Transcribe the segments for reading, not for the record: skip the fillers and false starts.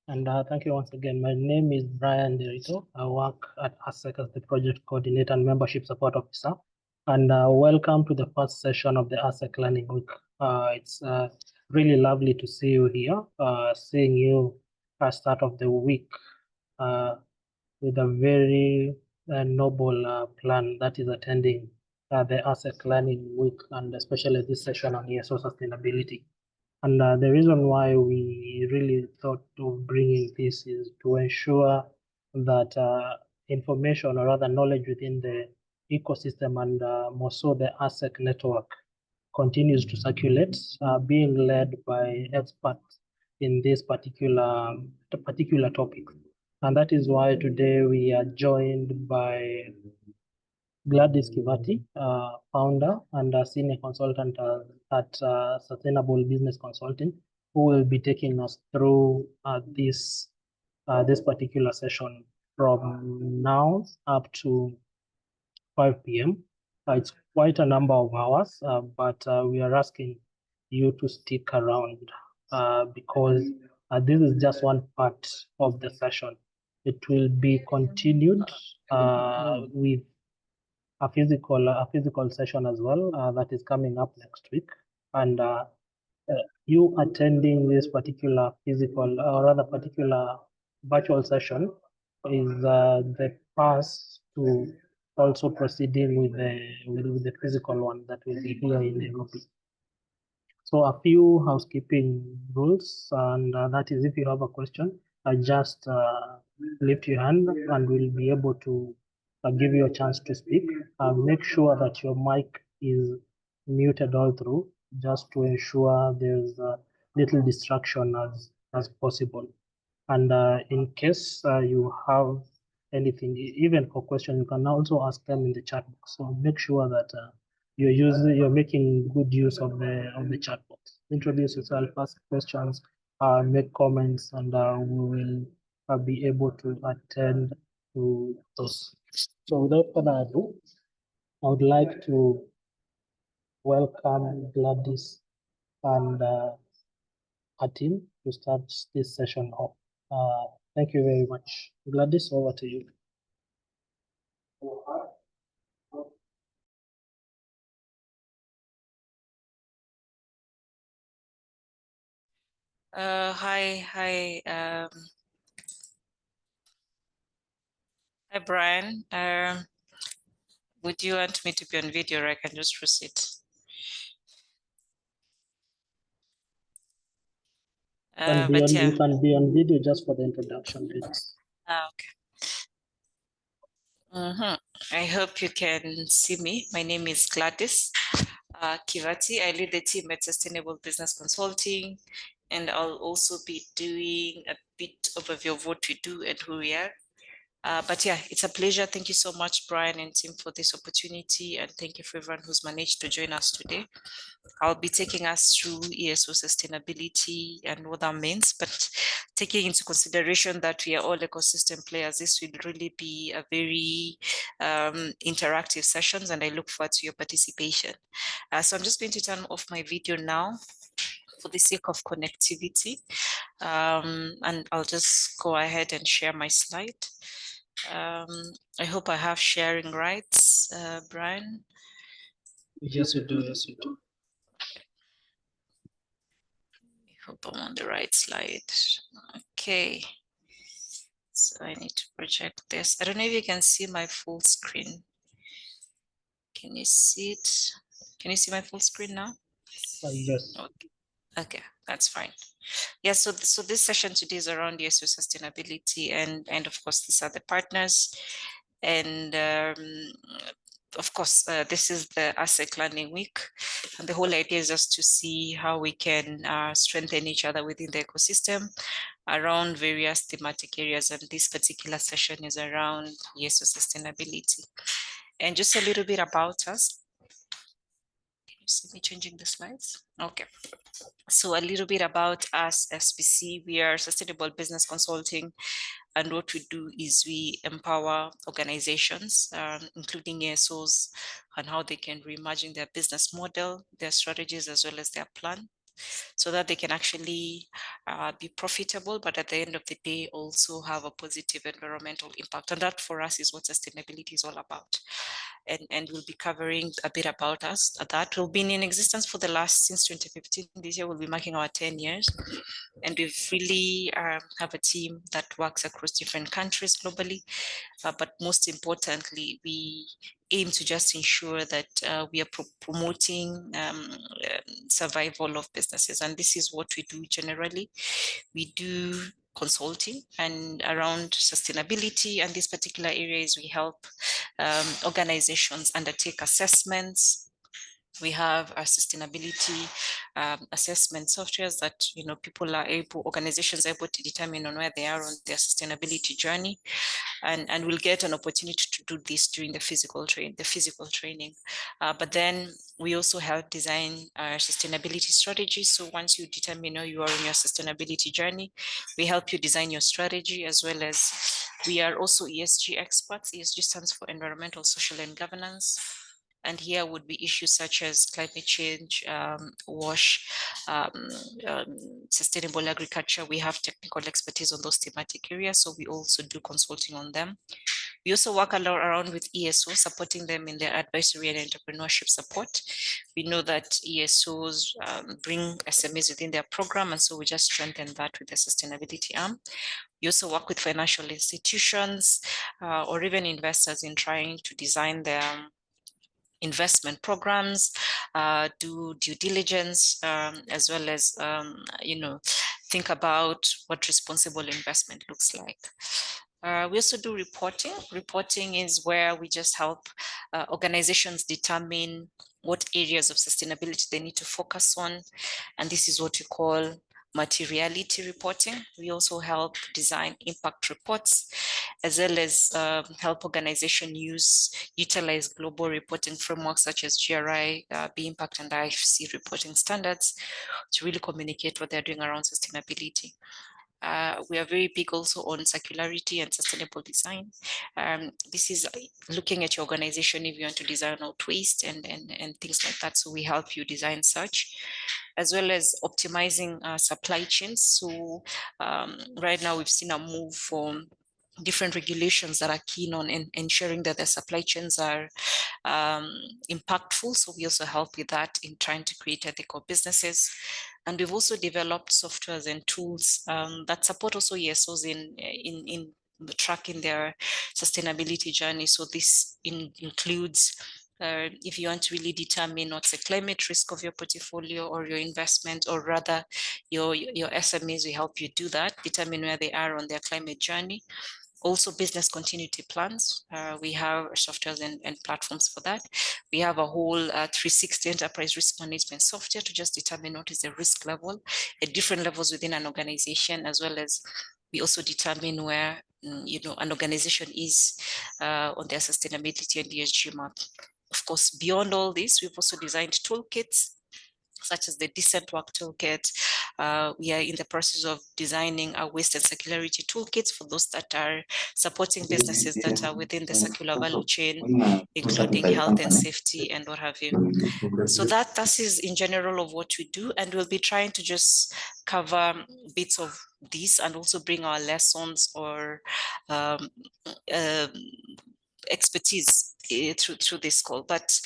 And thank you once again. My name is Brian Derito. I work at Assek as the project coordinator and membership support officer. And welcome to the first session of the Assek Learning Week. It's really lovely to see you here, seeing you at start of the week with a very noble plan that is attending the Assek Learning Week, and especially this session on ESO sustainability. And the reason why we really thought of bringing this is to ensure that information, or rather knowledge within the ecosystem, and more so the ASEC network, continues to circulate, being led by experts in this particular topic. And that is why today we are joined by Gladys Kivati, founder and a senior consultant at Sustainable Business Consulting, who will be taking us through this particular session from now up to 5 p.m. It's quite a number of hours, but we are asking you to stick around because this is just one part of the session. It will be continued with a physical session as well that is coming up next week. And you attending this particular physical, or rather particular virtual session, is the pass to also proceeding with the physical one that will be here in Nairobi. So a few housekeeping rules, and that is, if you have a question, just lift your hand and we'll be able to give you a chance to speak. Make sure that your mic is muted all through, just to ensure there's little distraction as possible. And in case you have anything, even for questions, you can also ask them in the chat box. So make sure that you're making good use of the chat box. Introduce yourself, ask questions, make comments, and we will be able to attend to those. So without further ado, I would like to welcome Gladys and her team to start this session off. Thank you very much. Gladys, over to you. Hi, Brian. Would you want me to be on video, or I can just proceed? You can be on video just for the introduction, please. Okay. I hope you can see me. My name is Gladys Kivati. I lead the team at Sustainable Business Consulting, and I'll also be doing a bit overview of what we do and who we are. But yeah, it's a pleasure. Thank you so much, Brian and team, for this opportunity. And thank you for everyone who's managed to join us today. I'll be taking us through ESO sustainability and what that means, but taking into consideration that we are all ecosystem players, this will really be a very interactive sessions, and I look forward to your participation. So I'm just going to turn off my video now for the sake of connectivity. And I'll just go ahead and share my slide. I hope I have sharing rights, Brian. Yes, you do. Yes, you do. I hope I'm on the right slide. Okay. So I need to project this. I don't know if you can see my full screen. Can you see it? Can you see my full screen now? Yes. Okay, that's fine. Yeah, so this session today is around ESO sustainability, and of course, these are the partners. And of course, this is the Assek Learning Week. And the whole idea is just to see how we can strengthen each other within the ecosystem around various thematic areas. And this particular session is around ESO sustainability. And just a little bit about us. Can you see me changing the slides? Okay. So a little bit about us, SBC. We are Sustainable Business Consulting, and what we do is we empower organizations, including ESOs, on how they can reimagine their business model, their strategies, as well as their plan, so that they can actually be profitable, but at the end of the day, also have a positive environmental impact. And that for us is what sustainability is all about. And we'll be covering a bit about us. That will be in existence for the last since 2015. This year we'll be marking our 10 years. And we've really have a team that works across different countries globally. But most importantly, we aim to just ensure that we are promoting survival of businesses. And this is what we do generally. We do consulting and around sustainability, and these particular areas we help organizations undertake assessments. We have our sustainability assessment softwares that organizations are able to determine on where they are on their sustainability journey, and we'll get an opportunity to do this during the physical training. But then we also help design our sustainability strategy. So once you determine you are on your sustainability journey, we help you design your strategy, as well as we are also ESG experts. ESG stands for environmental, social, and governance. And here would be issues such as climate change, WASH, sustainable agriculture. We have technical expertise on those thematic areas, so we also do consulting on them. We also work a lot around with ESOs, supporting them in their advisory and entrepreneurship support. We know that ESOs bring SMEs within their program, and so we just strengthen that with the sustainability arm. We also work with financial institutions or even investors in trying to design their investment programs, do due diligence, as well as think about what responsible investment looks like. We also do reporting. Reporting is where we just help organizations determine what areas of sustainability they need to focus on, and this is what we call materiality reporting. We also help design impact reports, as well as help organizations utilize global reporting frameworks such as GRI, B Impact, and IFC reporting standards to really communicate what they're doing around sustainability. We are very big also on circularity and sustainable design. This is looking at your organization if you want to design out waste and things like that. So we help you design such, as well as optimizing supply chains. So right now we've seen a move from different regulations that are keen on ensuring that the supply chains are impactful. So we also help with that in trying to create ethical businesses. And we've also developed softwares and tools that support also ESOs in tracking their sustainability journey. So this includes if you want to really determine what's the climate risk of your portfolio or your investment, or rather your SMEs, we help you do that, determine where they are on their climate journey. Also business continuity plans. We have softwares and platforms for that. We have a whole 360 enterprise risk management software to just determine what is the risk level at different levels within an organization, as well as we also determine where an organization is on their sustainability and ESG map. Of course, beyond all this, we've also designed toolkits such as the Decent Work Toolkit. We are in the process of designing our waste and circularity toolkits for those that are supporting businesses that are within the circular value chain, including health and safety and what have you. So that is in general of what we do, and we'll be trying to just cover bits of this and also bring our lessons or expertise through this call. But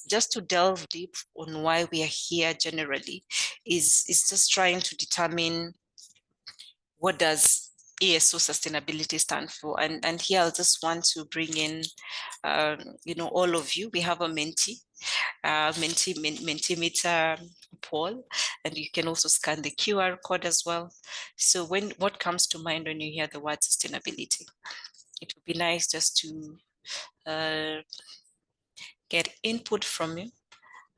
just to delve deep on why we are here generally is just trying to determine what does ESO sustainability stand for. And here I'll just want to bring in all of you. We have a Mentimeter Paul, and you can also scan the QR code as well. So what comes to mind when you hear the word sustainability? It would be nice just to get input from you,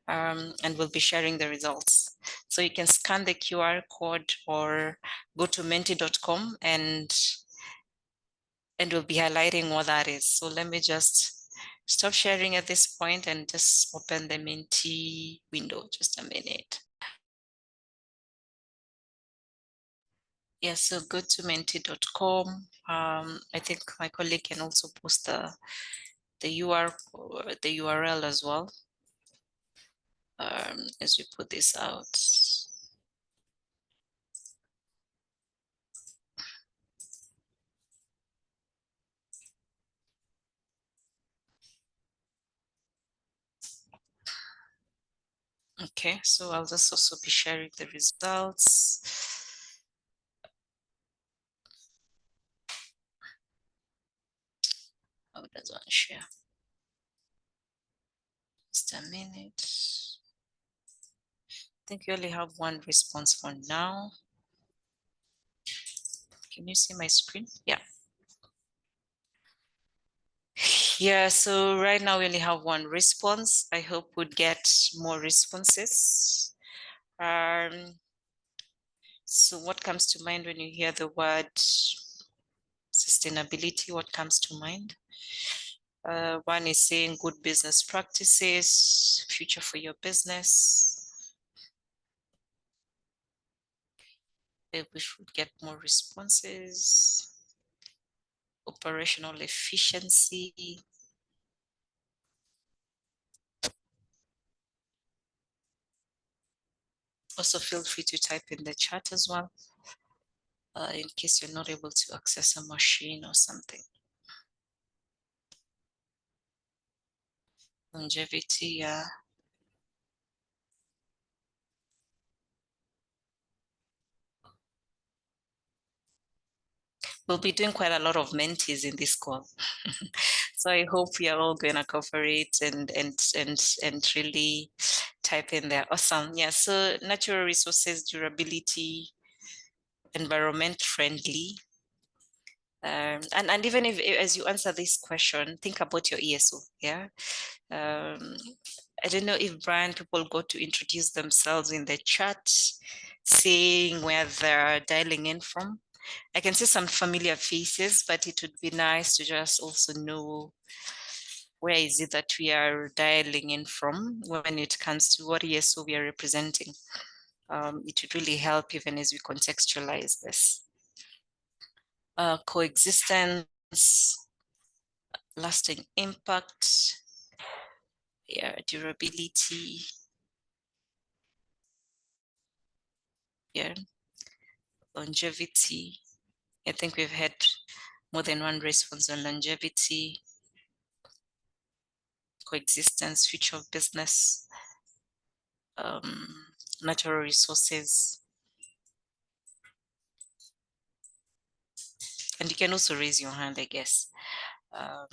and we'll be sharing the results. So you can scan the QR code or go to menti.com and we'll be highlighting what that is. So let me just stop sharing at this point and just open the Menti window, just a minute. Yes, so go to menti.com. I think my colleague can also post the URL as well as we put this out. Okay, so I'll just also be sharing the results. How does one share? Just a minute. I think you only have one response for now. Can you see my screen? Yeah. Yeah, so right now we only have one response. I hope we'd get more responses. So what comes to mind when you hear the word sustainability? What comes to mind? One is saying good business practices, future for your business. Maybe we should get more responses. Operational efficiency. Also feel free to type in the chat as well, in case you're not able to access a machine or something. Longevity, yeah. We'll be doing quite a lot of mentees in this call. So I hope we are all going to cooperate and really type in there. Awesome. Yeah. So natural resources, durability, environment friendly. And even if as you answer this question, think about your ESO. Yeah. I don't know if Brian, people got to introduce themselves in the chat, saying where they're dialing in from. I can see some familiar faces, but it would be nice to just also know where is it that we are dialing in from when it comes to what ESO we are representing. It would really help even as we contextualize this. Coexistence, lasting impact, yeah, durability, yeah, longevity. I think we've had more than one response on longevity, coexistence, future of business, natural resources. And you can also raise your hand, I guess. I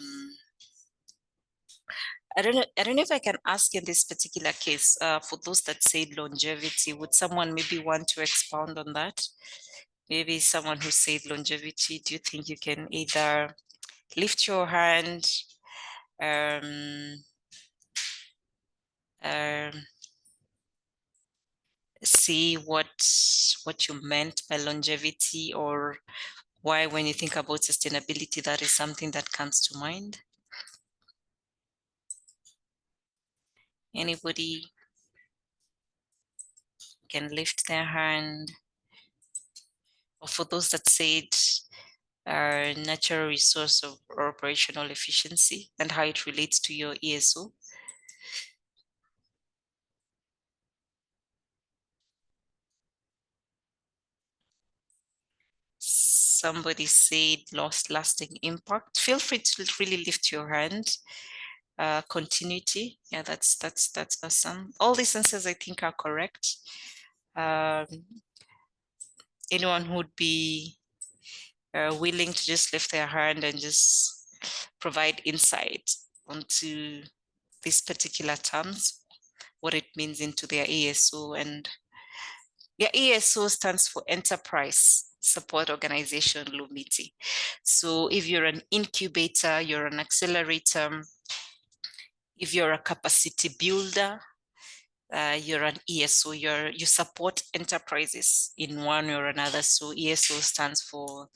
don't know if I can ask in this particular case, for those that said longevity, would someone maybe want to expound on that? Maybe someone who said longevity, do you think you can either lift your hand, see what you meant by longevity, or why when you think about sustainability, that is something that comes to mind? Anybody can lift their hand? Or for those that said natural resource of operational efficiency and how it relates to your ESO. Somebody said lost lasting impact. Feel free to really lift your hand. Continuity, yeah, that's awesome. All these answers I think are correct. Anyone who would be willing to just lift their hand and just provide insight onto these particular terms, what it means into their ESO. And yeah, ESO stands for Enterprise Support Organization, Lumiti. So if you're an incubator, you're an accelerator, if you're a capacity builder, you're an ESO, you support enterprises in one or another. So ESO stands for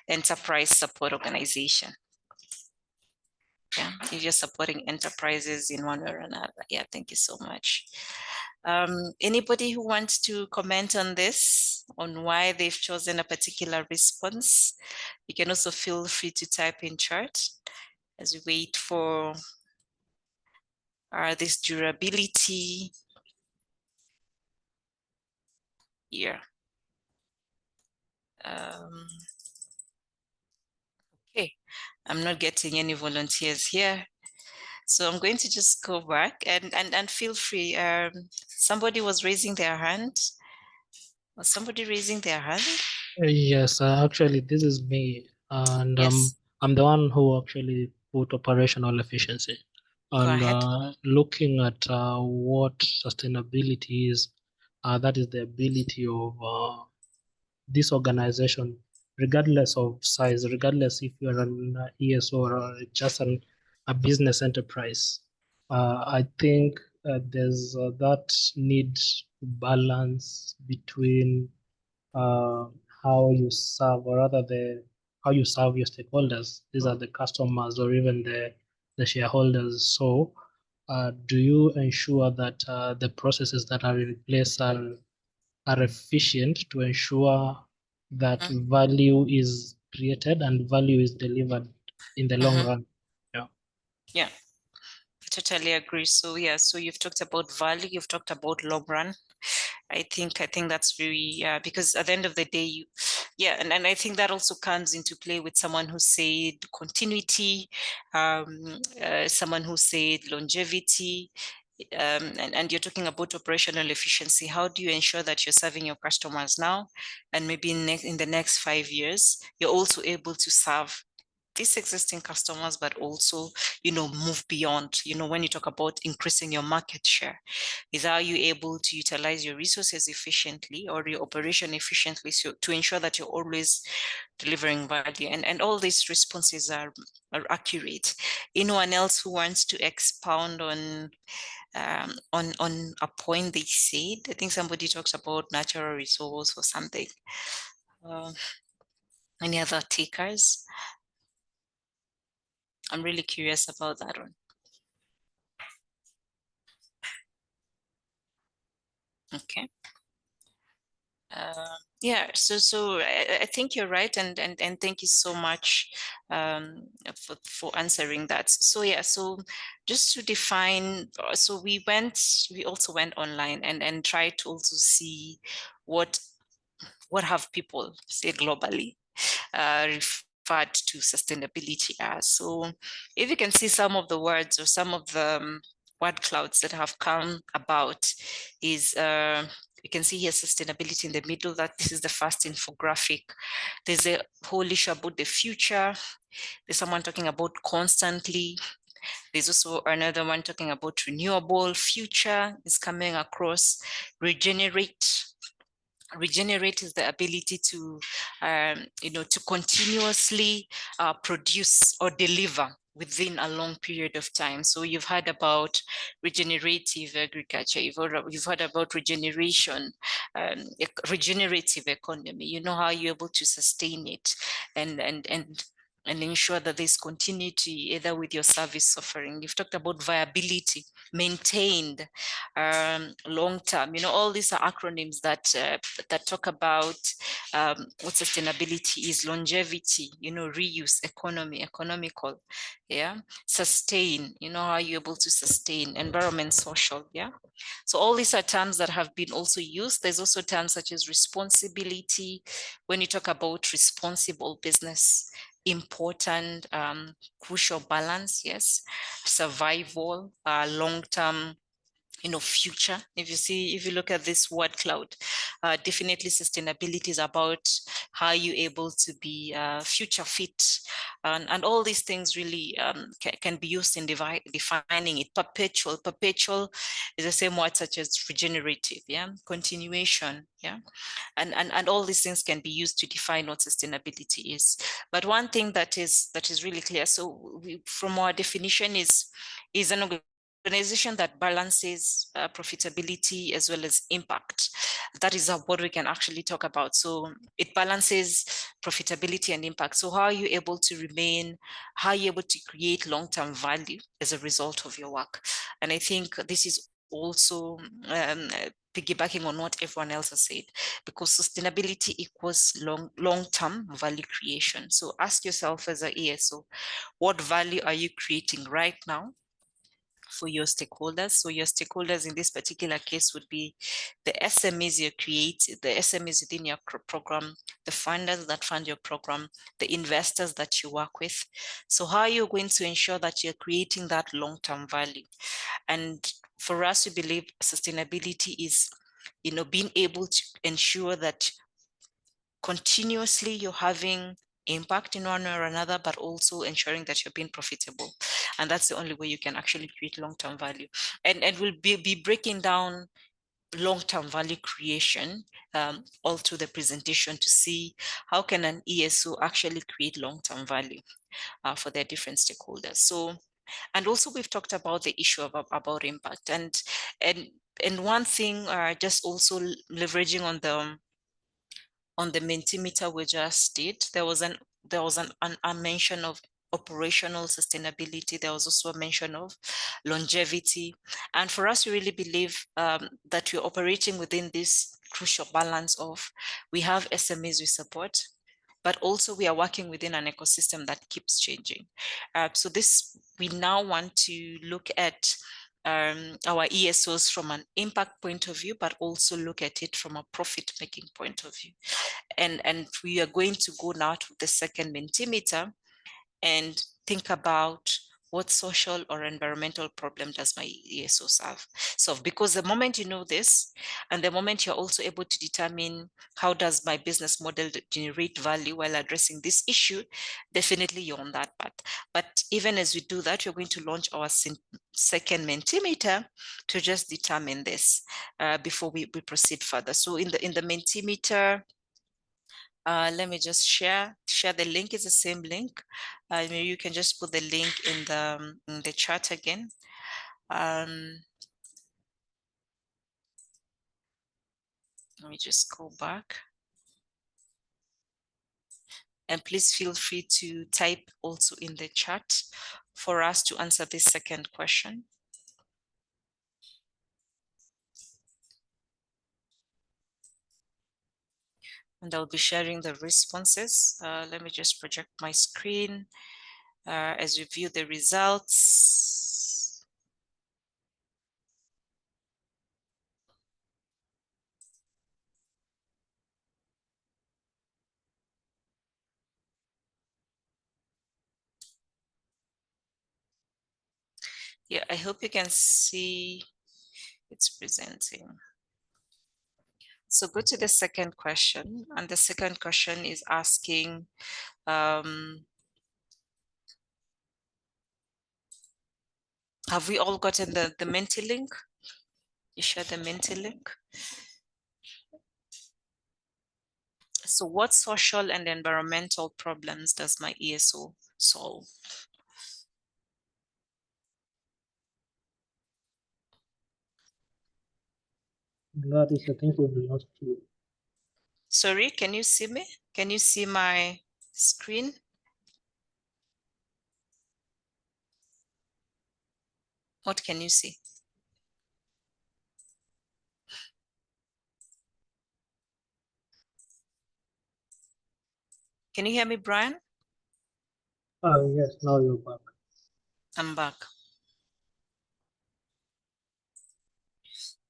Enterprise Support Organization. Yeah, if you're supporting enterprises in one or another. Yeah, thank you so much. Anybody who wants to comment on this, on why they've chosen a particular response, you can also feel free to type in chat as we wait for this durability. Yeah. Okay, I'm not getting any volunteers here. So I'm going to just go back and feel free. Somebody was raising their hand. Was somebody raising their hand? Yes, actually, this is me, and Yes, I'm the one who actually put operational efficiency go and ahead. looking at what sustainability is. That is the ability of this organization, regardless of size, regardless if you're an ESO or just a business enterprise. I think there's that need to balance between uh, how you serve, or rather how you serve your stakeholders. These are the customers or even the shareholders. So, do you ensure that the processes that are in place are efficient to ensure that Mhm. value is created and value is delivered in the long Mhm. run? Yeah. Yeah, totally agree. So yeah, so you've talked about value, you've talked about long run. I think that's very because at the end of the day, and I think that also comes into play with someone who said continuity, someone who said longevity, and you're talking about operational efficiency. How do you ensure that you're serving your customers now, and maybe in the next 5 years, you're also able to serve these existing customers, but also, move beyond, when you talk about increasing your market share, is are you able to utilize your resources efficiently or your operation efficiently, so to ensure that you're always delivering value, and all these responses are accurate. Anyone else who wants to expound on a point they said? I think somebody talks about natural resource or something. Uh, any other takers? I'm really curious about that one. Okay. Yeah, so I think you're right, and thank you so much for answering that. So yeah, so just to define, so we also went online and tried to also see what have people say globally referred to sustainability as. So if you can see some of the words or some of the word clouds that have come about is you can see here sustainability in the middle, that this is the first infographic. There's a whole issue about the future. There's someone talking about constantly. There's also another one talking about renewable. Future is coming across. Regenerate is the ability to to continuously produce or deliver within a long period of time. So you've heard about regenerative agriculture, you've heard about regeneration, regenerative economy. You know how you're able to sustain it and ensure that there's continuity either with your service offering. You've talked about viability, maintained, long term. All these are acronyms that talk about what sustainability is: longevity, reuse, economy, economical, yeah, sustain, how you're able to sustain, environment, social, yeah. So all these are terms that have been also used. There's also terms such as responsibility. When you talk about responsible business, important, crucial balance, yes, survival, long-term, future. If you look at this word cloud, definitely sustainability is about how you're able to be future fit, and all these things really can be used in defining it. Perpetual is the same word such as regenerative, yeah, continuation, yeah, and all these things can be used to define what sustainability is. But one thing that is really clear, so from our definition, is an organization that balances profitability as well as impact. That is what we can actually talk about. So it balances profitability and impact. So how are you able to create long-term value as a result of your work? And I think this is also piggybacking on what everyone else has said, because sustainability equals long-term value creation. So ask yourself as an ESO, what value are you creating right now for your stakeholders? So your stakeholders in this particular case would be the SMEs you create, the SMEs within your program, the funders that fund your program, the investors that you work with. So how are you going to ensure that you're creating that long-term value? And for us, we believe sustainability is, being able to ensure that continuously you're having impact in one or another, but also ensuring that you're being profitable. And that's the only way you can actually create long-term value. And we'll be breaking down long-term value creation all through the presentation to see how can an ESO actually create long-term value for their different stakeholders. So, and also we've talked about the issue about impact, and one thing, just also leveraging on the Mentimeter we just did, there was a mention of operational sustainability. There was also a mention of longevity. And for us, we really believe that we're operating within this crucial balance of, we have SMEs we support, but also we are working within an ecosystem that keeps changing. So we now want to look at our ESOs from an impact point of view, but also look at it from a profit-making point of view. And we are going to go now to the second Mentimeter and think about what social or environmental problem does my ESO solve? Because the moment you know this, and the moment you're also able to determine how does my business model generate value while addressing this issue, definitely you're on that path. But even as we do that, we're going to launch our second Mentimeter to just determine this before we proceed further. So in the Mentimeter, let me just share the link. Is the same link. Maybe you can just put the link in the chat again. Let me just go back. And please feel free to type also in the chat for us to answer this second question. And I'll be sharing the responses. Let me just project my screen as we view the results. Yeah, I hope you can see it's presenting. So go to the second question, and the second question is asking, have we all gotten the Menti link? You share the Menti link. So what social and environmental problems does my ESO solve? Gladys, I think we've lost you. Sorry, can you see me? Can you see my screen? What can you see? Can you hear me, Brian? Yes, now you're back. I'm back.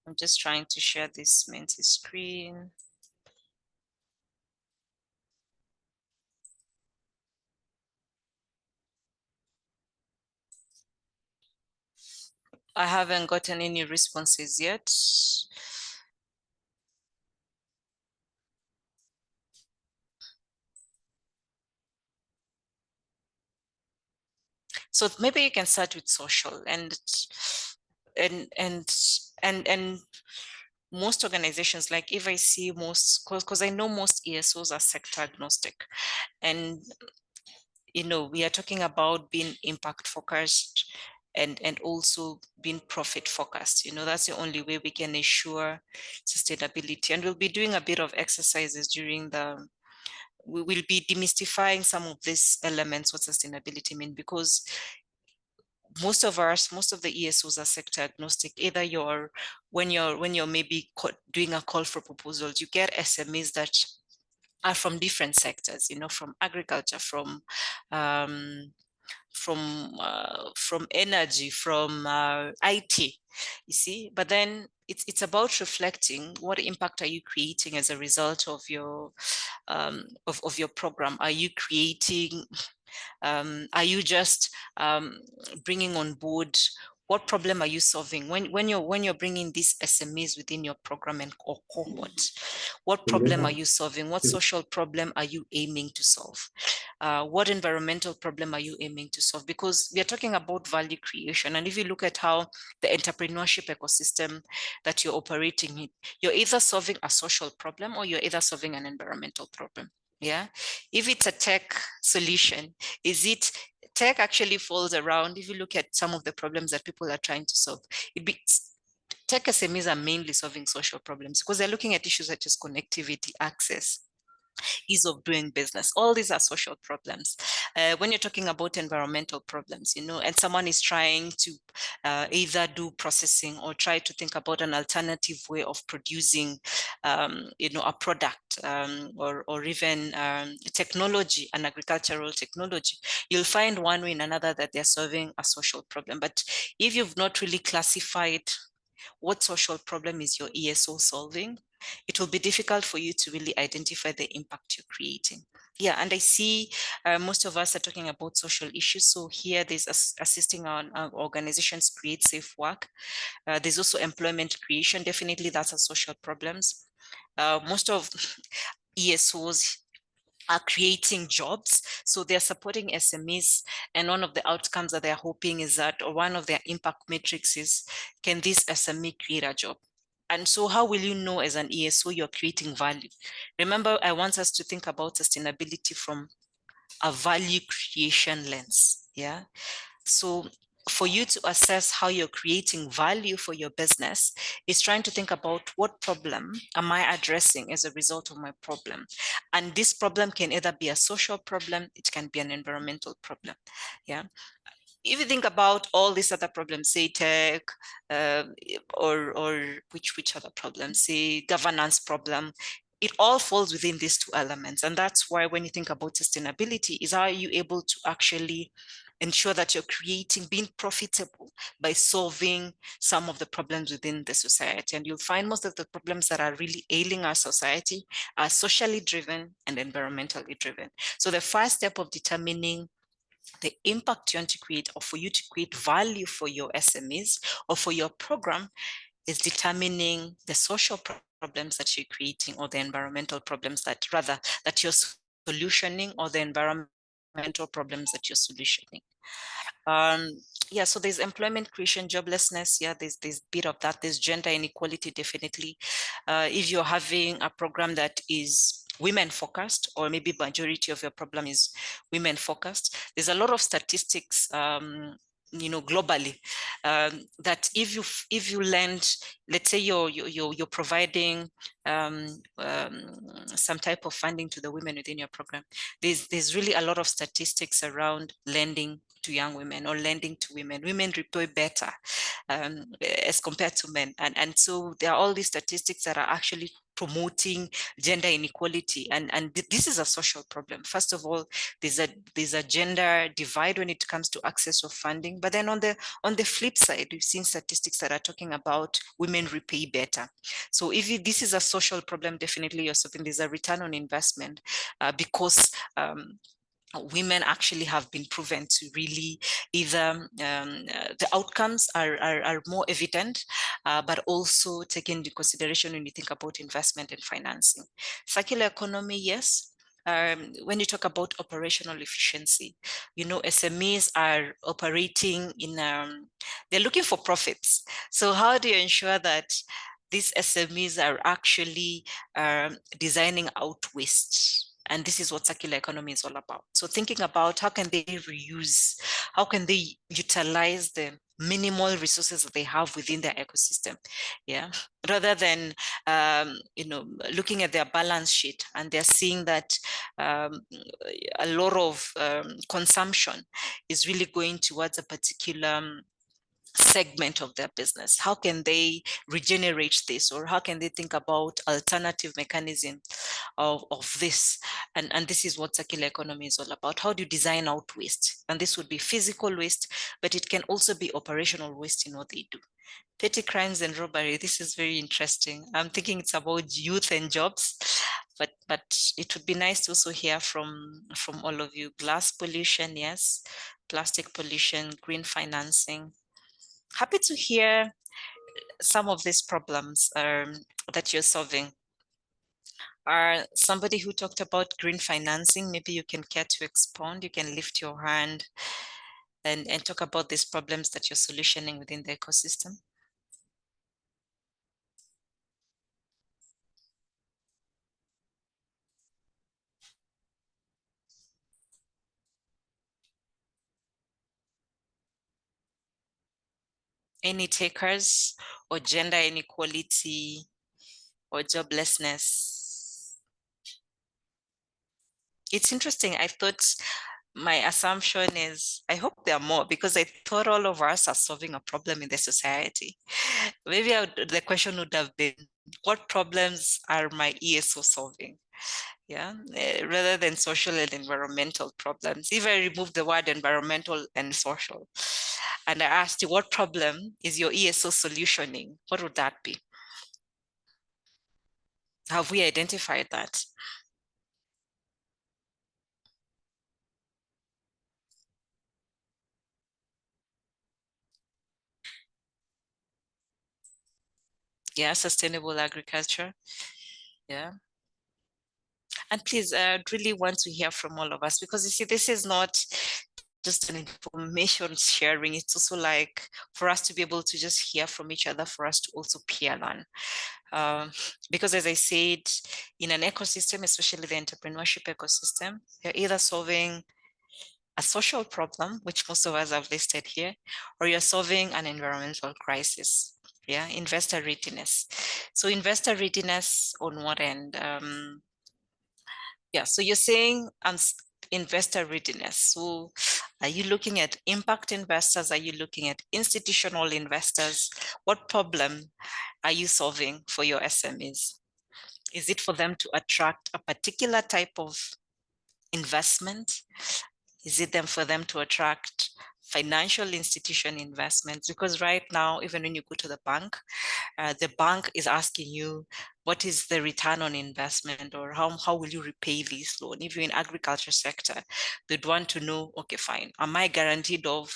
I'm just trying to share this Menti screen. I haven't gotten any responses yet. So maybe you can start with social and most organizations, like if I see most, because I know most ESOs are sector agnostic, and we are talking about being impact focused and also being profit focused. That's the only way we can ensure sustainability. And we'll be doing a bit of exercises during we will be demystifying some of these elements, what sustainability mean, because most of the ESOs are sector agnostic. Either when you're maybe doing a call for proposals, you get SMEs that are from different sectors, from agriculture, from energy, from IT, you see. But then it's about reflecting what impact are you creating as a result of your of your program. Are you creating are you just bringing on board What problem are you solving when you're bringing these SMEs within your program and or cohort? What problem are you solving? What social problem are you aiming to solve? What environmental problem are you aiming to solve? Because we are talking about value creation, and if you look at how the entrepreneurship ecosystem that you're operating in, you're either solving a social problem or you're either solving an environmental problem. Yeah, if it's a tech solution, is it tech actually falls around, if you look at some of the problems that people are trying to solve, tech SMEs are mainly solving social problems because they're looking at issues such as connectivity, access, ease of doing business. All these are social problems. When you're talking about environmental problems, and someone is trying to either do processing or try to think about an alternative way of producing, a product or even technology, an agricultural technology, you'll find one way and another that they're solving a social problem. But if you've not really classified what social problem is your ESO solving, it will be difficult for you to really identify the impact you're creating. Yeah, and I see most of us are talking about social issues. So here there's assisting our organizations create safe work. There's also employment creation. Definitely that's a social problems. Most of ESOs are creating jobs. So they're supporting SMEs. And one of the outcomes that they're hoping is that, or one of their impact metrics is, can this SME create a job? And so how will you know as an ESO you're creating value? Remember, I want us to think about sustainability from a value creation lens. Yeah. So for you to assess how you're creating value for your business is trying to think about what problem am I addressing as a result of my problem. And this problem can either be a social problem, it can be an environmental problem. Yeah. If you think about all these other problems, say tech, or which other problems, say governance problem, it all falls within these two elements. And that's why when you think about sustainability, is how are you able to actually ensure that you're being profitable by solving some of the problems within the society. And you'll find most of the problems that are really ailing our society are socially driven and environmentally driven. So the first step of determining the impact you want to create, or for you to create value for your SMEs or for your program, is determining the social problems that you're creating, or the environmental problems that you're solutioning, or the environmental problems that you're solutioning. Yeah, so there's employment creation, joblessness. Yeah, there's bit of that. There's gender inequality, definitely. If you're having a program that is women focused, or maybe majority of your problem is women focused, there's a lot of statistics globally, that if you lend, let's say you're providing some type of funding to the women within your program, there's really a lot of statistics around lending to young women or lending to women. Women repay better as compared to men, and so there are all these statistics that are actually promoting gender inequality, and this is a social problem. First of all, there's a gender divide when it comes to access of funding, but then on the flip side, we've seen statistics that are talking about women repay better. So if this is a social problem, definitely you're solving. There's a return on investment because women actually have been proven to really either the outcomes are more evident, but also taken into consideration when you think about investment and financing. Circular economy, yes. When you talk about operational efficiency, SMEs are operating in, they're looking for profits. So how do you ensure that these SMEs are actually designing out waste? And this is what circular economy is all about. So thinking about how can they reuse, how can they utilize the minimal resources that they have within their ecosystem, yeah, rather than looking at their balance sheet and they're seeing that a lot of consumption is really going towards a particular segment of their business. How can they regenerate this, or how can they think about alternative mechanism of this? And this is what circular economy is all about. How do you design out waste? And this would be physical waste, but it can also be operational waste in what they do. Petty crimes and robbery, this is very interesting. I'm thinking it's about youth and jobs, but it would be nice to also hear from all of you. Glass pollution, yes. Plastic pollution, green financing. Happy to hear some of these problems that you're solving. Somebody who talked about green financing, maybe you can care to expound, you can lift your hand and talk about these problems that you're solutioning within the ecosystem. Any takers, or gender inequality, or joblessness? It's interesting. I thought my assumption is, I hope there are more, because I thought all of us are solving a problem in the society. Maybe the question would have been, what problems are my ESO solving? Yeah, rather than social and environmental problems. If I remove the word environmental and social, and I asked you, what problem is your ESO solutioning? What would that be? Have we identified that? Yeah, sustainable agriculture. Yeah. And please, I really want to hear from all of us, because you see, this is not just an information sharing. It's also like for us to be able to just hear from each other, for us to also peer learn. Because as I said, in an ecosystem, especially the entrepreneurship ecosystem, you're either solving a social problem, which most of us have listed here, or you're solving an environmental crisis. Yeah, investor readiness. So investor readiness on what end? Yeah, so you're saying investor readiness. So are you looking at impact investors? Are you looking at institutional investors? What problem are you solving for your SMEs? Is it for them to attract a particular type of investment? Is it then for them to attract financial institution investments? Because right now, even when you go to the bank is asking you, what is the return on investment, or how will you repay this loan? If you're in agriculture sector, they'd want to know, okay, fine, am I guaranteed of,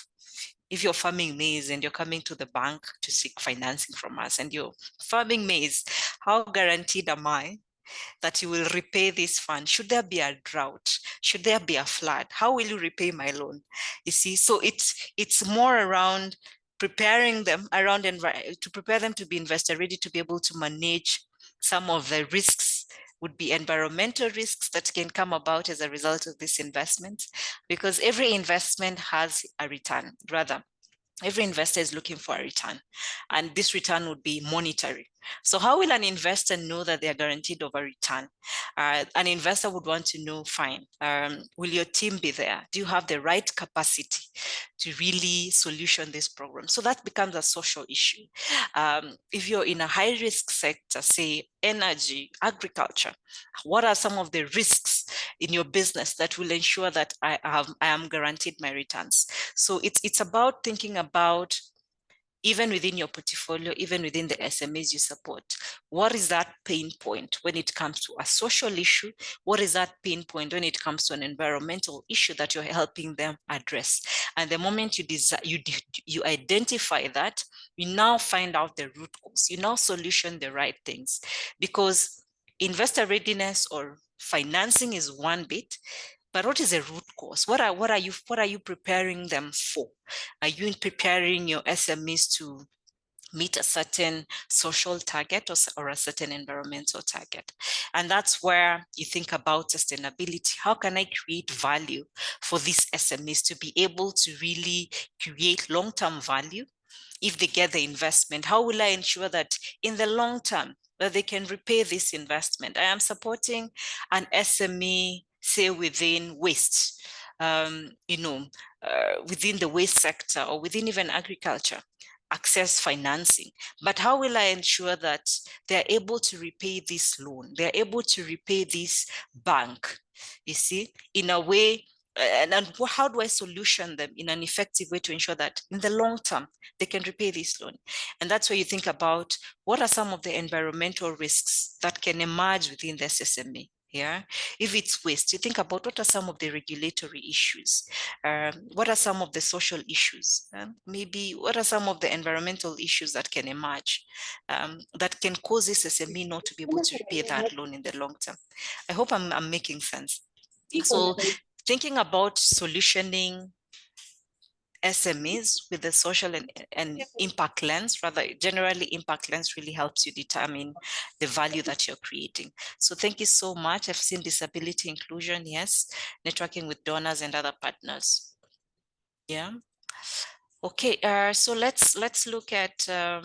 if you're farming maize and you're coming to the bank to seek financing from us and you're farming maize, how guaranteed am I that you will repay this fund? Should there be a drought? Should there be a flood? How will you repay my loan? You see, so it's more around preparing them to prepare them to be investor ready, to be able to manage some of the risks, would be environmental risks that can come about as a result of this investment, because every investment has a return. Rather, every investor is looking for a return, and this return would be monetary. So how will an investor know that they are guaranteed of a return? An investor would want to know, fine, will your team be there? Do you have the right capacity to really solution this program? So that becomes a social issue. If you're in a high risk sector, say energy, agriculture, what are some of the risks in your business that will ensure that I am guaranteed my returns? So it's about thinking about, even within your portfolio, even within the SMEs you support, what is that pain point when it comes to a social issue? What is that pain point when it comes to an environmental issue that you're helping them address? And the moment you identify that, you now find out the root cause. You now solution the right things, because investor readiness or financing is one bit, but what is the root cause? What are you preparing them for? Are you preparing your SMEs to meet a certain social target, or a certain environmental target? And that's where you think about sustainability. How can I create value for these SMEs to be able to really create long-term value? If they get the investment, how will I ensure that in the long term that they can repay this investment? I am supporting an SME, say within waste, within the waste sector, or within even agriculture, access financing. But how will I ensure that they're able to repay this loan? They're able to repay this bank, you see, in a way. And how do I solution them in an effective way to ensure that in the long term they can repay this loan? And that's where you think about, what are some of the environmental risks that can emerge within the SME? Yeah, if it's waste, you think about what are some of the regulatory issues, what are some of the social issues, maybe what are some of the environmental issues that can emerge, that can cause this SME not to be able to repay that loan in the long term. I hope I'm making sense. So thinking about solutioning SMEs with the social and impact lens, rather generally impact lens really helps you determine the value that you're creating. So thank you so much. I've seen disability inclusion, yes, networking with donors and other partners. Yeah. Okay, so let's look at, yeah,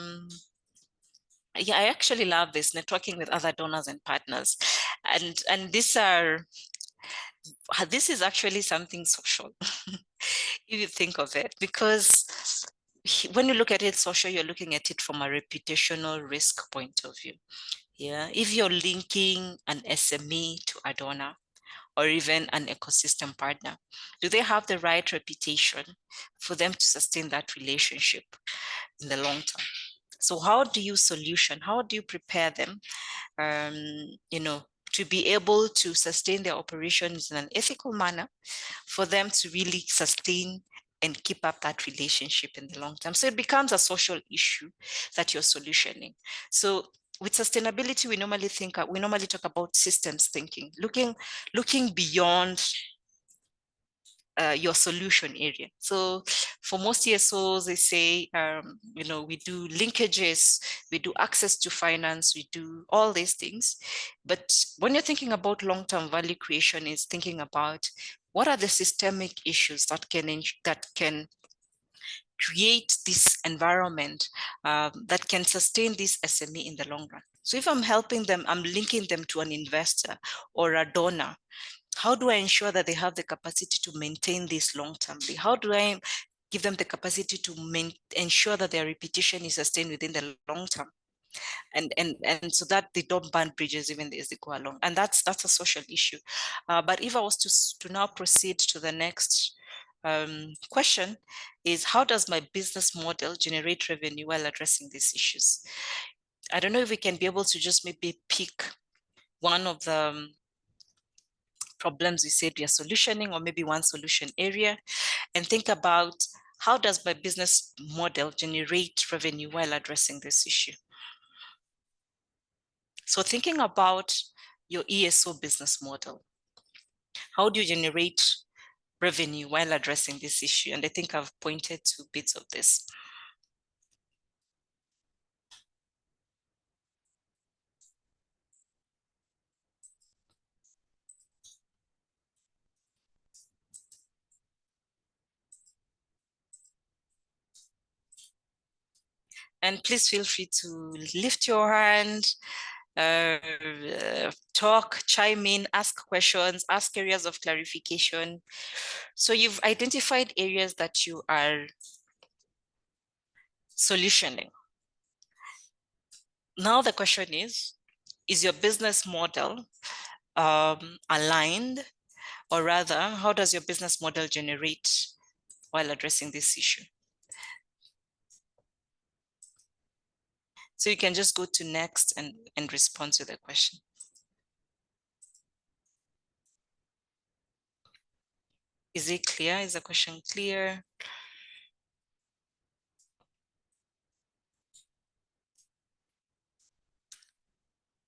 I actually love this, networking with other donors and partners. And this is actually something social. If you think of it, because when you look at it social, you're looking at it from a reputational risk point of view. Yeah, if you're linking an SME to a donor or even an ecosystem partner, do they have the right reputation for them to sustain that relationship in the long term? So how do you solution? How do you prepare them, to be able to sustain their operations in an ethical manner, for them to really sustain and keep up that relationship in the long term? So it becomes a social issue that you're solutioning. So with sustainability, we normally talk about systems thinking, looking beyond your solution area. So for most ESOs, they say, we do linkages, we do access to finance, we do all these things. But when you're thinking about long-term value creation, is thinking about what are the systemic issues that can create this environment that can sustain this SME in the long run. So if I'm helping them, I'm linking them to an investor or a donor, how do I ensure that they have the capacity to maintain this long-termly? How do I give them the capacity to ensure that their reputation is sustained within the long term? And so that they don't burn bridges even as they go along. And that's a social issue. But if I was to now proceed to the next question, is how does my business model generate revenue while addressing these issues? I don't know if we can be able to just maybe pick one of the problems we said we are solutioning, or maybe one solution area, and think about how does my business model generate revenue while addressing this issue. So thinking about your ESO business model, how do you generate revenue while addressing this issue? And I think I've pointed to bits of this. And please feel free to lift your hand, talk, chime in, ask questions, ask areas of clarification. So you've identified areas that you are solutioning. Now the question is your business model aligned, or rather, how does your business model generate while addressing this issue? So you can just go to next and respond to the question. Is it clear? Is the question clear?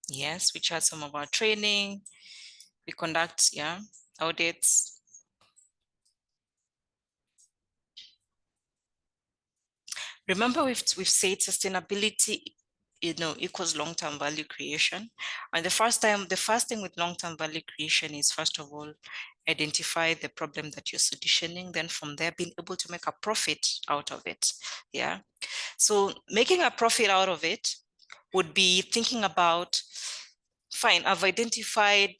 Yes, we charge some of our training. We conduct, audits. Remember, we've said sustainability, equals long-term value creation. And the first thing with long-term value creation is, first of all, identify the problem that you're solutioning. Then from there, being able to make a profit out of it. Yeah. So making a profit out of it would be thinking about, fine, I've identified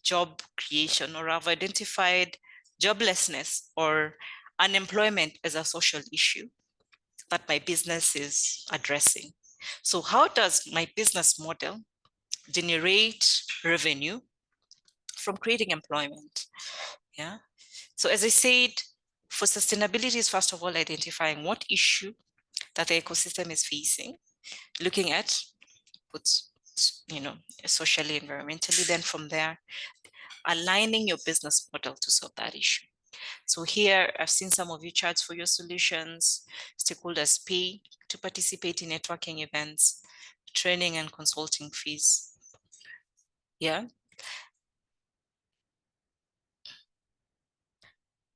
job creation, or I've identified joblessness or unemployment as a social issue that my business is addressing. So how does my business model generate revenue from creating employment? Yeah. So as I said, for sustainability is first of all identifying what issue that the ecosystem is facing, looking at socially, environmentally. Then from there, aligning your business model to solve that issue. So here I've seen some of you charge for your solutions, stakeholders pay to participate in networking events, training and consulting fees. Yeah.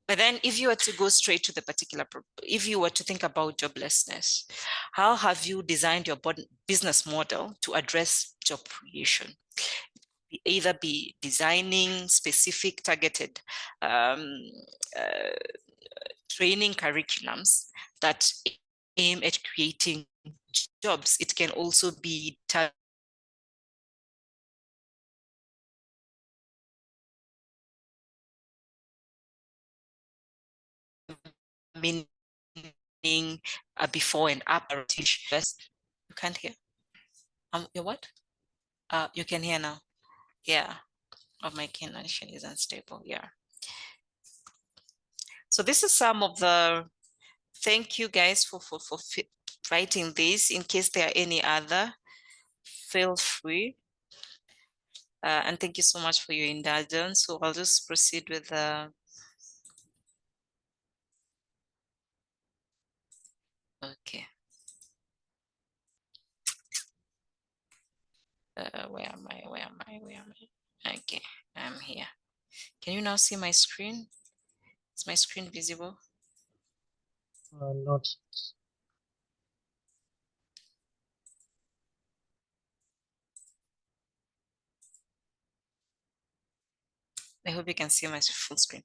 But then if you were to go straight to the particular, if you were to think about joblessness, how have you designed your business model to address job creation? Either be designing specific targeted training curriculums that aim at creating jobs. It can also be meaning a before and after. You can't hear? Your what? You can hear now. Yeah. Of my connection is unstable. Yeah. So this is some of the, thank you guys for writing this. In case there are any other, feel free. And thank you so much for your indulgence. So I'll just proceed with the, okay. Where am I? Where am I? Where am I? Okay, I'm here. Can you now see my screen? Is my screen visible? Not. I hope you can see my full screen.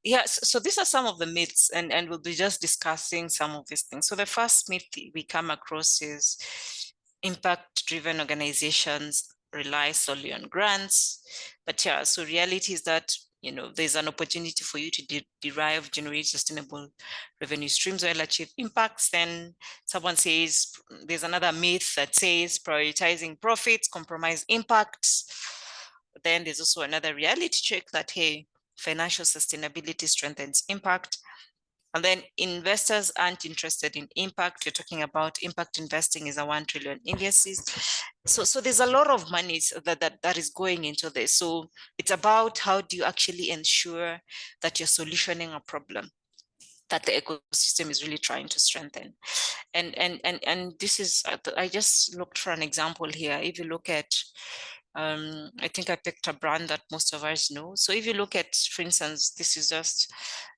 Yes, so these are some of the myths, and we'll be just discussing some of these things. So the first myth we come across is impact-driven organizations rely solely on grants. But yeah, so reality is that there's an opportunity for you to generate sustainable revenue streams while achieve impacts. Then someone says there's another myth that says prioritizing profits compromise impacts. But then there's also another reality check that, hey, financial sustainability strengthens impact. And then investors aren't interested in impact. You're talking about impact investing is a 1 trillion indices. So there's a lot of money that is going into this. So it's about how do you actually ensure that you're solutioning a problem that the ecosystem is really trying to strengthen. And this is, I just looked for an example here. If you look at, I think I picked a brand that most of us know. So if you look at, for instance, this is just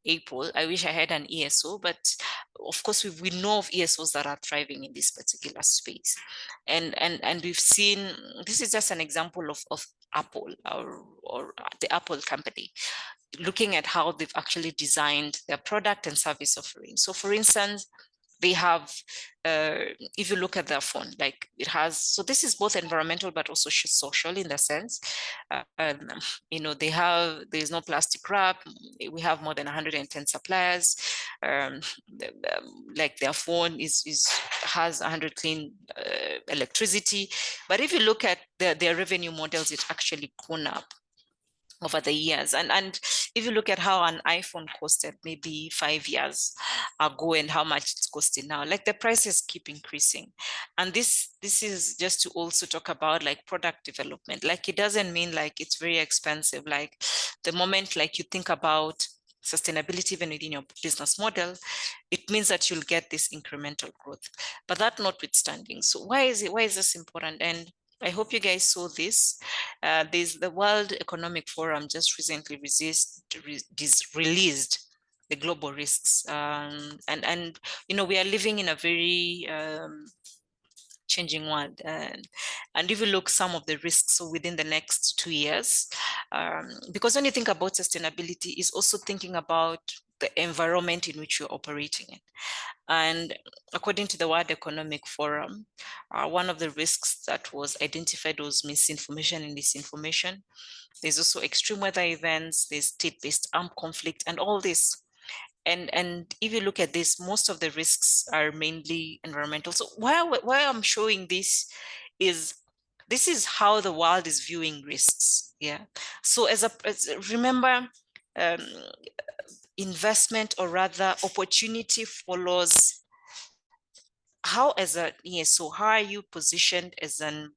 Apple. I wish I had an ESO, but of course we know of ESOs that are thriving in this particular space. And we've seen, this is just an example of Apple or the Apple company, looking at how they've actually designed their product and service offering. So for instance, they have, if you look at their phone, like it has, so this is both environmental but also social in the sense, they have, there's no plastic wrap. We have more than 110 suppliers. Like their phone has 100 clean electricity. But if you look at their revenue models, it's actually gone up over the years. And if you look at how an iPhone costed maybe 5 years ago and how much it's costing now, like the prices keep increasing. And this is just to also talk about like product development. Like it doesn't mean like it's very expensive. Like the moment like you think about sustainability even within your business model, it means that you'll get this incremental growth. But that notwithstanding, so why is this important? And I hope you guys saw this. There's the World Economic Forum just recently released the global risks. And we are living in a very changing world. And if you look some of the risks within the next 2 years, because when you think about sustainability, is also thinking about the environment in which you're operating in. And according to the World Economic Forum, one of the risks that was identified was misinformation and disinformation. There's also extreme weather events, there's state-based armed conflict, and all this. And if you look at this, most of the risks are mainly environmental. So why I'm showing this is how the world is viewing risks. Yeah. So remember, investment, or rather opportunity, follows how as an ESO, how are you positioned as an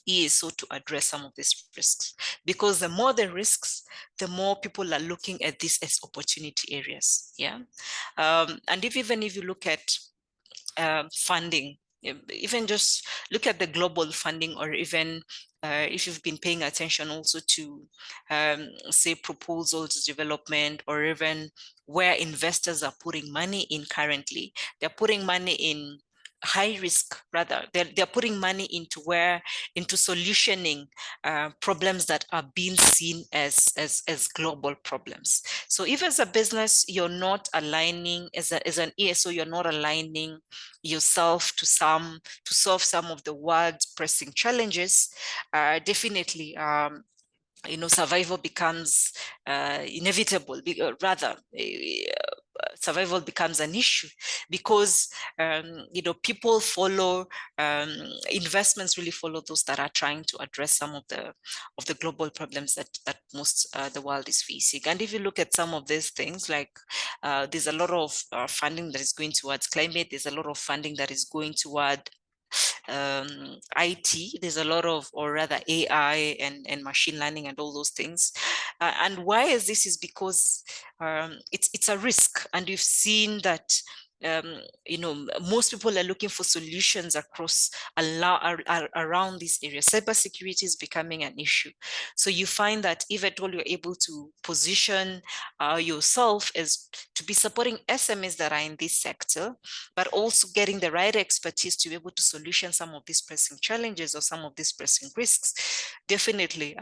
ESO to address some of these risks? Because the more the risks, the more people are looking at this as opportunity areas. Yeah. And even if you look at funding, even just look at the global funding, or even if you've been paying attention also to say proposals development, or even where investors are putting money in currently, they're putting money in high risk, rather they're putting money into solutioning problems that are being seen as global problems. So if as a business you're not aligning, as an ESO, you're not aligning yourself to solve some of the world's pressing challenges, definitely survival becomes inevitable, rather survival becomes an issue, because people follow investments really follow those that are trying to address some of the global problems that most the world is facing. And if you look at some of these things, like there's a lot of funding that is going towards climate, there's a lot of funding that is going toward IT, there's a lot of, or rather AI and machine learning and all those things. And why is this? Is because it's a risk, and you've seen that most people are looking for solutions across around this area. Cybersecurity is becoming an issue. So you find that if at all you're able to position yourself as to be supporting SMEs that are in this sector, but also getting the right expertise to be able to solution some of these pressing challenges or some of these pressing risks, definitely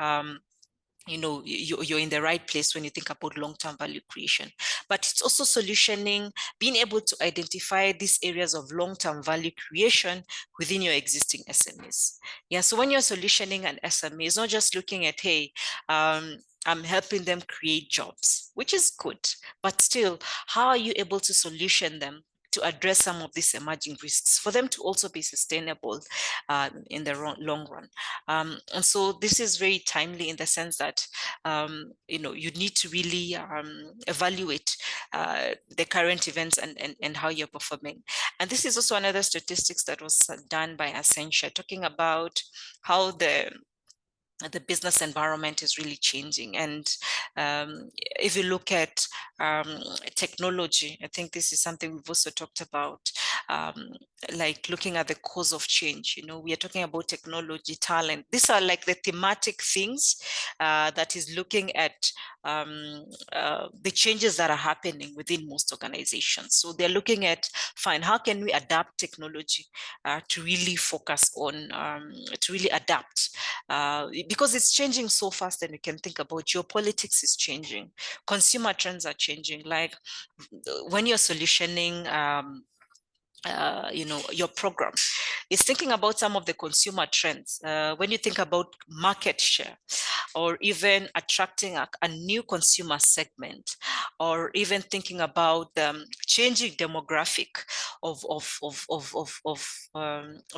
you're in the right place when you think about long-term value creation. But it's also solutioning, being able to identify these areas of long-term value creation within your existing SMEs. Yeah, so when you're solutioning an SME, it's not just looking at, hey, I'm helping them create jobs, which is good, but still, how are you able to solution them to address some of these emerging risks for them to also be sustainable in the long run? And so this is very timely in the sense that you need to really evaluate the current events and how you're performing. And this is also another statistics that was done by Accenture, talking about how the business environment is really changing. And if you look at technology, I think this is something we've also talked about, like looking at the cause of change. We are talking about technology, talent. These are like the thematic things that is looking at the changes that are happening within most organizations. So they're looking at, fine, how can we adapt technology to really focus on, to really adapt, because it's changing so fast. And you can think about geopolitics is changing, consumer trends are changing. Like when you're solutioning your program, is thinking about some of the consumer trends. When you think about market share, or even attracting a new consumer segment, or even thinking about the changing demographic of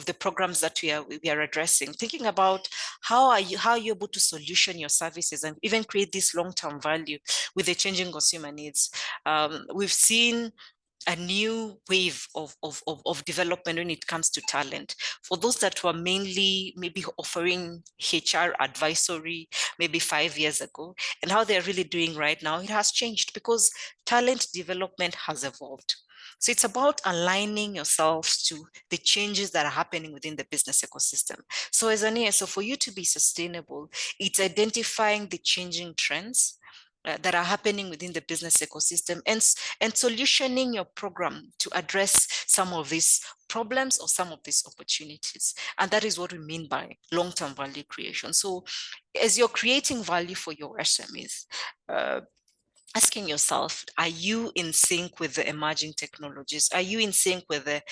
the programs that we are addressing, thinking about how are you able to solution your services and even create this long-term value with the changing consumer needs. We've seen a new wave of development when it comes to talent. For those that were mainly maybe offering HR advisory maybe 5 years ago, and how they're really doing right now, it has changed because talent development has evolved. So it's about aligning yourselves to the changes that are happening within the business ecosystem. So as an ESO, for you to be sustainable, it's identifying the changing trends that are happening within the business ecosystem, and solutioning your program to address some of these problems or some of these opportunities. And that is what we mean by long-term value creation. So as you're creating value for your SMEs, asking yourself, are you in sync with the emerging technologies? Are you in sync with the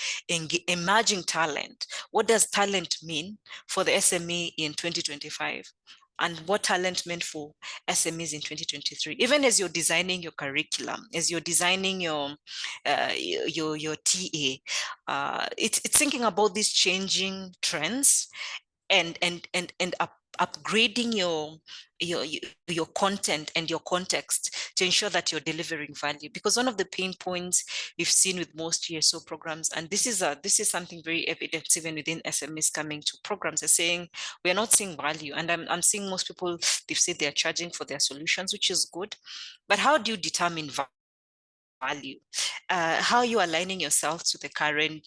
emerging talent? What does talent mean for the SME in 2025? And what talent meant for SMEs in 2023? Even as you're designing your curriculum, as you're designing your TA, it's thinking about these changing trends and upgrading your content and your context to ensure that you're delivering value. Because one of the pain points we've seen with most ESO programs, and this is something very evident even within SMEs coming to programs, are saying we're not seeing value. And I'm seeing most people, they've said they're charging for their solutions, which is good. But how do you determine value? How are you aligning yourself to the current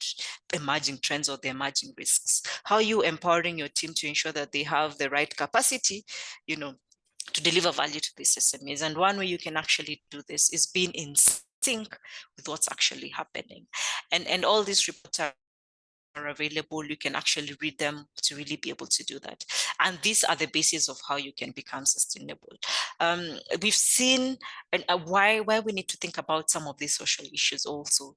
emerging trends or the emerging risks? How are you empowering your team to ensure that they have the right capacity, to deliver value to these SMEs? And one way you can actually do this is being in sync with what's actually happening. And all these reports are available. You can actually read them to really be able to do that. And these are the basis of how you can become sustainable. We've seen why we need to think about some of these social issues also.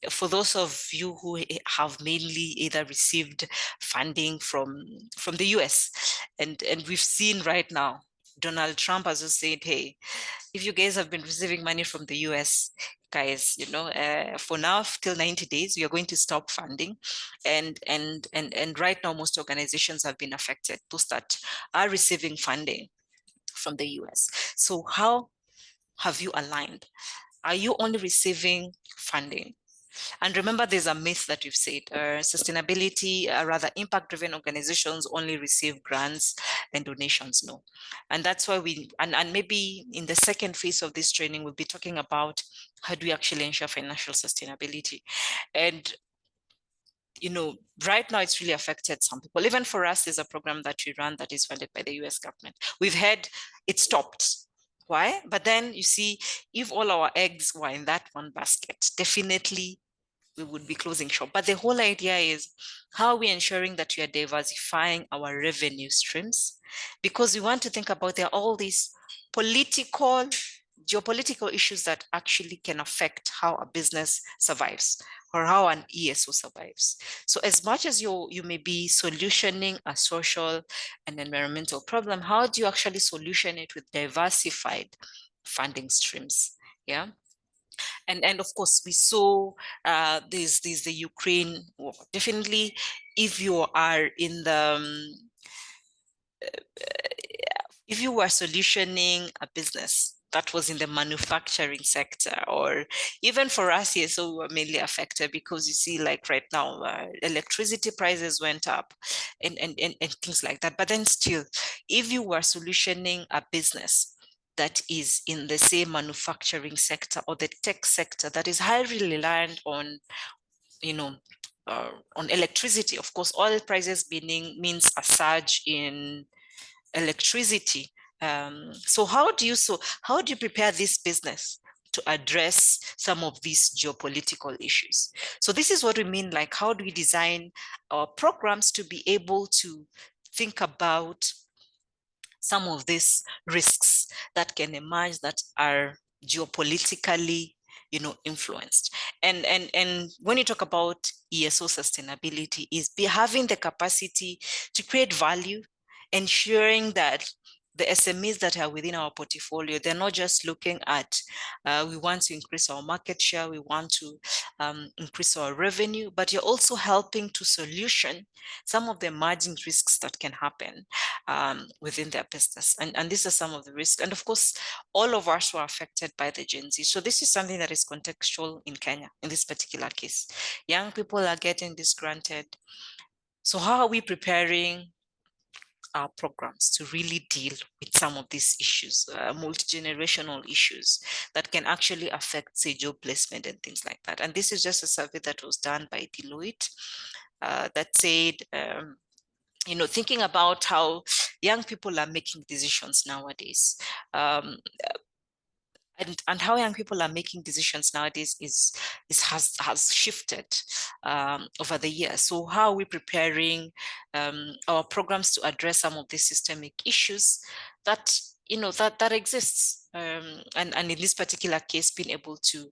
For those of you who have mainly either received funding from the US, and we've seen right now, Donald Trump has just said, hey, if you guys have been receiving money from the US, guys, for now, till 90 days, we are going to stop funding. And right now, most organizations have been affected, those that are receiving funding from the US. So how have you aligned? Are you only receiving funding? And remember, there's a myth that we've said, sustainability, rather impact-driven organizations only receive grants and donations. No. And that's why and maybe in the second phase of this training, we'll be talking about how do we actually ensure financial sustainability. And right now it's really affected some people. Even for us, there's a program that we run that is funded by the US government. We've had it stopped. Why? But then you see, if all our eggs were in that one basket, definitely we would be closing shop. But the whole idea is, how are we ensuring that we are diversifying our revenue streams? Because we want to think about, there are all these geopolitical issues that actually can affect how a business survives or how an ESO survives. So as much as you may be solutioning a social and environmental problem, how do you actually solution it with diversified funding streams? Yeah. And of course, we saw there's the Ukraine war. Definitely, if you are in the if you were solutioning a business that was in the manufacturing sector, or even for us here, so we were mainly affected because you see, like right now, electricity prices went up and things like that. But then still, if you were solutioning a business that is in the same manufacturing sector or the tech sector that is highly reliant on, on electricity, of course, oil prices means a surge in electricity. So how do you prepare this business to address some of these geopolitical issues? So this is what we mean, like, how do we design our programs to be able to think about some of these risks that can emerge that are geopolitically influenced. And when you talk about ESO sustainability, is having the capacity to create value, ensuring that the SMEs that are within our portfolio, they're not just looking at, we want to increase our market share, we want to increase our revenue, but you're also helping to solution some of the emerging risks that can happen within their business. And these are some of the risks. And of course, all of us were affected by the Gen Z. So this is something that is contextual in Kenya, in this particular case. Young people are getting this granted. So how are we preparing our programs to really deal with some of these issues, multi-generational issues that can actually affect, say, job placement and things like that? And this is just a survey that was done by Deloitte that said, thinking about how young people are making decisions nowadays. And how young people are making decisions nowadays has shifted over the years. So how are we preparing our programs to address some of these systemic issues that that exists, and in this particular case, being able to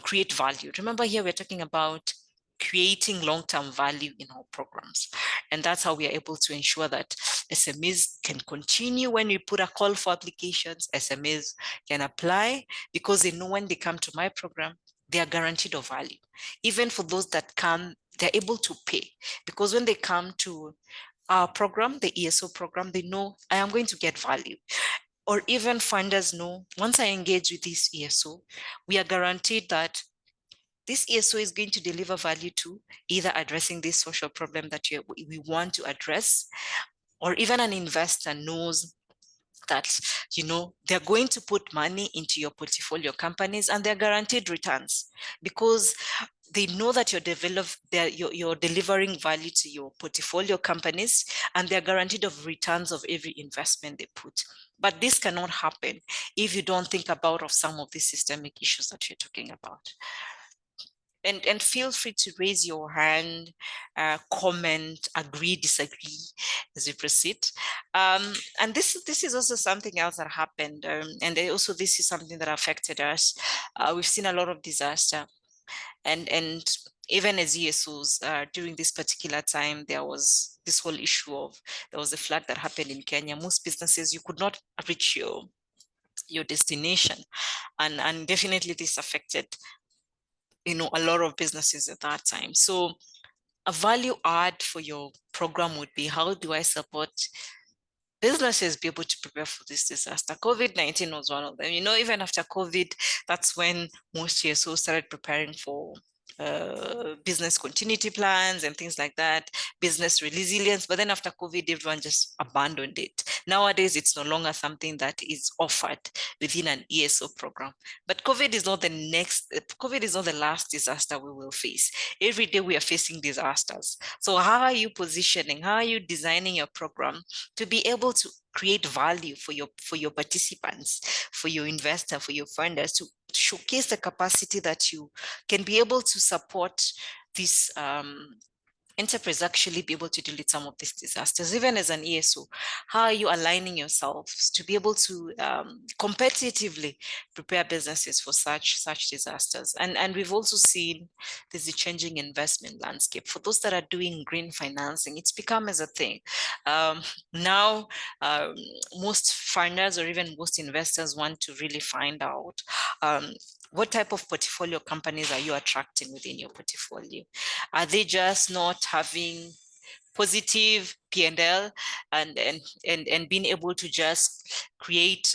create value. Remember, here we're talking about creating long-term value in our programs. And that's how we are able to ensure that SMEs can continue. When we put a call for applications, SMEs can apply, because they know when they come to my program, they are guaranteed of value. Even for those that come, they're able to pay, because when they come to our program, the ESO program, they know I am going to get value. or even funders know, once I engage with this ESO, we are guaranteed that this ESO is going to deliver value to either addressing this social problem that we want to address, or even an investor knows that, you know, they're going to put money into your portfolio companies and they're guaranteed returns because they know that you're delivering value to your portfolio companies and they're guaranteed of returns of every investment they put. But this cannot happen if you don't think about of some of these systemic issues that you're talking about. And feel free to raise your hand, comment, agree, disagree as we proceed. And this is also something else that happened. And also this is something that affected us. We've seen a lot of disaster. And even as ESOs, during this particular time, there was this whole issue of, there was a flood that happened in Kenya. Most businesses, you could not reach your destination. And definitely this affected, you know, a lot of businesses at that time. So a value add for your program would be, how do I support businesses be able to prepare for this disaster? COVID-19 was one of them. You know, even after COVID, that's when most CSOs started preparing for business continuity plans and things like that, business resilience. But then after COVID, everyone just abandoned it. Nowadays, it's no longer something that is offered within an ESO program. But COVID is not the last disaster we will face. Every day we are facing disasters. So how are you positioning? How are you designing your program to be able to create value for your participants, for your investor, for your funders, to showcase the capacity that you can be able to support this enterprise actually be able to deal with some of these disasters? Even as an ESO, how are you aligning yourselves to be able to competitively prepare businesses for such disasters? And we've also seen there's a changing investment landscape. For those that are doing green financing, it's become as a thing. Now, most funders or even most investors want to really find out what type of portfolio companies are you attracting within your portfolio? Are they just not having positive P&L and being able to just create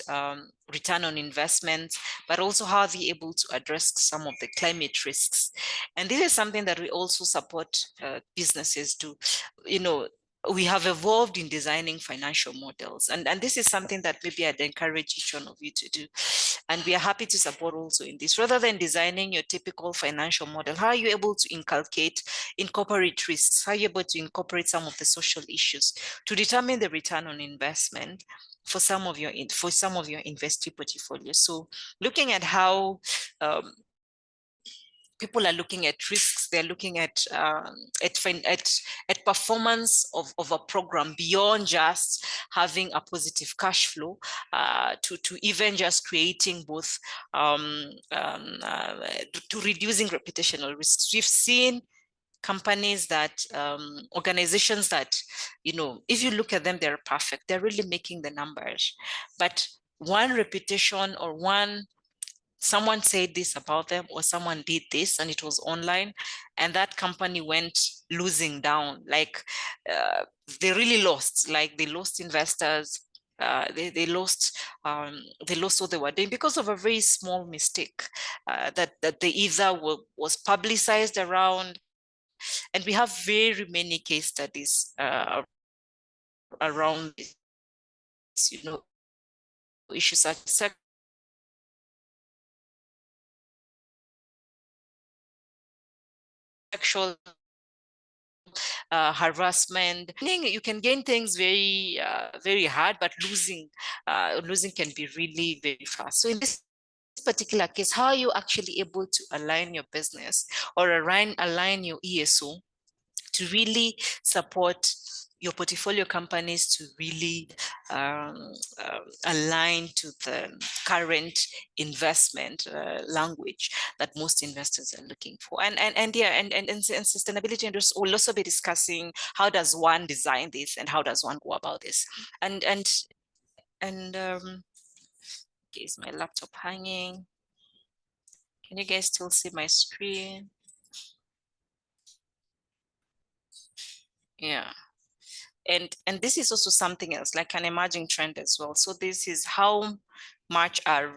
return on investment, but also how are they able to address some of the climate risks? And this is something that we also support businesses to, you know, we have evolved in designing financial models. And this is something that maybe I'd encourage each one of you to do. And we are happy to support also in this. Rather than designing your typical financial model, how are you able to incorporate risks? How are you able to incorporate some of the social issues to determine the return on investment for some of your investee portfolios? So looking at how people are looking at risks, they're looking at performance of a program beyond just having a positive cash flow, to even just creating both to reducing reputational risks. We've seen companies that organizations that, you know, if you look at them, they're perfect, they're really making the numbers, but one reputation or someone said this about them or someone did this and it was online and that company went losing down, like they really lost, like they lost investors, they lost what they were doing because of a very small mistake that they either was publicized around. And we have very many case studies around this, you know, issues such as sexual harassment. You can gain things very hard, but losing can be really very fast. So in this particular case, how are you actually able to align your business or align your ESO to really support your portfolio companies to really align to the current investment language that most investors are looking for? And sustainability, and we'll also be discussing how does one design this and how does one go about this. And okay, is my laptop hanging? Can you guys still see my screen? Yeah. And this is also something else, like an emerging trend as well. So this is how much are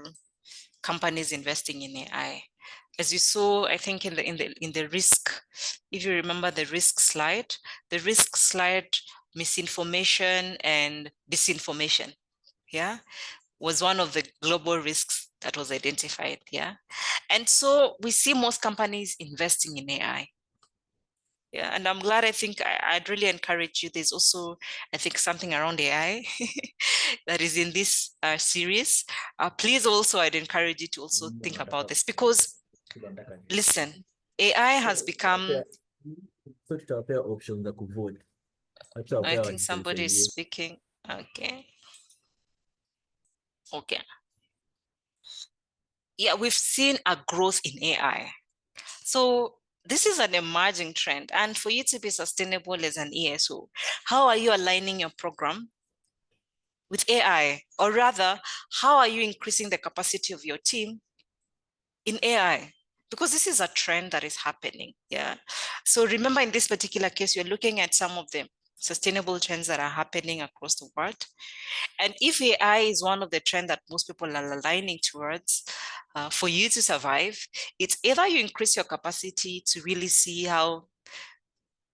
companies investing in AI. As you saw, I think in the risk, if you remember the risk slide, misinformation and disinformation, was one of the global risks that was identified. And so we see most companies investing in AI. And I'm glad. I think I'd really encourage you. There's also, I think, something around AI that is in this series. Please also, I'd encourage you to also think about this, because listen, AI has become. So tutawapea options za kuvote. I think somebody is speaking. Okay. Yeah, we've seen a growth in AI. So this is an emerging trend. And for you to be sustainable as an ESO, how are you aligning your program with AI? Or rather, how are you increasing the capacity of your team in AI? Because this is a trend that is happening. So remember, in this particular case, you're looking at some of the sustainable trends that are happening across the world. And if AI is one of the trends that most people are aligning towards, for you to survive, it's either you increase your capacity to really see how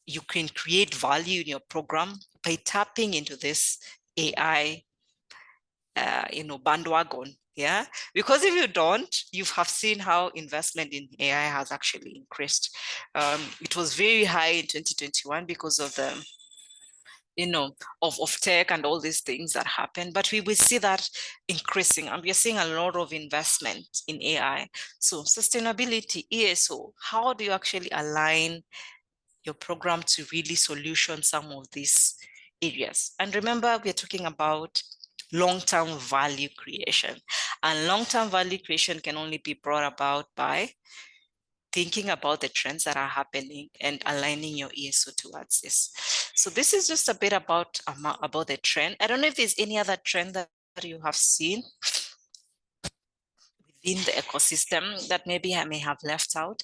you can create value in your program by tapping into this AI bandwagon. Because if you don't, you have seen how investment in AI has actually increased. It was very high in 2021 because of the of tech and all these things that happen, but we will see that increasing, and we're seeing a lot of investment in AI. So sustainability, ESO, how do you actually align your program to really solution some of these areas? And remember, we're talking about long-term value creation, and long-term value creation can only be brought about by thinking about the trends that are happening and aligning your ESO towards this. So this is just a bit about the trend. I don't know if there's any other trend that you have seen within the ecosystem that maybe I may have left out.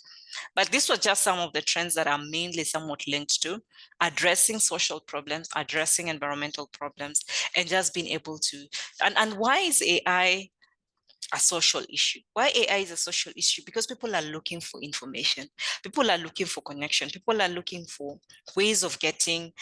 But this was just some of the trends that are mainly somewhat linked to addressing social problems, addressing environmental problems, and just being able to, and why is AI a social issue? Why AI is a social issue? Because people are looking for information. People are looking for connection. People are looking for ways of getting,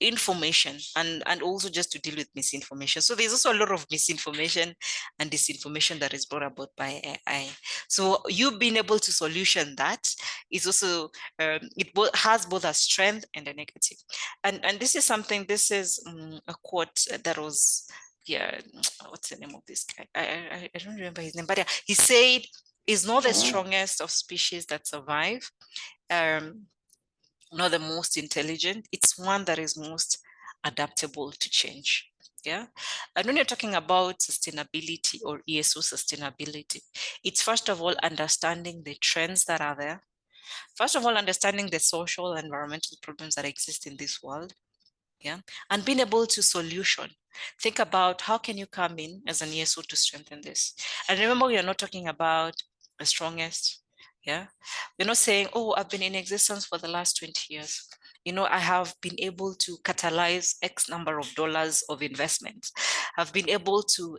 information, and also just to deal with misinformation. So there's also a lot of misinformation and disinformation that is brought about by AI. So you being able to solution that is also, it has both a strength and a negative. And this is something, this is a quote that was, what's the name of this guy? I don't remember his name, but yeah, he said, "Is not the strongest of species that survive, not the most intelligent. It's one that is most adaptable to change." And when you're talking about sustainability or ESO sustainability, it's first of all understanding the trends that are there. First of all, understanding the social and environmental problems that exist in this world. And being able to solution. Think about how can you come in as an ESO to strengthen this. And remember, we are not talking about the strongest. We're not saying, oh, I've been in existence for the last 20 years. I have been able to catalyze X number of dollars of investment. I've been able to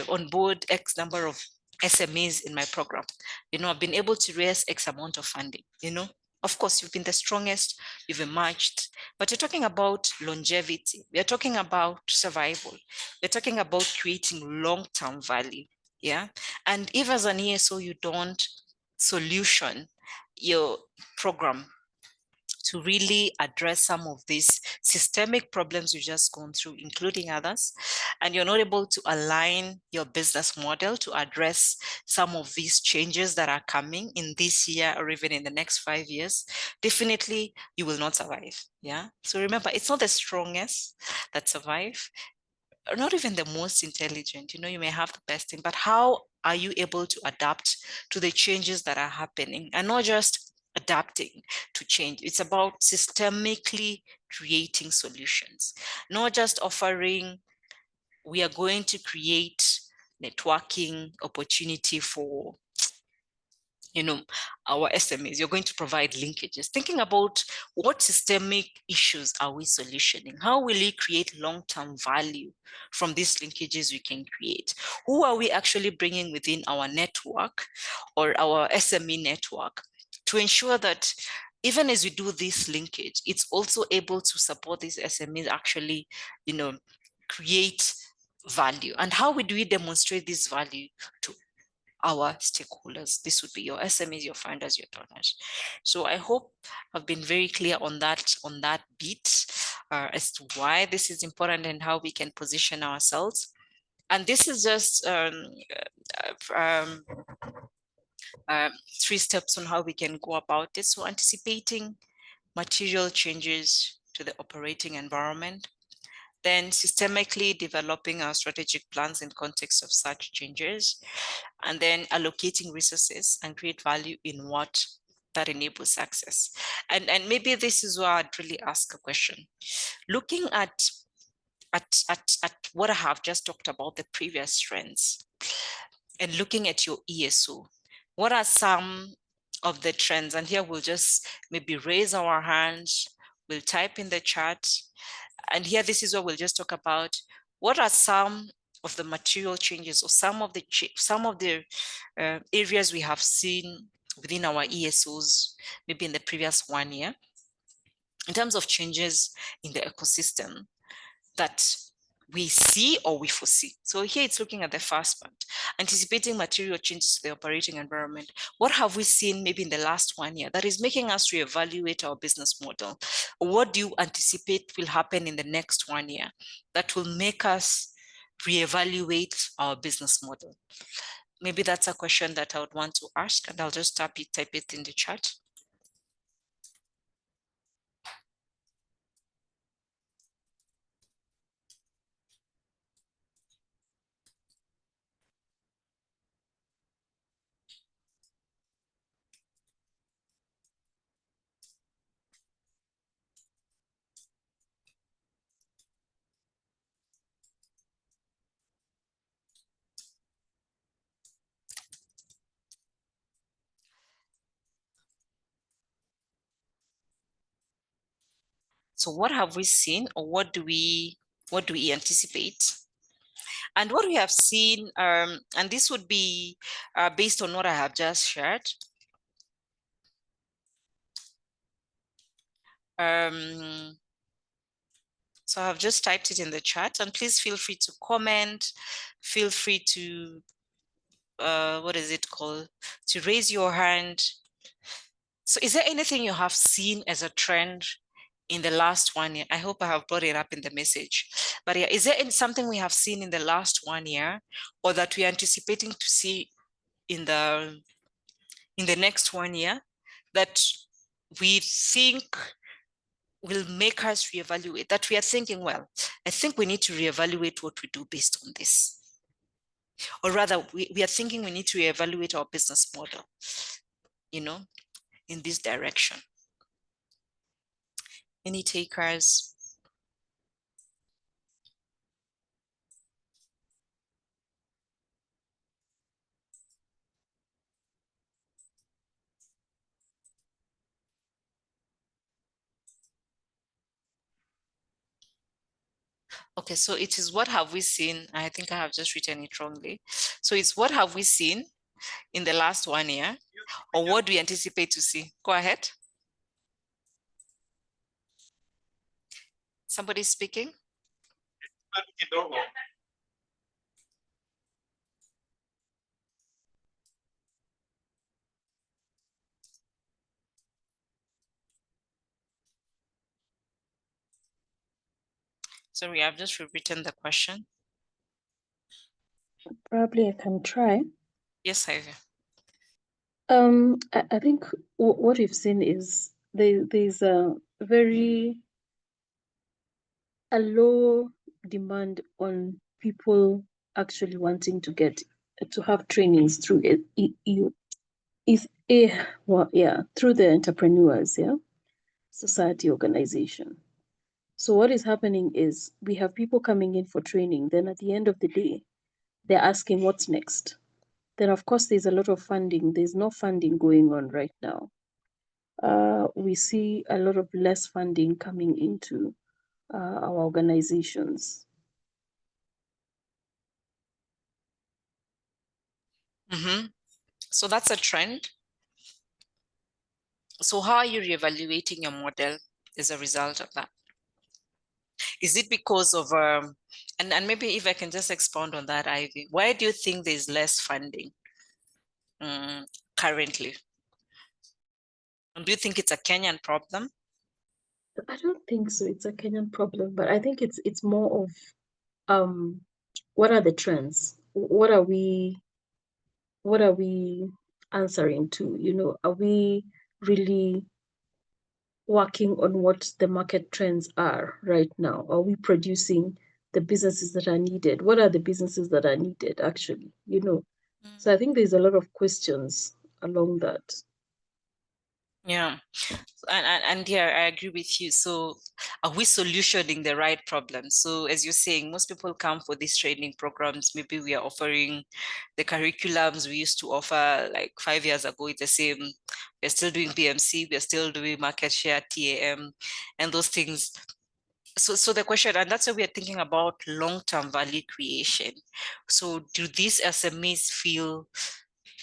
onboard X number of SMEs in my program. I've been able to raise X amount of funding. Of course, you've been the strongest, you've emerged, but you're talking about longevity. We're talking about survival. We're talking about creating long-term value. And if as an ESO, you don't solution your program to really address some of these systemic problems you've just gone through, including others, and you're not able to align your business model to address some of these changes that are coming in this year or even in the next 5 years, definitely you will not survive. So remember, it's not the strongest that survive, or not even the most intelligent. You may have the best thing, but how are you able to adapt to the changes that are happening, and not just adapting to change? It's about systemically creating solutions, not just offering, we are going to create networking opportunity for our SMEs, you're going to provide linkages, thinking about what systemic issues are we solutioning? How will we create long-term value from these linkages we can create? Who are we actually bringing within our network or our SME network to ensure that even as we do this linkage, it's also able to support these SMEs actually, create value? And how do we demonstrate this value to our stakeholders? This would be your SMEs, your funders, your donors. So I hope I've been very clear on that beat as to why this is important and how we can position ourselves. And this is just 3 steps on how we can go about it. So anticipating material changes to the operating environment, then systemically developing our strategic plans in context of such changes, and then allocating resources and create value in what that enables success. And maybe this is where I'd really ask a question. Looking at what I have just talked about, the previous trends, and looking at your ESO, what are some of the trends? And here we'll just maybe raise our hands, we'll type in the chat. And here, this is what we'll just talk about. What are some of the material changes or some of the areas we have seen within our ESOs, maybe in the previous 1 year, in terms of changes in the ecosystem that we see or we foresee? So here it's looking at the first part, anticipating material changes to the operating environment. What have we seen maybe in the last 1 year that is making us reevaluate our business model? What do you anticipate will happen in the next 1 year that will make us reevaluate our business model? Maybe that's a question that I would want to ask, and I'll just type it in the chat. So what have we seen, or what do we anticipate? And what we have seen, and this would be based on what I have just shared. So I've just typed it in the chat, and please feel free to comment, feel free to, what is it called? To raise your hand. So is there anything you have seen as a trend in the last 1 year? I hope I have brought it up in the message. But yeah, is there something we have seen in the last 1 year, or that we're anticipating to see in the next 1 year that we think will make us reevaluate, that we are thinking, well, I think we need to reevaluate what we do based on this? Or rather, we are thinking we need to reevaluate our business model, in this direction. Any takers? Okay, so it is what have we seen? I think I have just written it wrongly. So it's what have we seen in the last 1 year, or what do we anticipate to see? Go ahead. Somebody speaking? Sorry, I've just rewritten the question. Probably I can try. Yes, Ivy. I think what we've seen is there's a low demand on people actually wanting to have trainings through through the entrepreneurs, society organization. So what is happening is we have people coming in for training, then at the end of the day, they're asking what's next. then of course there's a lot of funding. There's no funding going on right now. We see a lot of less funding coming into our organizations. So that's a trend. So how are you reevaluating your model as a result of that? Is it because of, and maybe if I can just expound on that, Ivy, why do you think there's less funding currently? Do you think it's a Kenyan problem? I don't think so. It's a Kenyan problem, but I think it's more of what are the trends? What are we answering to? You know, are we really working on what the market trends are right now? Are we producing the businesses that are needed? What are the businesses that are needed actually? You know, so I think there's a lot of questions along that. Yeah, and yeah, I agree with you. So are we solutioning the right problem? So as you're saying, most people come for these training programs. Maybe we are offering the curriculums we used to offer like 5 years ago. It's the same. We're still doing PMC, we're still doing market share, TAM, and those things. So the question, and that's why we are thinking about long-term value creation. So do these SMEs feel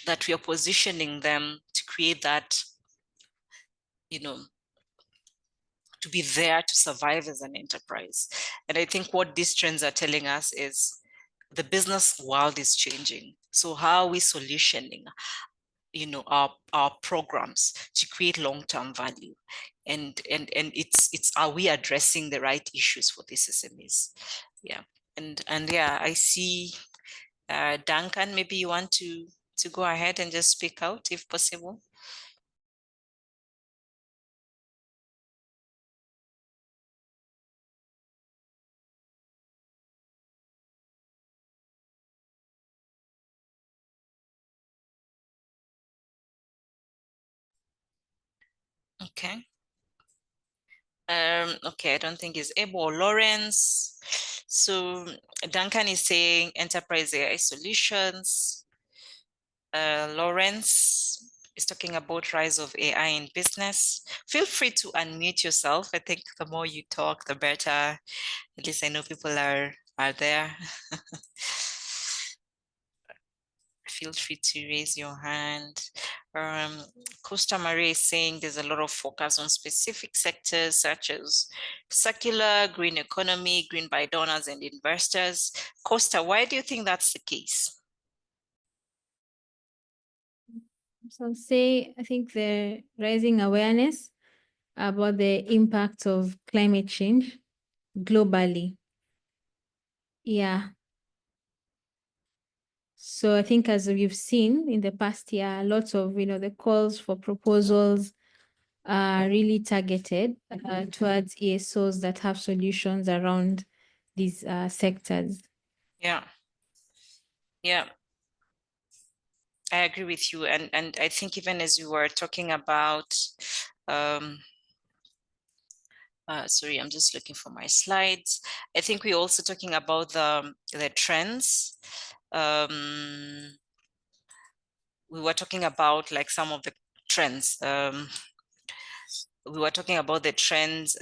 that we are positioning them to create that, you know, to be there to survive as an enterprise? And I think what these trends are telling us is the business world is changing. So how are we solutioning, you know, our programs to create long-term value? And it's are we addressing the right issues for these SMEs? Yeah. And yeah, I see Duncan, maybe you want to go ahead and just speak out if possible. Okay. Okay, I don't think he's able. Lawrence. So Duncan is saying enterprise AI solutions. Lawrence is talking about rise of AI in business. Feel free to unmute yourself. I think the more you talk, the better. At least I know people are there. Feel free to raise your hand. Costa Marie is saying there's a lot of focus on specific sectors such as circular, green economy, green by donors and investors. Costa, why do you think that's the case? So I think the rising awareness about the impact of climate change globally. Yeah. So I think as we've seen in the past year, lots of, the calls for proposals are really targeted towards ESOs that have solutions around these sectors. Yeah. Yeah. I agree with you. And I think even as you were talking about, sorry, I'm just looking for my slides. I think we're also talking about the trends. We were talking about like some of the trends. We were talking about the trends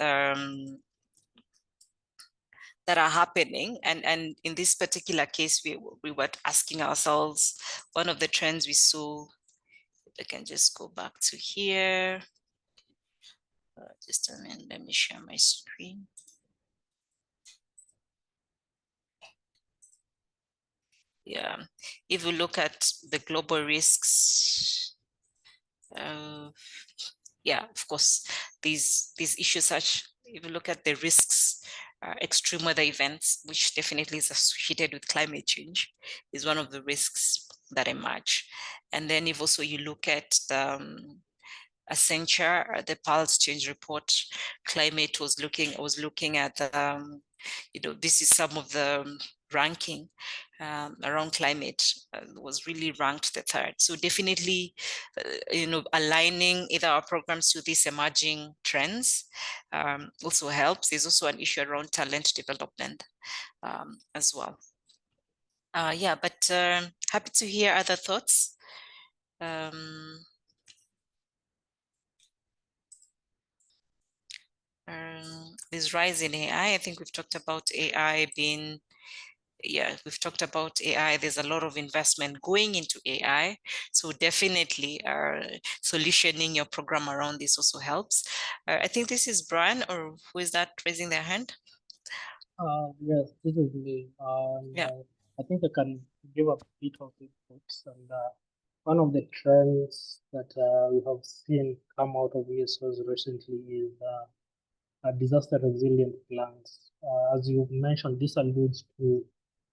that are happening. And in this particular case, we were asking ourselves, one of the trends we saw, I can just go back to here. Just a minute, let me share my screen. Yeah, if we look at the global risks, yeah, of course, these issues such, if you look at the risks, extreme weather events, which definitely is associated with climate change, is one of the risks that emerge. And then if also you look at the Accenture, the Pulse Change Report, climate was looking at, this is some of the ranking around climate, was really ranked the third. So definitely, aligning either our programs to these emerging trends also helps. There's also an issue around talent development as well. Yeah, but happy to hear other thoughts. This rise in AI, I think we've talked about AI being, we've talked about AI. There's a lot of investment going into AI. So definitely solutioning your program around this also helps. I think this is Brian, or who is that raising their hand? Yes, this is me. Yeah. I think I can give a bit of inputs. And one of the trends that we have seen come out of ESOs recently is disaster resilient plans. As you mentioned, this alludes to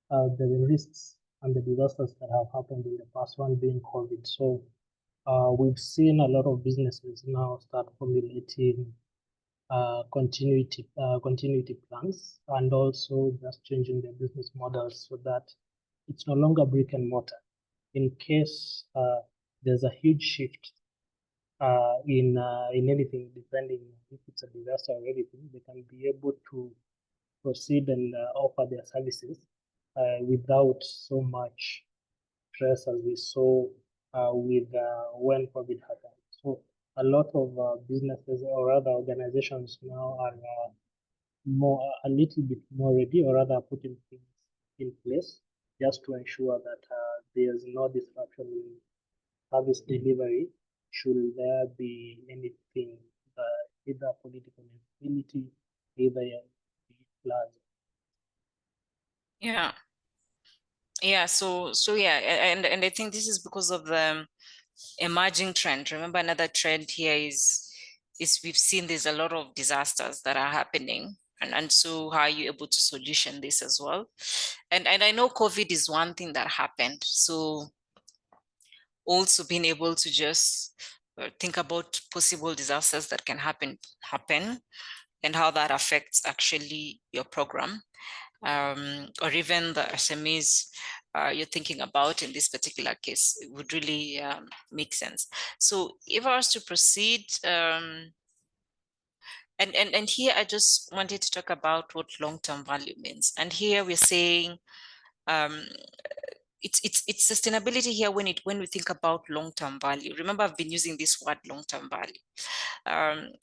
the risks and the disasters that have happened in the past, one being COVID. So we've seen a lot of businesses now start formulating continuity plans, and also just changing their business models so that it's no longer brick and mortar. In case there's a huge shift in anything, depending if it's a disaster or anything, they can be able to proceed and offer their services without so much stress as we saw with when COVID happened. So a lot of businesses or other organizations now are a little bit more ready, or rather putting things in place just to ensure that there's no disruption in service delivery should there be anything, either political instability, either floods. Yeah. So yeah, and I think this is because of the emerging trend. Remember, another trend here is we've seen there's a lot of disasters that are happening. And so how are you able to solution this as well? And I know COVID is one thing that happened. So also being able to just think about possible disasters that can happen and how that affects actually your program, or even the SMEs you're thinking about in this particular case. It would really make sense. So if I was to proceed, and here I just wanted to talk about what long-term value means. And here we're saying it's sustainability here when we think about long-term value. Remember, I've been using this word long-term value.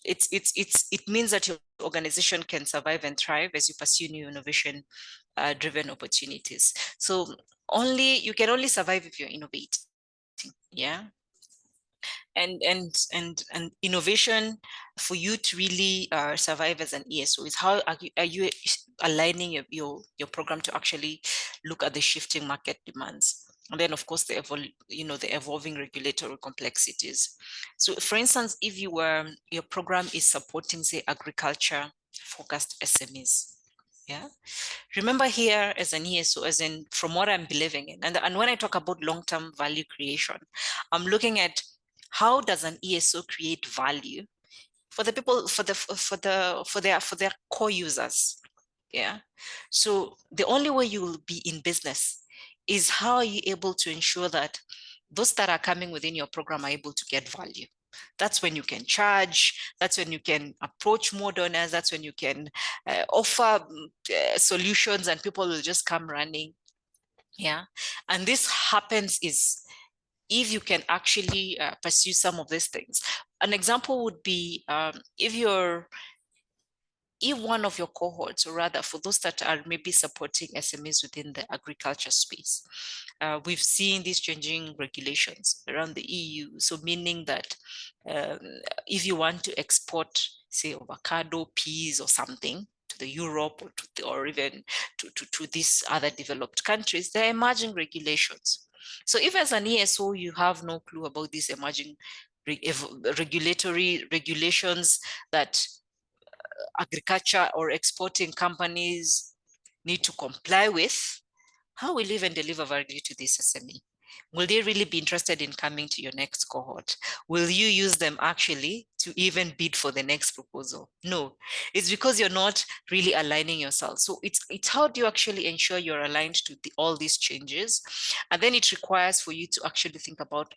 It means that your organization can survive and thrive as you pursue new innovation driven opportunities. So you can only survive if you're innovating. Yeah. And innovation for you to really survive as an ESO is how are you aligning your program to actually look at the shifting market demands, and then of course the evolving regulatory complexities. So for instance, if your program is supporting, say, agriculture focused SMEs, yeah, remember here as an ESO, as in from what I'm believing in, and when I talk about long-term value creation, I'm looking at how does an ESO create value for the people, for their core users. Yeah. So the only way you will be in business is how are you able to ensure that those that are coming within your program are able to get value. That's when you can charge. That's when you can approach more donors. That's when you can offer solutions, and people will just come running. Yeah. And this happens is if you can actually pursue some of these things. An example would be if one of your cohorts, or rather for those that are maybe supporting SMEs within the agriculture space, we've seen these changing regulations around the EU. So meaning that if you want to export, say, avocado, peas or something to the Europe or even to these other developed countries, there are emerging regulations. So if as an ESO, you have no clue about these emerging regulatory regulations that agriculture or exporting companies need to comply with, how will you even deliver value to this SME? Will they really be interested in coming to your next cohort? Will you use them actually to even bid for the next proposal? No, it's because you're not really aligning yourself. So it's how do you actually ensure you're aligned to all these changes? And then it requires for you to actually think about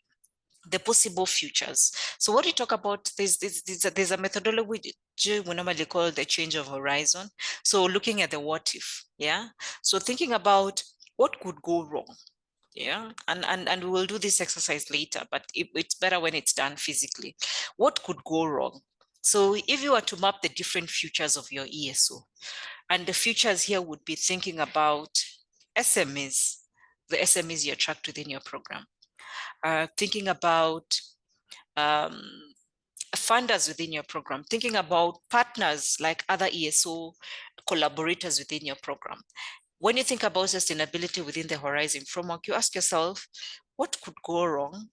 the possible futures. So what we talk about, there's a methodology we normally call the change of horizon. So looking at the what if, yeah? So thinking about what could go wrong. Yeah, and we will do this exercise later, but it's better when it's done physically. What could go wrong? So if you were to map the different futures of your ESO, and the futures here would be thinking about SMEs, the SMEs you attract within your program, thinking about funders within your program, thinking about partners like other ESO collaborators within your program. When you think about sustainability within the Horizon framework, you ask yourself, what could go wrong?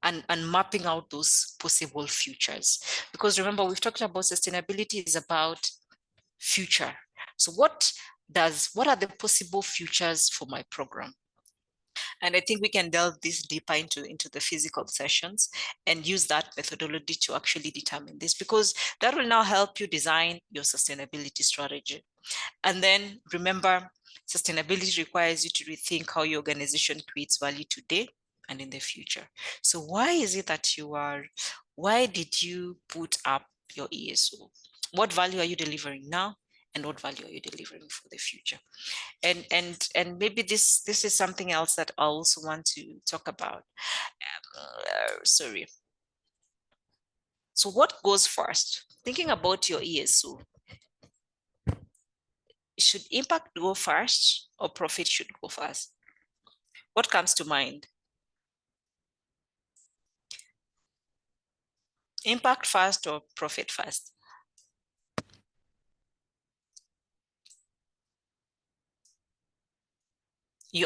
And mapping out those possible futures. Because remember, we've talked about sustainability is about future. So what are the possible futures for my program? And I think we can delve this deeper into the physical sessions and use that methodology to actually determine this, because that will now help you design your sustainability strategy. And then remember, sustainability requires you to rethink how your organization creates value today and in the future. So why is it that why did you put up your ESO? What value are you delivering now? And what value are you delivering for the future? And maybe this is something else that I also want to talk about. Sorry. So what goes first? Thinking about your ESO, should impact go first or profit should go first? What comes to mind? Impact first or profit first?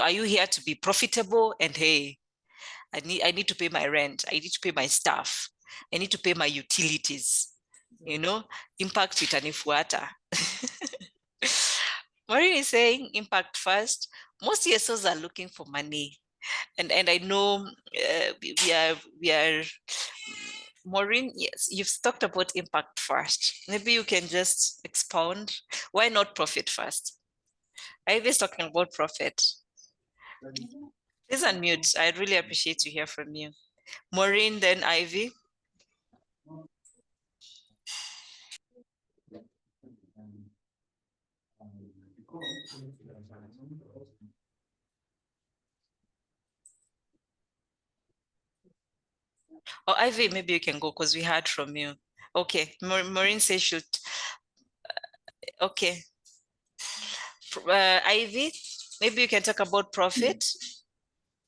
Are you here to be profitable? And hey, I need to pay my rent. I need to pay my staff. I need to pay my utilities. You know, impact itanifuata. Maureen is saying impact first. Most ESOs are looking for money. And I know we are Maureen, yes, you've talked about impact first. Maybe you can just expound. Why not profit first? Ivy's talking about profit. Please unmute. I'd really appreciate to hear from you. Maureen, then Ivy. Oh, Ivy, maybe you can go because we heard from you. Okay, Maureen says should. Okay. Ivy, maybe you can talk about profit.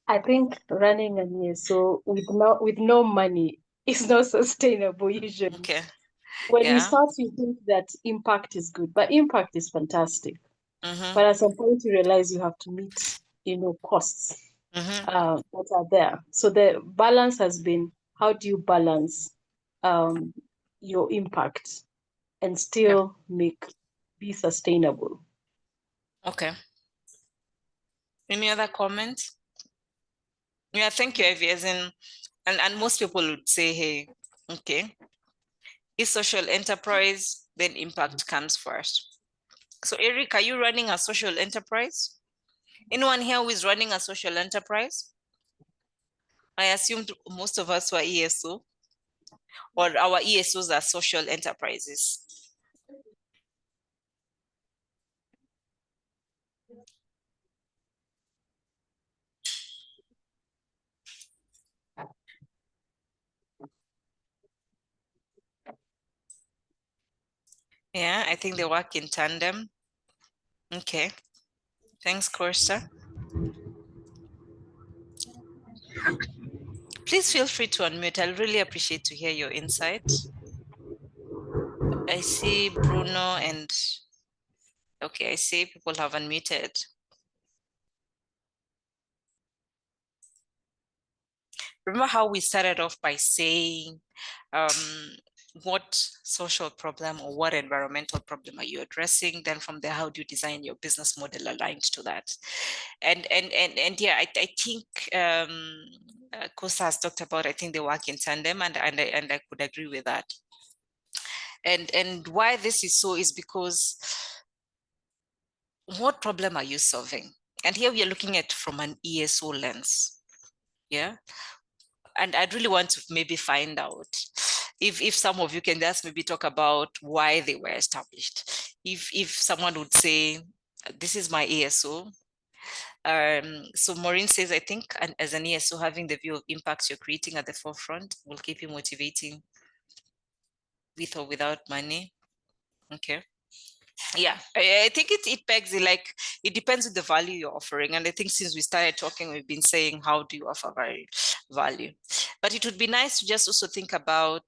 I think running an ESO with no money is not sustainable usually. Okay. When you Yeah. start, you think that impact is good, but impact is fantastic. Mm-hmm. But at some point, you realize you have to meet, costs that are there. So the balance has been, how do you balance your impact and still be sustainable? Okay. Any other comments? Yeah, thank you, Ivy. As in, and most people would say, hey, okay, is social enterprise, then impact comes first. So Eric, are you running a social enterprise? Anyone here who is running a social enterprise? I assumed most of us were ESO, or our ESOs are social enterprises. Yeah, I think they work in tandem. Okay, thanks, Corsa. Please feel free to unmute. I'll really appreciate to hear your insight. I see Bruno and, okay, I see people have unmuted. Remember how we started off by saying, what social problem or what environmental problem are you addressing? Then from there, how do you design your business model aligned to that? And yeah, I think Kosa has talked about, I think they work in tandem, and I could agree with that. And why this is so is because what problem are you solving? And here we are looking at from an ESO lens. Yeah. And I'd really want to maybe find out if some of you can just maybe talk about why they were established. If someone would say, this is my ESO, So Maureen says, I think as an ESO, having the view of impact you're creating at the forefront will keep you motivating with or without money. Okay. Yeah, I think it begs it, like, it depends on the value you're offering. And I think since we started talking, we've been saying, how do you offer value? But it would be nice to just also think about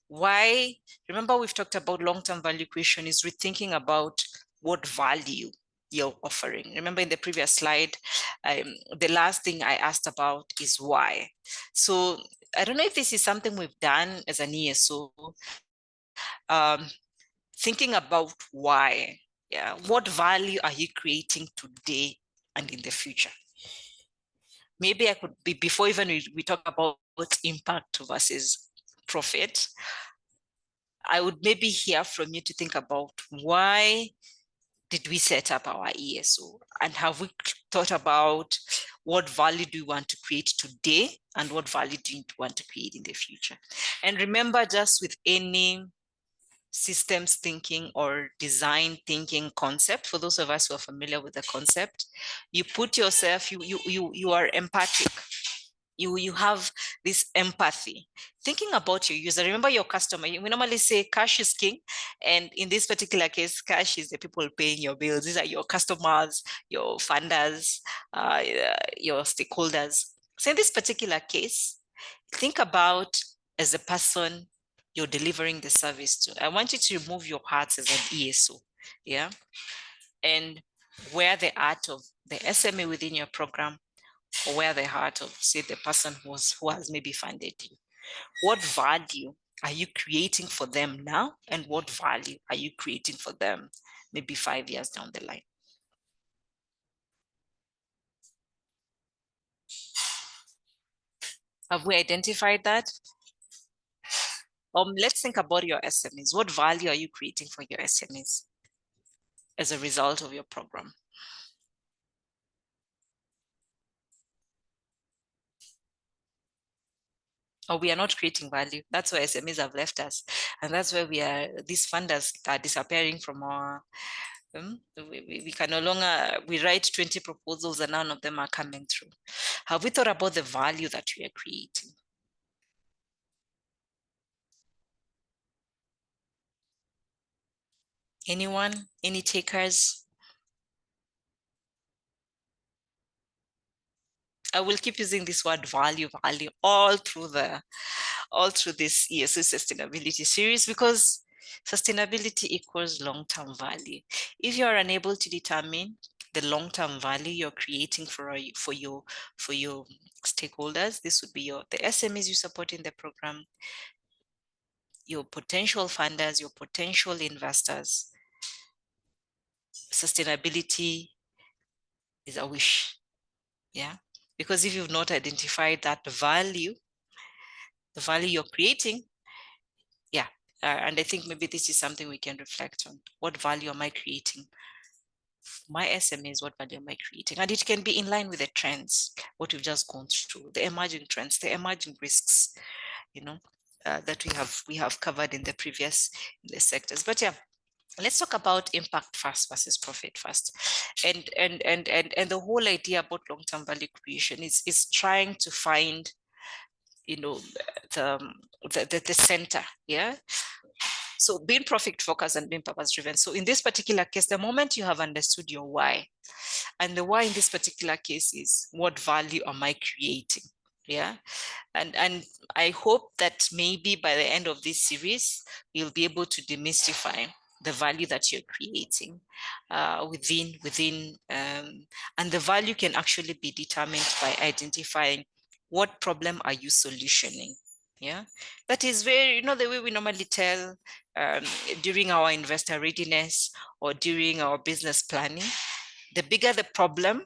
why. Remember, we've talked about long-term value creation is rethinking about what value you're offering. Remember in the previous slide, the last thing I asked about is why. So I don't know if this is something we've done as an ESO, thinking about why. Yeah, what value are you creating today and in the future? Maybe I could be, before even we talk about impact versus profit, I would maybe hear from you to think about why did we set up our ESO, and have we thought about what value do we want to create today and what value do you want to create in the future? And remember, just with any systems thinking or design thinking concept, for those of us who are familiar with the concept, you put yourself, you are empathic. You have this empathy, thinking about your user. Remember your customer. We normally say cash is king. And in this particular case, cash is the people paying your bills. These are your customers, your funders, your stakeholders. So in this particular case, think about as a person you're delivering the service to. I want you to remove your heart as an ESO, yeah? And where the art of the SME within your program, or where the heart of, say, the person who has maybe funded you. What value are you creating for them now? And what value are you creating for them maybe 5 years down the line? Have we identified that? Let's think about your SMEs. What value are you creating for your SMEs as a result of your program? Or we are not creating value. That's why SMEs have left us. And that's where these funders are disappearing from our, we can no longer, we write 20 proposals and none of them are coming through. Have we thought about the value that we are creating? Anyone? Any takers? I will keep using this word value all through this ESO sustainability series, because sustainability equals long-term value. If you are unable to determine the long-term value you're creating for your stakeholders, this would be the SMEs you support in the program, your potential funders, your potential investors. Sustainability is a wish, yeah? Because if you've not identified that value, the value you're creating, yeah. And I think maybe this is something we can reflect on. What value am I creating? My SMEs, what value am I creating? And it can be in line with the trends, what we've just gone through, the emerging trends, the emerging risks, that we have covered in the previous sectors. But yeah, let's talk about impact first versus profit first. And the whole idea about long-term value creation is trying to find, the center, yeah? So being profit focused and being purpose driven. So in this particular case, the moment you have understood your why, and the why in this particular case is what value am I creating? Yeah. And I hope that maybe by the end of this series, you'll be able to demystify the value that you're creating within, and the value can actually be determined by identifying what problem are you solutioning. Yeah, that is very, the way we normally tell during our investor readiness or during our business planning, the bigger the problem,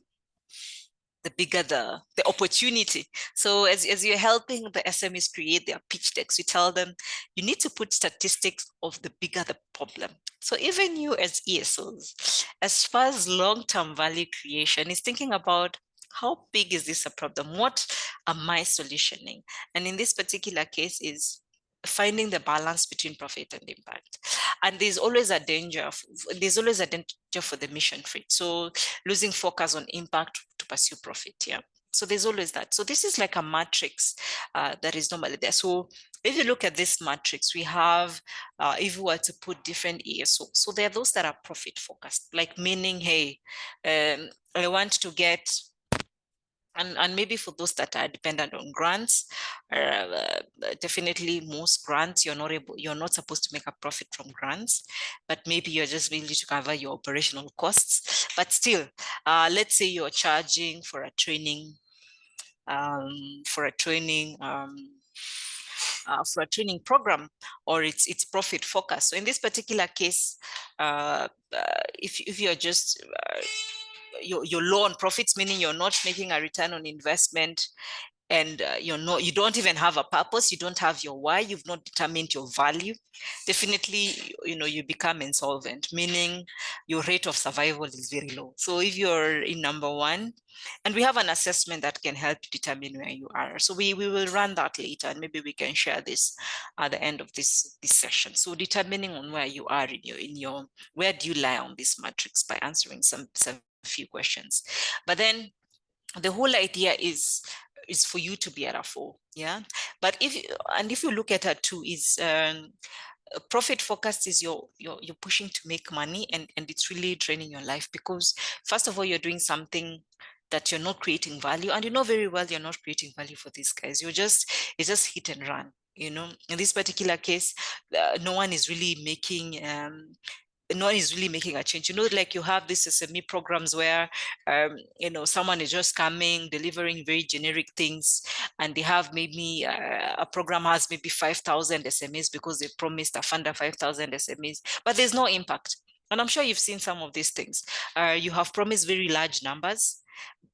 the bigger the opportunity. So as you're helping the SMEs create their pitch decks, we tell them you need to put statistics of the bigger the problem. So even you as ESOs, as far as long-term value creation is thinking about, how big is this a problem? What am I solutioning? And in this particular case is finding the balance between profit and impact. And there's always a danger for the mission trip. So losing focus on impact to pursue profit. Yeah. So there's always that. So this is like a matrix that is normally there. So if you look at this matrix, we have, if we were to put different ESOs, so there are those that are profit focused, like meaning, hey, I want to get, and maybe for those that are dependent on grants, definitely most grants, you're not supposed to make a profit from grants, but maybe you're just really to cover your operational costs. But still, let's say you're charging for a training, for a training program, or it's profit focused. So in this particular case, if you're just you're low on profits, meaning you're not making a return on investment, and you don't even have a purpose, you don't have your why, you've not determined your value, definitely you become insolvent, meaning your rate of survival is very low. So if you're in number one, and we have an assessment that can help you determine where you are, so we will run that later, and maybe we can share this at the end of this session. So determining on where you are in your where do you lie on this matrix, by answering some few questions. But then the whole idea is for you to be at a 4. Yeah. But if you look at a 2, is profit focused, is you're pushing to make money, and it's really draining your life, because first of all, you're doing something that you're not creating value, and you know very well you're not creating value for these guys. It's just hit and run. In this particular case, no one is really making a change. Like you have these SME programs where someone is just coming, delivering very generic things, and they have maybe a program has maybe 5,000 SMEs because they promised a funder 5,000 SMEs, but there's no impact. And I'm sure you've seen some of these things. You have promised very large numbers.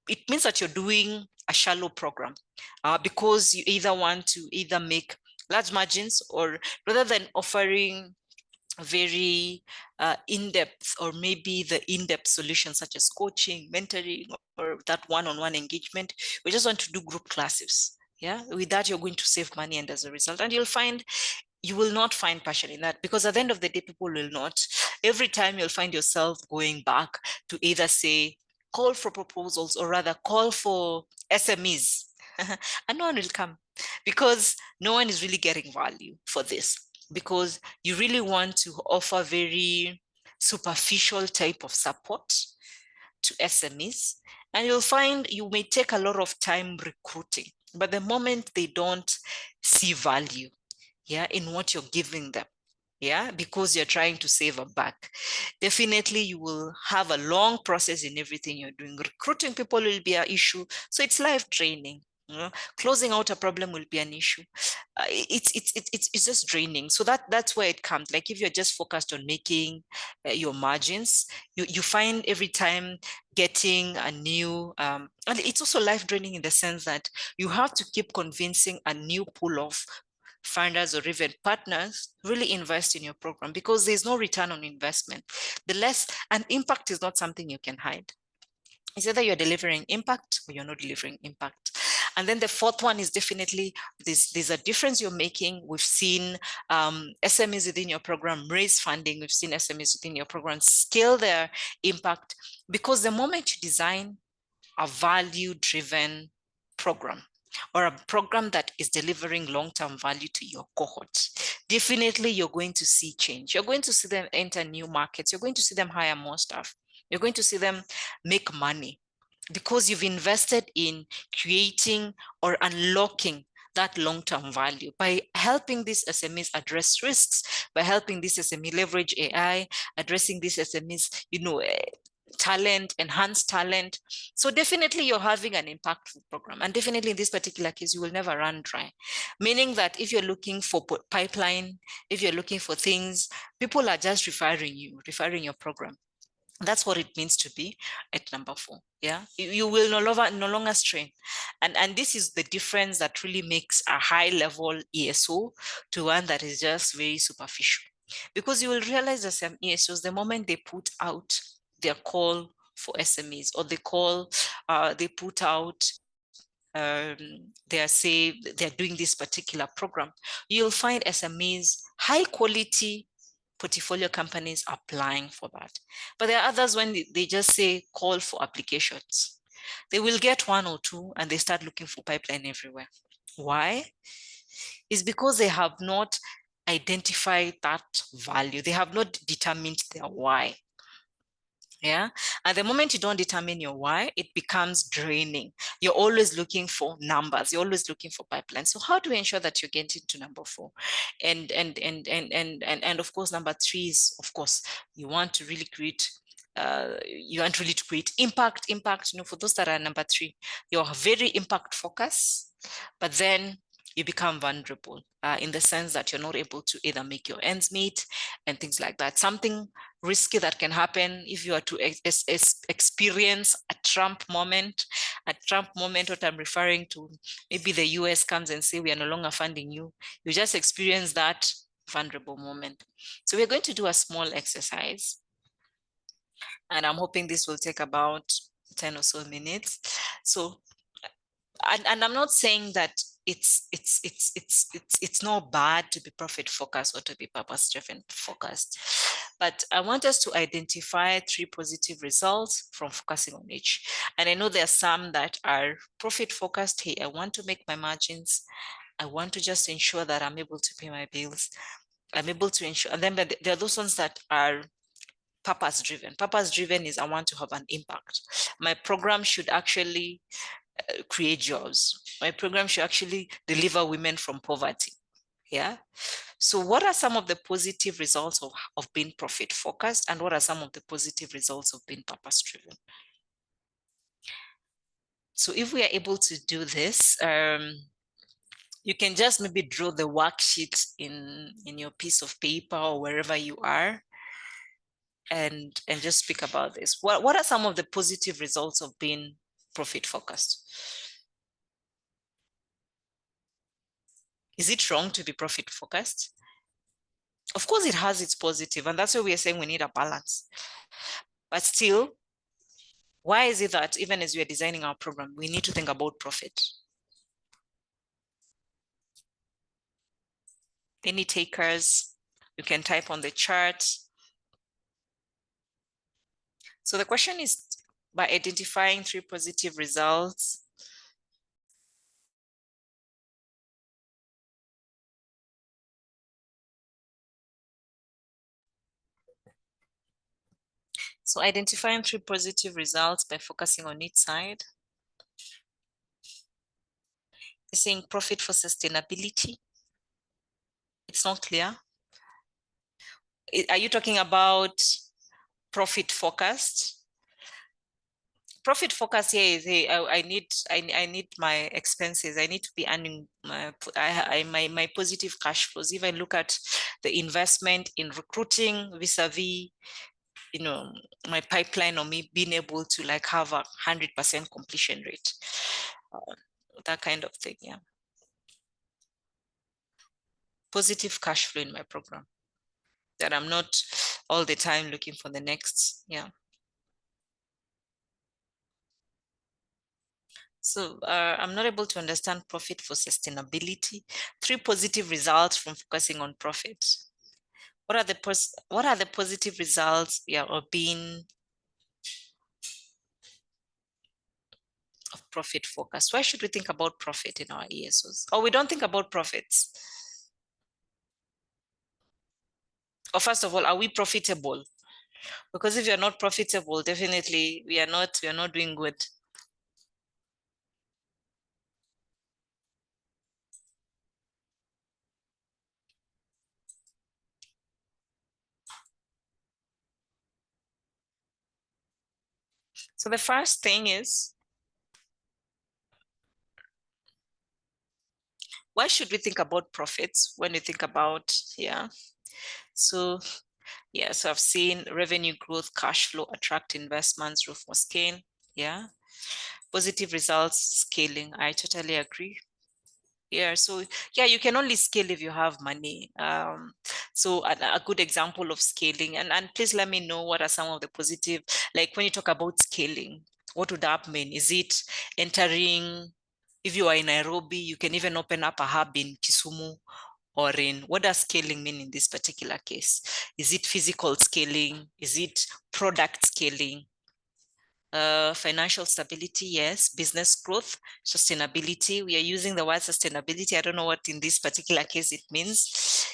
It means that you're doing a shallow program because you either want to make large margins, or rather than offering very in-depth, or maybe the in-depth solutions such as coaching, mentoring, or that one-on-one engagement, we just want to do group classes. Yeah, with that, you're going to save money, and as a result, and you will not find passion in that, because at the end of the day, people will not. Every time you'll find yourself going back to either say call for proposals, or rather call for SMEs, and no one will come, because no one is really getting value for this, because you really want to offer very superficial type of support to SMEs, and you'll find you may take a lot of time recruiting, but the moment they don't see value, yeah, in what you're giving them, yeah, because you're trying to save a buck, definitely you will have a long process in everything you're doing. Recruiting people will be an issue, so it's life draining. Closing out a problem will be an issue. It's just draining. So that's where it comes. Like if you're just focused on making your margins, you find every time getting a new, and it's also life draining in the sense that you have to keep convincing a new pool of funders or even partners really invest in your program, because there's no return on investment. And impact is not something you can hide. It's either you're delivering impact or you're not delivering impact. And then the fourth one is definitely there's a difference you're making. We've seen SMEs within your program raise funding. We've seen SMEs within your program scale their impact, because the moment you design a value-driven program, or a program that is delivering long-term value to your cohort, definitely you're going to see change. You're going to see them enter new markets. You're going to see them hire more staff. You're going to see them make money, because you've invested in creating or unlocking that long-term value by helping these SMEs address risks, by helping these SMEs leverage AI, addressing these SMEs, talent, enhanced talent. So definitely you're having an impactful program. And definitely in this particular case, you will never run dry. Meaning that if you're looking for pipeline, if you're looking for things, people are just referring your program. That's what it means to be at number 4. Yeah, you will no longer strain. And this is the difference that really makes a high level ESO to one that is just very superficial. Because you will realize that some ESOs, the moment they put out their call for SMEs, or they put out they are doing this particular program, you'll find SMEs, high quality portfolio companies applying for that. But there are others when they just say call for applications. They will get one or two and they start looking for pipeline everywhere. Why? It's because they have not identified that value. They have not determined their why. Yeah. At the moment you don't determine your why, it becomes draining. You're always looking for numbers. You're always looking for pipelines. So how do we ensure that you're getting to number 4? And of course, number 3 is, of course, you want to really create impact. For those that are number 3, you're very impact focused, but then you become vulnerable in the sense that you're not able to either make your ends meet and things like that. Something risky that can happen if you are to experience a Trump moment. What I'm referring to, maybe the US comes and say, we are no longer funding you. You just experience that vulnerable moment. So we're going to do a small exercise. And I'm hoping this will take about 10 or so minutes. So, and I'm not saying that it's not bad to be profit focused or to be purpose driven focused, but I want us to identify 3 positive results from focusing on each. And I know there are some that are profit focused. Hey, I want to make my margins. I want to just ensure that I'm able to pay my bills. I'm able to ensure, and then there are those ones that are purpose driven. Purpose driven is I want to have an impact. My program should actually create jobs. My program should actually deliver women from poverty. Yeah. So what are some of the positive results of being profit focused, and what are some of the positive results of being purpose driven? So if we are able to do this, you can just maybe draw the worksheet in your piece of paper or wherever you are, and just speak about this. What are some of the positive results of being profit focused? Is it wrong to be profit focused? Of course, it has its positive, and that's why we are saying we need a balance. But still, why is it that even as we are designing our program, we need to think about profit? Any takers? You can type on the chart. So the question is, by identifying 3 positive results, so identifying 3 positive results by focusing on each side. You're saying profit for sustainability. It's not clear. Are you talking about profit focused? Profit focus here is, hey, I need my expenses. I need to be earning my positive cash flows. If I look at the investment in recruiting vis-a-vis, my pipeline, or me being able to like have a 100% completion rate, that kind of thing. Yeah. Positive cash flow in my program, that I'm not all the time looking for the next. Yeah. So I'm not able to understand profit for sustainability. 3 positive results from focusing on profit. What are the positive results, yeah, of being of profit focused? Why should we think about profit in our ESOs? Or we don't think about profits? Or first of all, are we profitable? Because if you're not profitable, definitely we are not doing good. So the first thing is, why should we think about profits when we think about, yeah? So yeah, so I've seen revenue growth, cash flow, attract investments, room for scale. Yeah. Positive results, scaling. I totally agree. Yeah, so yeah, you can only scale if you have money. So a good example of scaling, and please let me know what are some of the positive, like when you talk about scaling, what would that mean? Is it entering If you are in Nairobi, you can even open up a hub in Kisumu or in, what does scaling mean in this particular case? Is it physical scaling? Is it product scaling? Financial stability, yes. Business growth, sustainability. We are using the word sustainability. I don't know what in this particular case it means.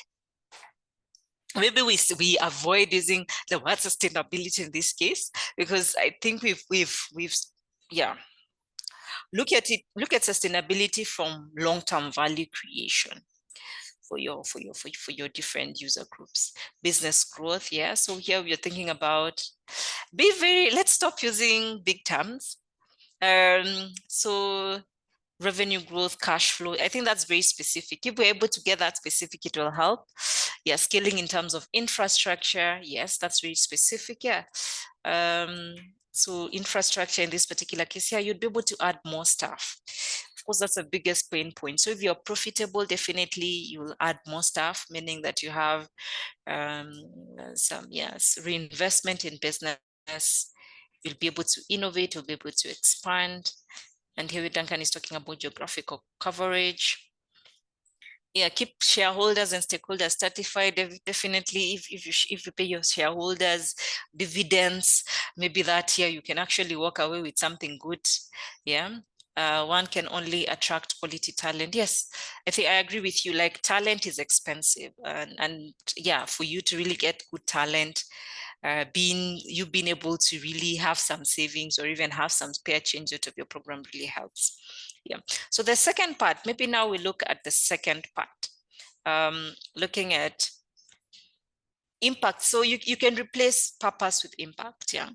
Maybe we avoid using the word sustainability in this case, because I think we've yeah. Look at sustainability from long-term value creation for your different user groups. Business growth, yeah. So here we are thinking about, let's stop using big terms. So revenue growth, cash flow, I think that's very specific. If we're able to get that specific, it will help. Yeah, scaling in terms of infrastructure, yes, that's very specific. Yeah. So infrastructure in this particular case, yeah, you'd be able to add more staff. Of course, that's the biggest pain point. So if you're profitable, definitely you'll add more staff, meaning that you have some, yes, reinvestment in business. You'll be able to innovate, you'll be able to expand. And here Duncan is talking about geographical coverage. Yeah, keep shareholders and stakeholders certified. Definitely, if you pay your shareholders dividends, maybe that year you can actually walk away with something good. Yeah. One can only attract quality talent. Yes, I think I agree with you. Like, talent is expensive, and yeah, for you to really get good talent, you've been able to really have some savings or even have some spare change out of your program really helps. Yeah. So the second part, maybe now we look at the second part, looking at impact. So you can replace purpose with impact. Yeah.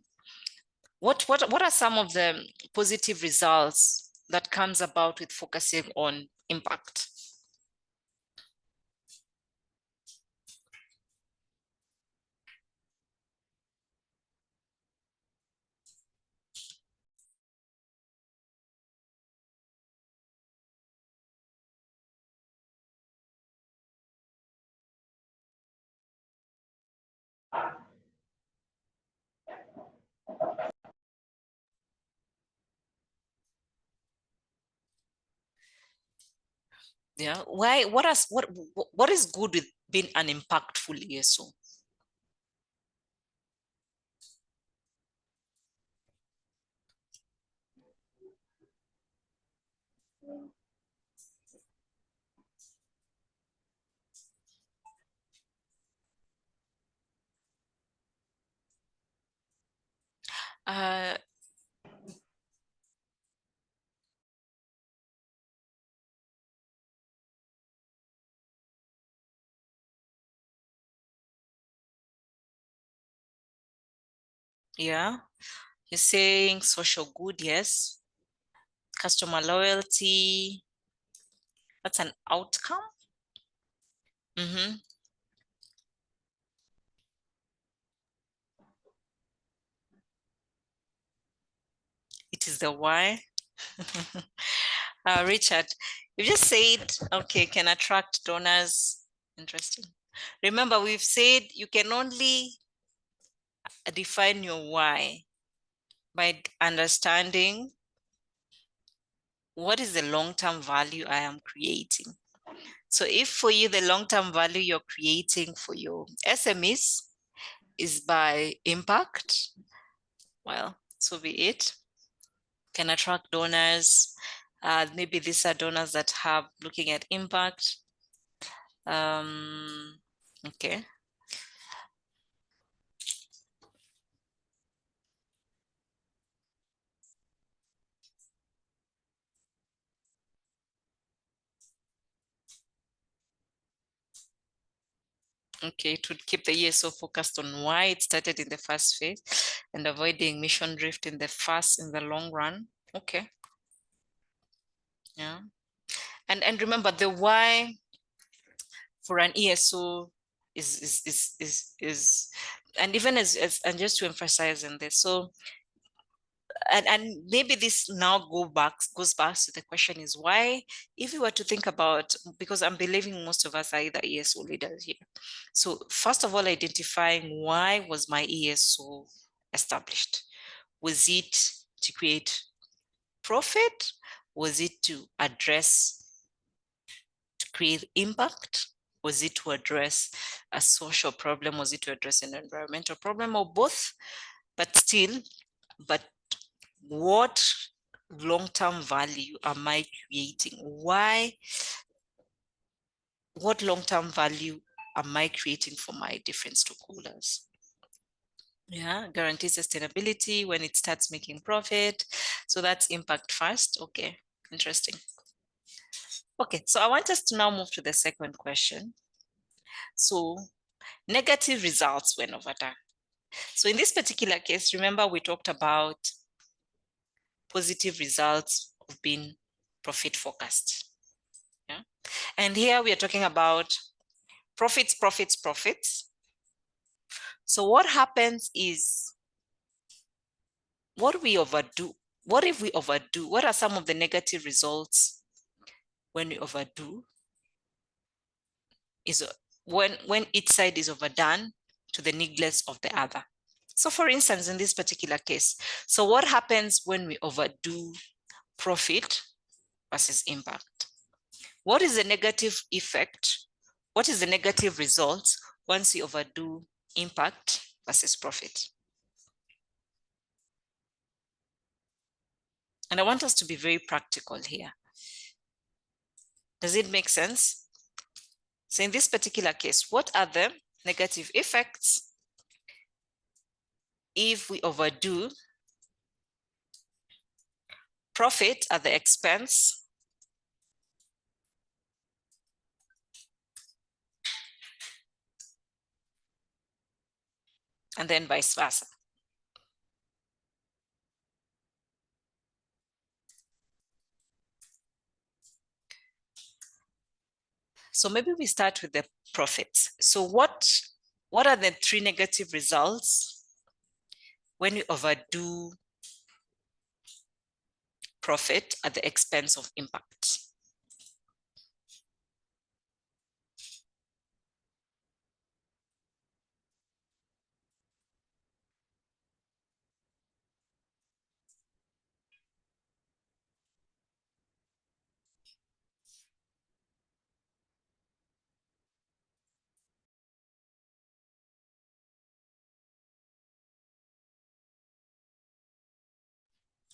What are some of the positive results that comes about with focusing on impact? Yeah. Why? What is good with being an impactful ESO? Yeah, you're saying social good, yes. Customer loyalty, that's an outcome. It is the why. Richard, you just said, okay, can attract donors. Interesting. Remember, we've said you can only define your why by understanding what is the long-term value I am creating. So if for you, the long-term value you're creating for your SMEs is by impact, well, so be it. Can attract donors. Maybe these are donors that have looking at impact. Okay. Okay, to keep the ESO focused on why it started in the first phase and avoiding mission drift in the long run. Okay. Yeah. And remember, the why for an ESO is and even as and just to emphasize on this, so and maybe this now goes back to the question is why, if you were to think about, because I'm believing most of us are either ESO leaders here. So first of all, identifying why was my ESO established? Was it to create profit? Was it to address, to create impact? Was it to address a social problem? Was it to address an environmental problem, or both? But still, but what long-term value am I creating? Why? What long-term value am I creating for my different stakeholders? Yeah, guarantee sustainability when it starts making profit. So that's impact first. Okay, interesting. Okay, so I want us to now move to the second question. So negative results when overdone. So in this particular case, remember we talked about positive results of being profit focused. Yeah, and here we are talking about profits, profits, profits. So what happens is, what we overdo? What if we overdo? What are some of the negative results when we overdo? Is when each side is overdone to the neglect of the other. So for instance, in this particular case, so what happens when we overdo profit versus impact? What is the negative effect? What is the negative result once we overdo impact versus profit? And I want us to be very practical here. Does it make sense? So in this particular case, what are the negative effects if we overdo profit at the expense and then vice versa? So maybe we start with the profits. So what are the three negative results when we overdo profit at the expense of impact?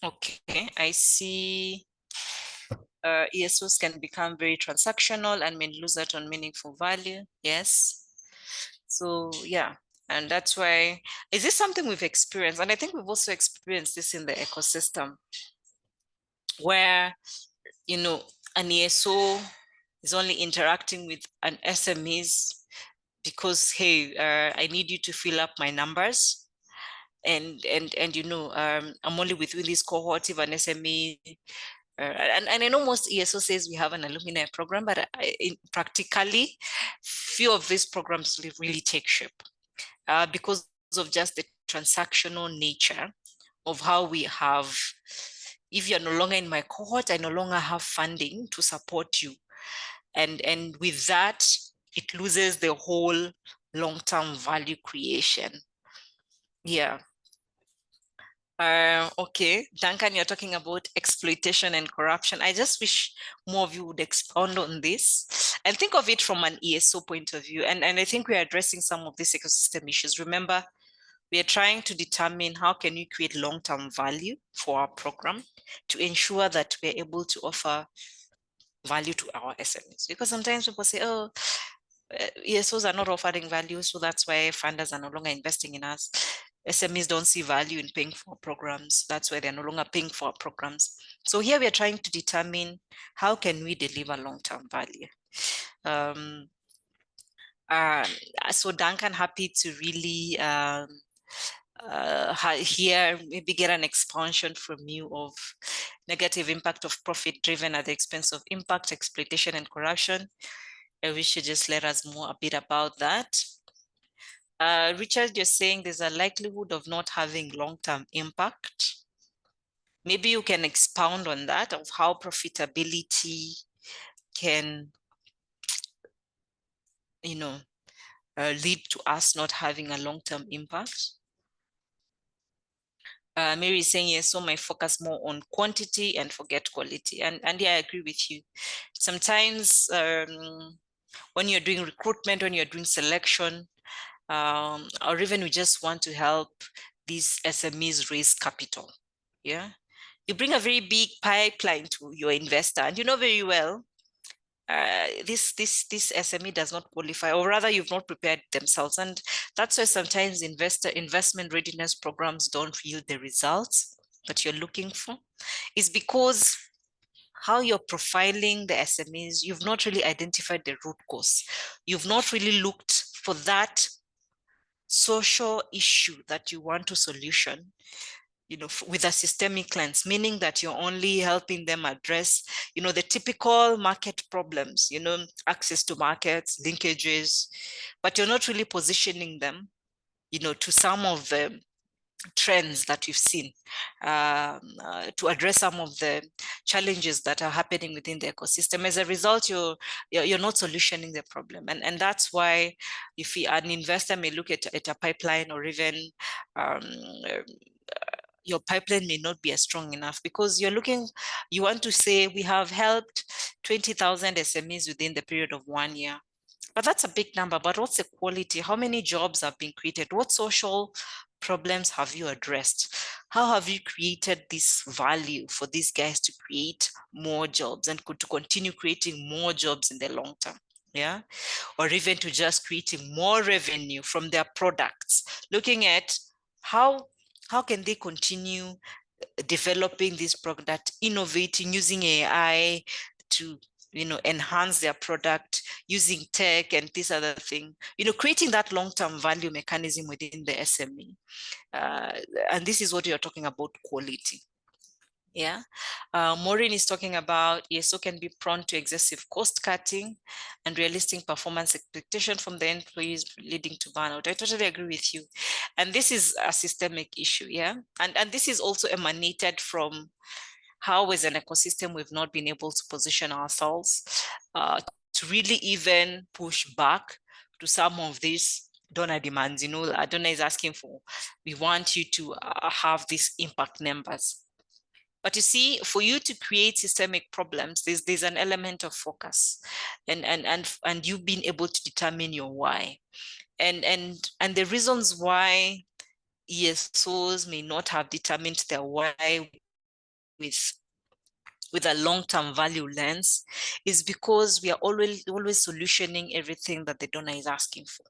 Okay, I see ESOs can become very transactional and may lose out on meaningful value. Yes. So yeah, and that's why, is this something we've experienced? And I think we've also experienced this in the ecosystem where, you know, an ESO is only interacting with an SMEs because, hey, I need you to fill up my numbers. And you know, I'm only within this cohort if an SME, and I know most ESO says we have an alumni program, but practically, few of these programs really take shape because of just the transactional nature of how we have. If you're no longer in my cohort, I no longer have funding to support you, and with that, it loses the whole long-term value creation. Yeah. Okay, Duncan, you're talking about exploitation and corruption. I just wish more of you would expound on this and think of it from an ESO point of view. And I think we're addressing some of these ecosystem issues. Remember, we are trying to determine how can we create long-term value for our program to ensure that we're able to offer value to our SMEs. Because sometimes people say, oh, ESOs are not offering value, so that's why funders are no longer investing in us. SMEs don't see value in paying for programs. That's why they're no longer paying for programs. So here we are trying to determine how can we deliver long-term value. So Duncan, happy to really here maybe get an expansion from you of negative impact of profit driven at the expense of impact, exploitation, and corruption. I wish you just let us know a bit about that. Richard, you're saying there's a likelihood of not having long-term impact. Maybe you can expound on that, of how profitability can, you know, lead to us not having a long-term impact. Mary is saying, yes, so my focus more on quantity and forget quality. And yeah, I agree with you. Sometimes when you're doing recruitment, when you're doing selection, or even we just want to help these SMEs raise capital. Yeah. You bring a very big pipeline to your investor, and you know very well this SME does not qualify, or rather you've not prepared themselves. And that's why sometimes investment readiness programs don't yield the results that you're looking for, is because how you're profiling the SMEs, you've not really identified the root cause. You've not really looked for that social issue that you want to solution, you know, with a systemic lens, meaning that you're only helping them address, you know, the typical market problems, you know, access to markets, linkages, but you're not really positioning them, you know, to some of the trends that we've seen, to address some of the challenges that are happening within the ecosystem. As a result, you're not solutioning the problem. And that's why if an investor may look at a pipeline, or even your pipeline may not be as strong enough, because you want to say we have helped 20,000 SMEs within the period of 1 year. But that's a big number. But what's the quality? How many jobs have been created? What social problems have you addressed? How have you created this value for these guys to create more jobs and to continue creating more jobs in the long term? Yeah. Or even to just creating more revenue from their products, looking at how can they continue developing this product, innovating, using AI to, you know, enhance their product, using tech and this other thing, you know, creating that long-term value mechanism within the SME. And this is what you're talking about, quality. Yeah. Maureen is talking about ESO can be prone to excessive cost cutting and realistic performance expectation from the employees, leading to burnout. I totally agree with you. And this is a systemic issue. Yeah. And this is also emanated from how, as an ecosystem, we've not been able to position ourselves to really even push back to some of these donor demands. You know, a donor is asking for, we want you to have these impact numbers. But you see, for you to create systemic problems, there's an element of focus, and you've been able to determine your why, and the reasons why ESOs may not have determined their why with a long-term value lens is because we are always solutioning everything that the donor is asking for,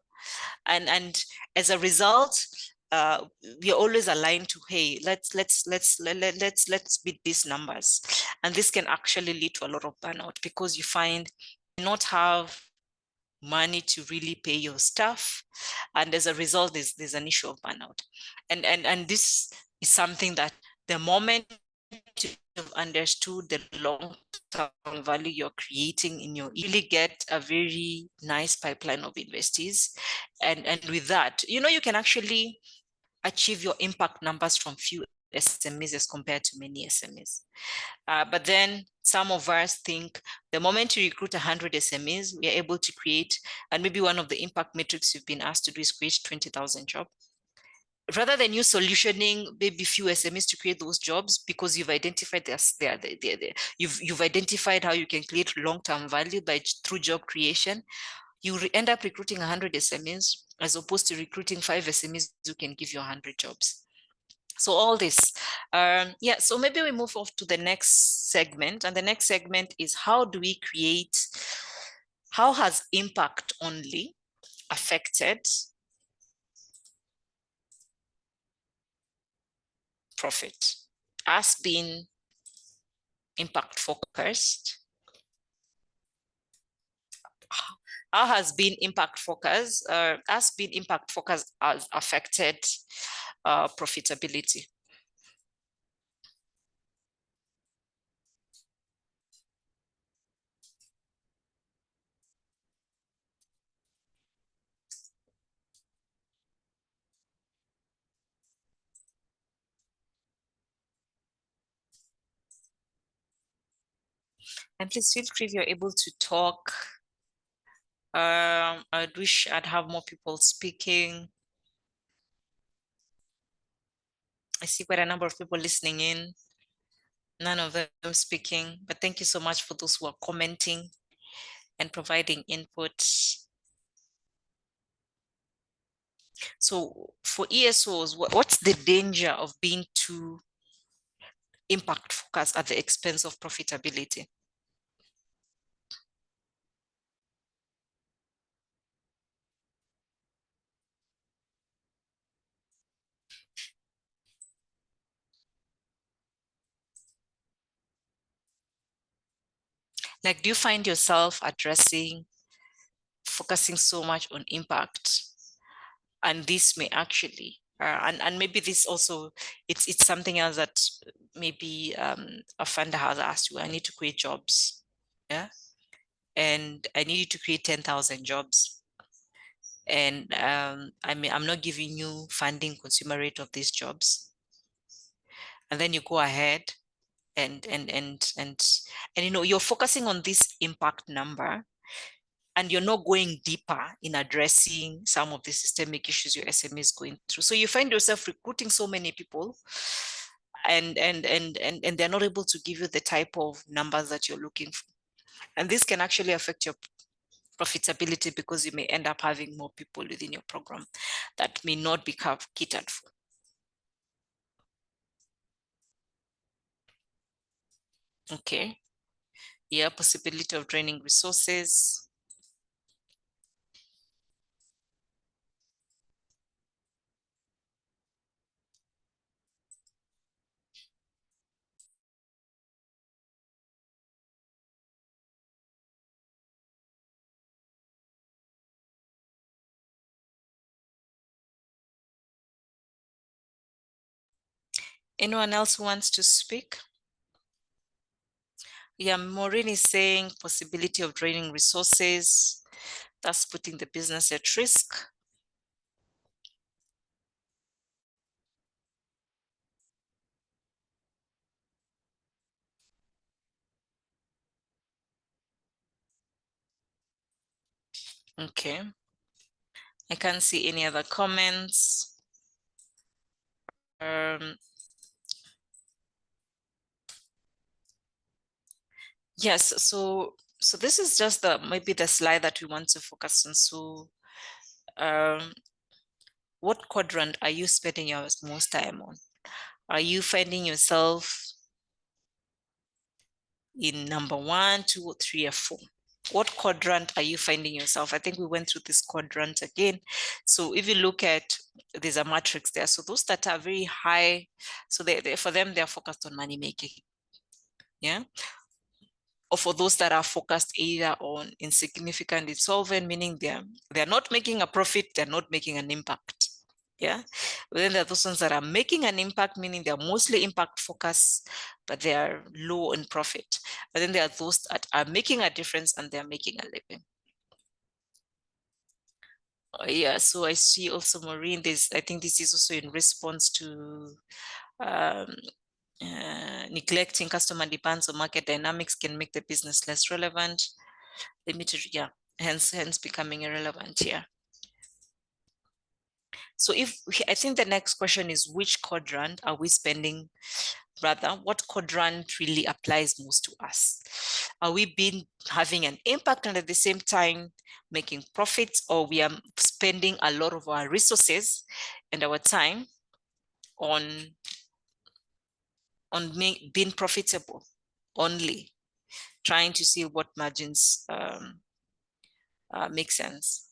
and as a result, we are always aligned to, hey, let's beat these numbers. And this can actually lead to a lot of burnout, because you find you not have money to really pay your staff, and as a result there's an issue of burnout. And this is something that the moment you've understood the long-term value you're creating in your, you really get a very nice pipeline of investees, and with that, you know, you can actually achieve your impact numbers from few SMEs as compared to many SMEs. But then some of us think the moment you recruit 100 SMEs, we are able to create, and maybe one of the impact metrics you've been asked to do is create 20,000 jobs. Rather than you solutioning maybe few SMEs to create those jobs, because you've identified you've identified how you can create long-term value through job creation, you end up recruiting 100 SMEs as opposed to recruiting 5 SMEs who can give you 100 jobs. So all this, yeah, so maybe we move off to the next segment, and the next segment is how has impact only affected profit? Us being impact focused, how has been impact focused, us being impact focused has affected profitability? And please feel free if you're able to talk. I'd wish I'd have more people speaking. I see quite a number of people listening in, none of them speaking, but thank you so much for those who are commenting and providing input. So for ESOs, what's the danger of being too impact focused at the expense of profitability? Like, do you find yourself focusing so much on impact? And this may actually, and maybe this also, it's something else that maybe a funder has asked you, I need to create jobs, yeah? And I need you to create 10,000 jobs. And I'm not giving you funding consumer rate of these jobs. And then you go ahead and you know, you're focusing on this impact number, and you're not going deeper in addressing some of the systemic issues your SME is going through. So you find yourself recruiting so many people, and they're not able to give you the type of numbers that you're looking for. And this can actually affect your profitability, because you may end up having more people within your program that may not be catered for. Okay. Yeah, possibility of draining resources. Anyone else who wants to speak? Yeah, Maureen is saying possibility of draining resources, thus putting the business at risk. Okay. I can't see any other comments. Yes, so this is just maybe the slide that we want to focus on. So what quadrant are you spending your most time on? Are you finding yourself in number 1, 2, or 3, or 4? What quadrant are you finding yourself? I think we went through this quadrant again. So if you look at, there's a matrix there. So those that are very high, so for them, they're focused on money making. Yeah. Or for those that are focused either on insignificant, insolvent, meaning they're not making a profit, they're not making an impact. Yeah. But then there are those ones that are making an impact, meaning they're mostly impact focused, but they are low in profit. But then there are those that are making a difference and they're making a living. Yeah, so I see also Maureen, I think this is also in response to neglecting customer demands or market dynamics can make the business less relevant. Limited, yeah, hence becoming irrelevant here. So I think the next question is, which quadrant are we spending, rather, what quadrant really applies most to us? Are we having an impact and at the same time making profits, or we are spending a lot of our resources and our time on being profitable only, trying to see what margins make sense?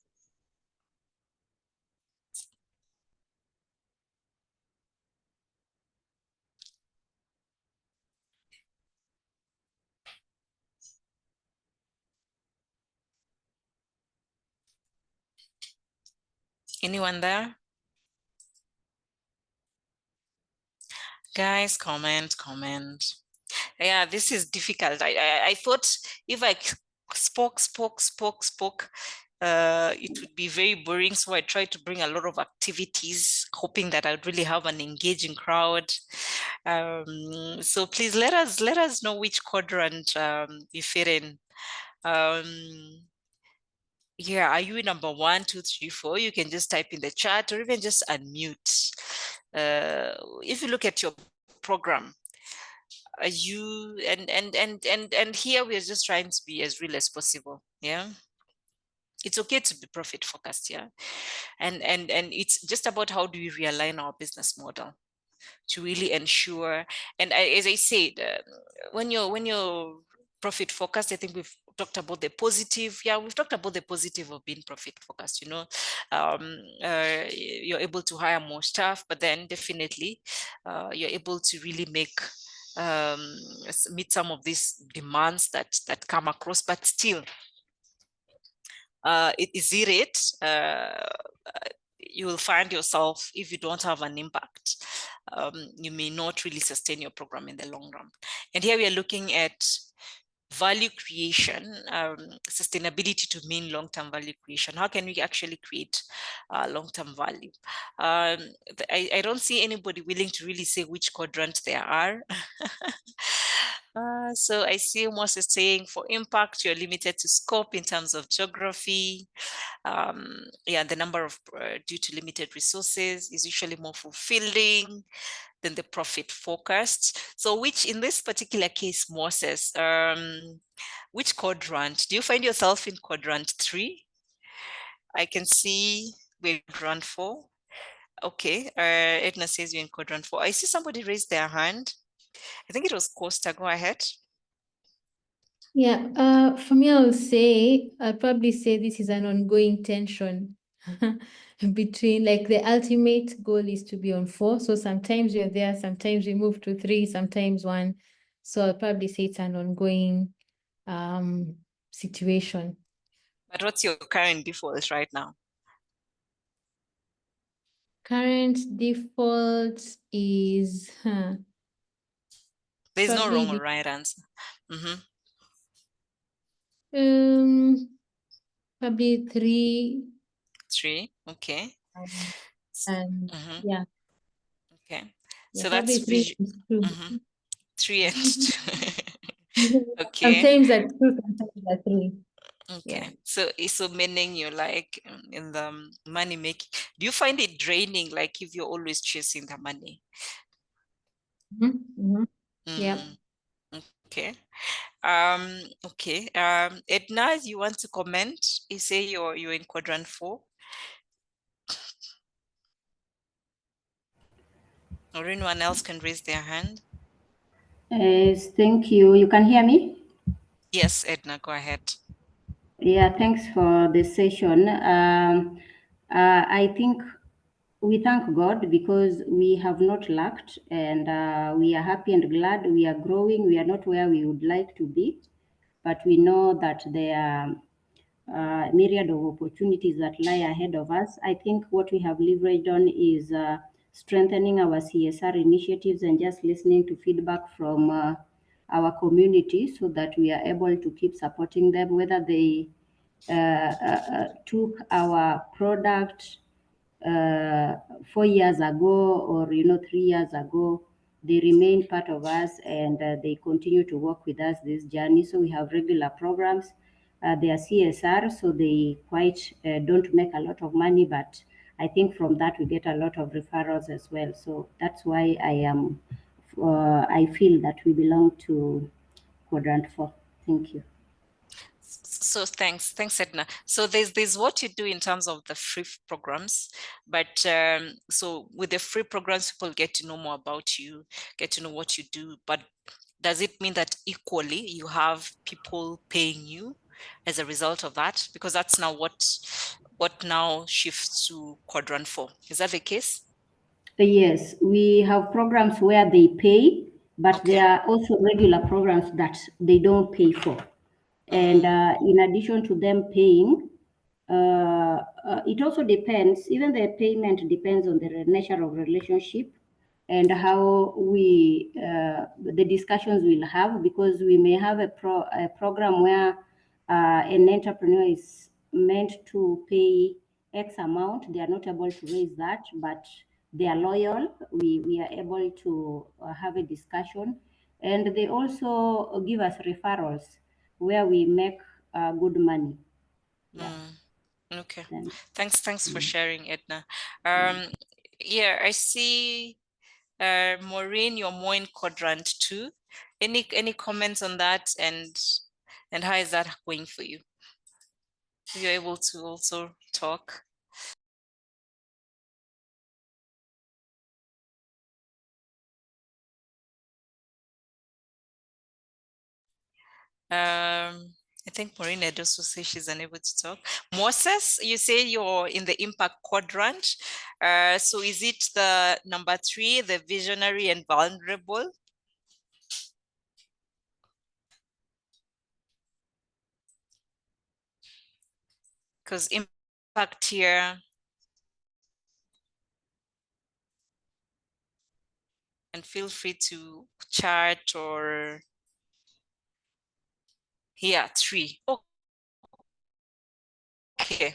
Anyone there? Guys, comment. Yeah, this is difficult. I thought if I spoke, it would be very boring. So I tried to bring a lot of activities, hoping that I'd really have an engaging crowd. So please let us know which quadrant you fit in. Yeah, are you number 1, 2, 3, 4? You can just type in the chat or even just unmute. If you look at your program, you and here we are just trying to be as real as possible. Yeah, it's okay to be profit focused. Yeah, and it's just about how do we realign our business model to really ensure. And as I said, when you're profit focused, I think we've talked about the positive. Yeah, we've talked about the positive of being profit focused. You're able to hire more staff, but then definitely you're able to really meet some of these demands that come across. But still, is it you will find yourself, if you don't have an impact, you may not really sustain your program in the long run. And here we are looking at value creation, sustainability to mean long-term value creation. How can we actually create long-term value? I don't see anybody willing to really say which quadrant there are. So I see Moses saying for impact, you're limited to scope in terms of geography. The number of due to limited resources is usually more fulfilling than the profit forecast. So which in this particular case, Moses, which quadrant? Do you find yourself in quadrant 3? I can see we're in quadrant 4. Okay, Edna says you're in quadrant 4. I see somebody raised their hand. I think it was Costa. Go ahead. Yeah, for me, I'll probably say this is an ongoing tension between, like, the ultimate goal is to be on 4. So sometimes you're there, sometimes we move to 3, sometimes 1. So I'll probably say it's an ongoing situation. But what's your current default right now? Current default is There's no probably wrong or right answer. probably 3. 3, okay. And yeah. Okay. Yeah, So probably that's 3 and 2. 3 and 2. Okay. Sometimes at 2, sometimes at 3. Okay. Yeah. So meaning you're like in the money making. Do you find it draining, like if you're always chasing the money? Yeah. Okay. Okay. Edna, you want to comment? You say you're in quadrant 4. Or anyone else can raise their hand. Yes, thank you. You can hear me? Yes, Edna, go ahead. Yeah, thanks for the session. I think we thank God because we have not lacked, and we are happy and glad. We are growing. We are not where we would like to be, but we know that there are myriad of opportunities that lie ahead of us. I think what we have leveraged on is strengthening our CSR initiatives and just listening to feedback from our community so that we are able to keep supporting them, whether they took our product 4 years ago or 3 years ago. They remain part of us, and they continue to work with us this journey. So we have regular programs. They are CSR, so they quite don't make a lot of money, but I think from that we get a lot of referrals as well. So that's why I feel that we belong to quadrant 4. Thank you. So thanks, Edna. So there's what you do in terms of the free programs, but so with the free programs, people get to know more about you, get to know what you do. But does it mean that equally you have people paying you as a result of that? Because that's now what now shifts to quadrant 4. Is that the case? Yes, we have programs where they pay, but Okay. there are also regular programs that they don't pay for. And in addition to them paying, it also depends, even the payment depends on the nature of relationship and how the discussions we'll have, because we may have a program where an entrepreneur is meant to pay X amount. They are not able to raise that, but they are loyal. We are able to have a discussion, and they also give us referrals where we make good money. Yeah. Okay. Thanks. Thanks for Mm. sharing, Edna. Mm. Yeah, I see, Maureen, you're more in quadrant 2. Any comments on that, and how is that going for you? If you're able to also talk. I think Maureen had also say she's unable to talk. Moses, you say you're in the impact quadrant. So is it the number 3, the visionary and vulnerable? Because impact here, and feel free to chat or, yeah, 3. Okay.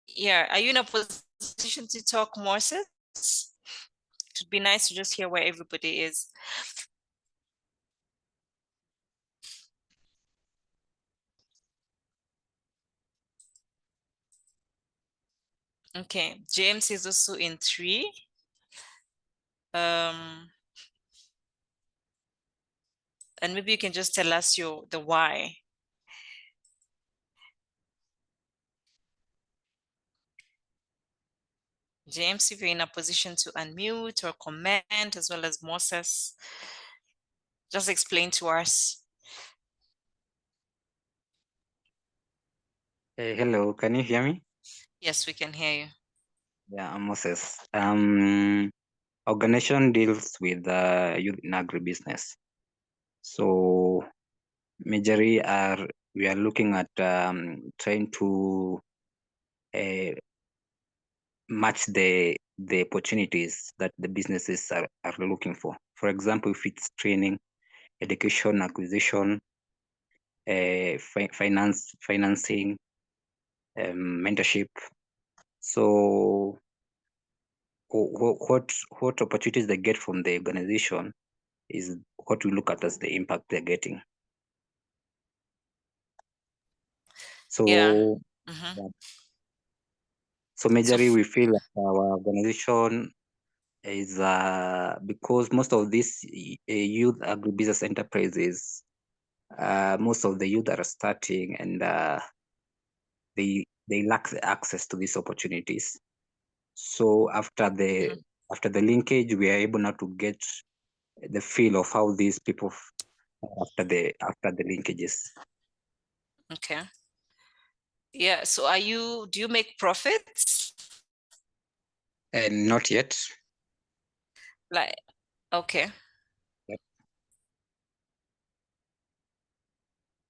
Yeah, are you in a position to talk, Moses? It would be nice to just hear where everybody is. Okay, James is also in 3. And maybe you can just tell us the why. James, if you're in a position to unmute or comment, as well as Moses, just explain to us. Hello, can you hear me? Yes, we can hear you. Yeah, I'm Moses. Organization deals with youth in agribusiness. So majorly we are looking at trying to match the opportunities that the businesses are looking for. For example, if it's training, education, acquisition, financing, mentorship. So what opportunities they get from the organization is what we look at as the impact they're getting. So Yeah. yeah. So majorly we feel like our organization is because most of these youth agribusiness enterprises, most of the youth are starting and they lack the access to these opportunities. So after the linkage, we are able now to get the feel of how these people after the linkages. Okay. Yeah. So do you make profits? And not yet. Like, okay. Yep.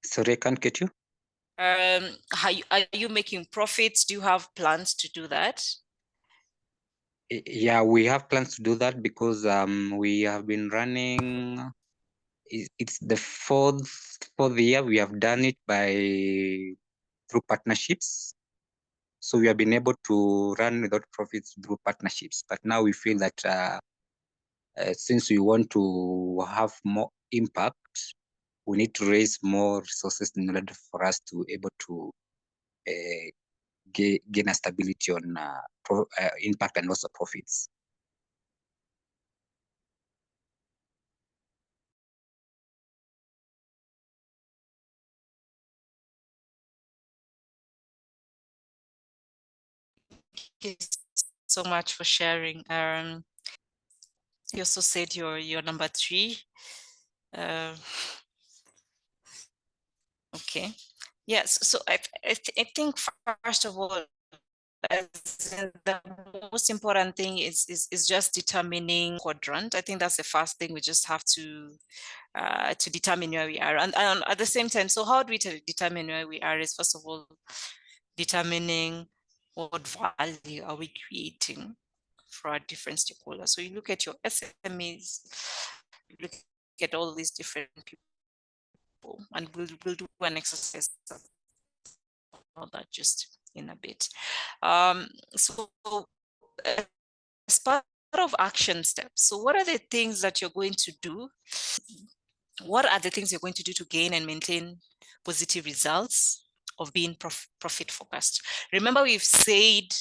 Sorry, I can't get you. Are you making profits? Do you have plans to do that? Yeah, we have plans to do that because we have been running. It's the fourth year we have done it through partnerships. So we have been able to run without profits through partnerships. But now we feel that since we want to have more impact, we need to raise more resources in order for us to able to gain a stability on impact and also profits. Thank you so much for sharing. You also said you're number 3. Okay. Yes. So I think first of all, the most important thing is just determining quadrant. I think that's the first thing. We just have to determine where we are, and at the same time. So how do we determine where we are? Is first of all determining what value are we creating for our different stakeholders. So you look at your SMEs, you look at all these different people, and we'll do an exercise about that just in a bit. So as part of action steps, so what are the things that you're going to do? What are the things you're going to do to gain and maintain positive results? of being profit focused. Remember, we've said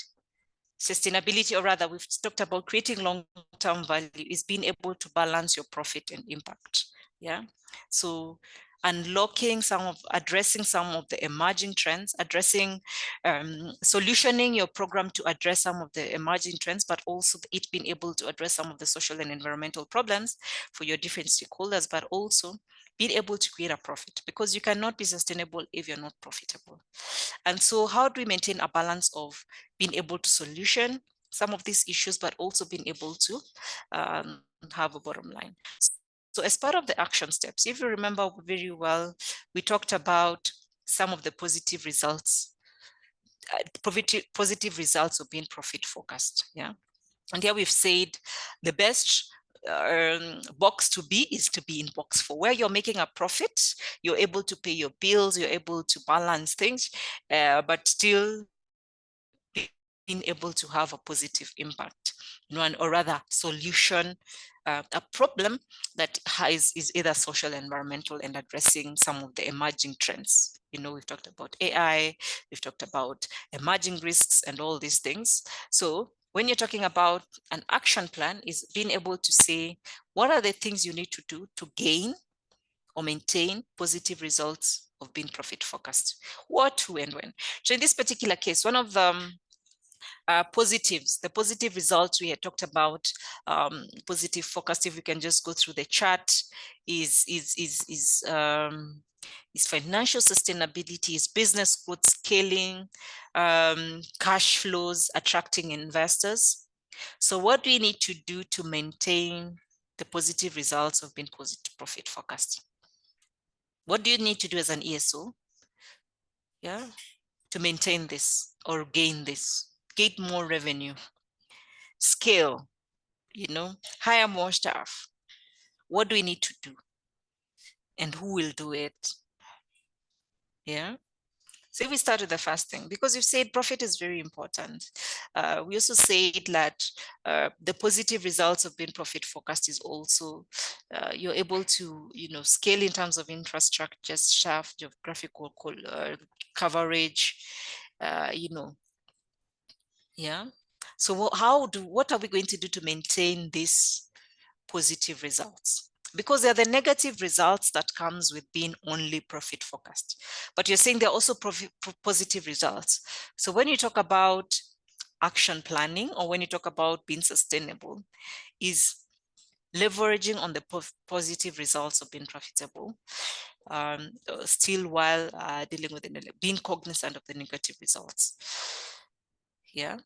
sustainability, or rather we've talked about creating long-term value is being able to balance your profit and impact. Yeah. So addressing some of the emerging trends, solutioning your program to address some of the emerging trends, but also it being able to address some of the social and environmental problems for your different stakeholders, but also being able to create a profit, because you cannot be sustainable if you're not profitable. And so how do we maintain a balance of being able to solution some of these issues, but also being able to have a bottom line? So as part of the action steps, if you remember very well, we talked about some of the positive results of being profit focused. Yeah. And here we've said the best box to be is to be in box 4, where you're making a profit, you're able to pay your bills, you're able to balance things, but still being able to have a positive impact, or rather solution a problem that is either social, environmental, and addressing some of the emerging trends. We've talked about AI, we've talked about emerging risks and all these things. So when you're talking about an action plan, is being able to say, what are the things you need to do to gain or maintain positive results of being profit focused? What, who, and when? So in this particular case, one of the the positive results we had talked about, positive focused, if we can just go through the chart, is financial sustainability, is business growth, scaling, cash flows, attracting investors. So what do we need to do to maintain the positive results of being profit focused? What do you need to do as an ESO, to maintain this or gain this? Get more revenue, scale, hire more staff. What do we need to do? And who will do it? Yeah. So if we start with the first thing, because you've said profit is very important. We also said that the positive results of being profit focused is also you're able to, scale in terms of infrastructure, staff, geographical coverage, yeah. So what are we going to do to maintain these positive results? Because they're the negative results that comes with being only profit focused. But you're saying there are also positive results. So when you talk about action planning, or when you talk about being sustainable, is leveraging on the positive results of being profitable, still while dealing with being cognizant of the negative results. Yeah.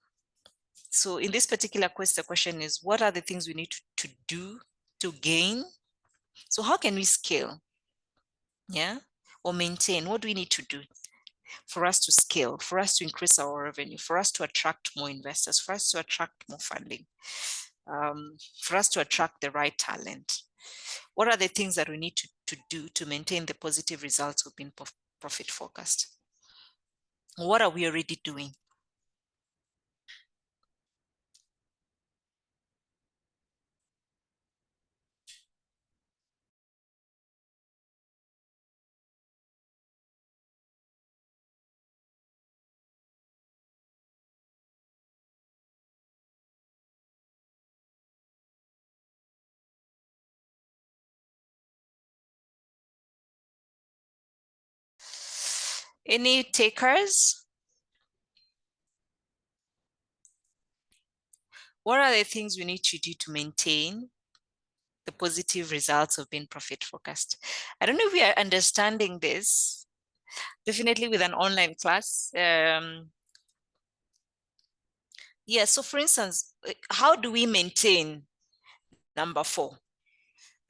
So in this particular question, the question is, what are the things we need to do to gain? So how can we scale? Yeah, or maintain? What do we need to do for us to scale, for us to increase our revenue, for us to attract more investors, for us to attract more funding, for us to attract the right talent? What are the things that we need to do to maintain the positive results of being profit focused? What are we already doing? Any takers? What are the things we need to do to maintain the positive results of being profit focused? I don't know if we are understanding this. Definitely with an online class. Yeah, so for instance, how do we maintain number 4?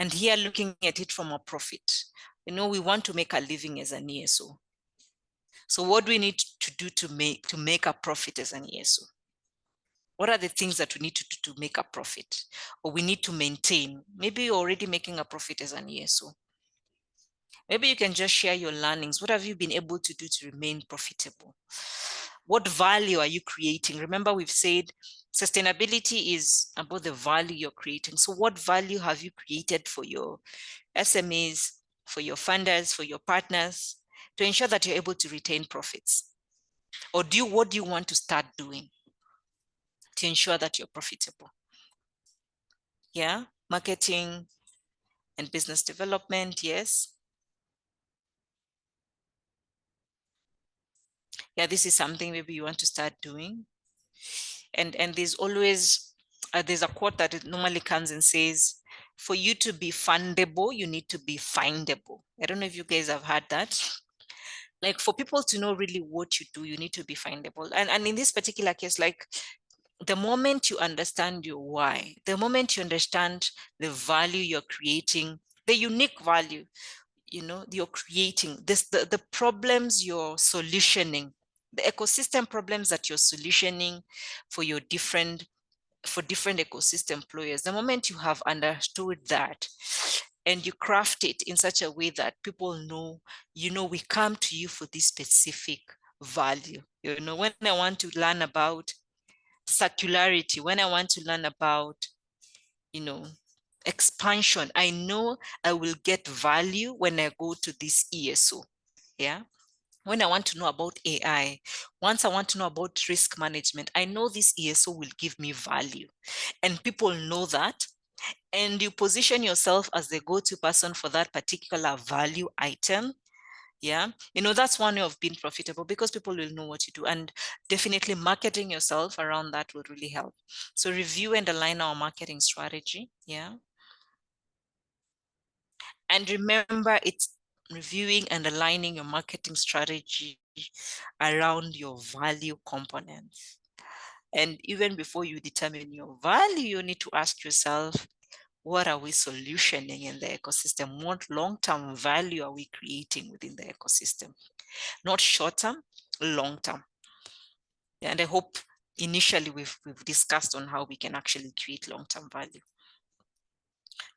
And here looking at it from a profit. We want to make a living as an ESO. So what do we need to do to make a profit as an ESO? What are the things that we need to do to make a profit, or we need to maintain? Maybe you're already making a profit as an ESO. Maybe you can just share your learnings. What have you been able to do to remain profitable? What value are you creating? Remember, we've said sustainability is about the value you're creating. So what value have you created for your SMEs, for your funders, for your partners, to ensure that you're able to retain profits? Or what do you want to start doing to ensure that you're profitable? Yeah, marketing and business development, yes. Yeah, this is something maybe you want to start doing. And there's always, there's a quote that it normally comes and says, for you to be fundable, you need to be findable. I don't know if you guys have heard that. Like, for people to know really what you do, you need to be findable. And in this particular case, like, the moment you understand your why, the moment you understand the value you're creating, the unique value, you know, you're creating, the problems you're solutioning, the ecosystem problems that you're solutioning for different ecosystem players, the moment you have understood that and you craft it in such a way that people know, you know, we come to you for this specific value. You know, when I want to learn about circularity, when I want to learn about, you know, expansion, I know I will get value when I go to this ESO. Yeah. When I want to know about AI, once I want to know about risk management, I know this ESO will give me value, and people know that. And you position yourself as the go-to person for that particular value item. Yeah, you know, that's one way of being profitable, because people will know what you do, and definitely marketing yourself around that would really help. So review and align our marketing strategy. Yeah. And remember, it's reviewing and aligning your marketing strategy around your value components. And even before you determine your value, you need to ask yourself, what are we solutioning in the ecosystem? What long-term value are we creating within the ecosystem? Not short-term, long-term. And I hope initially we've discussed on how we can actually create long-term value.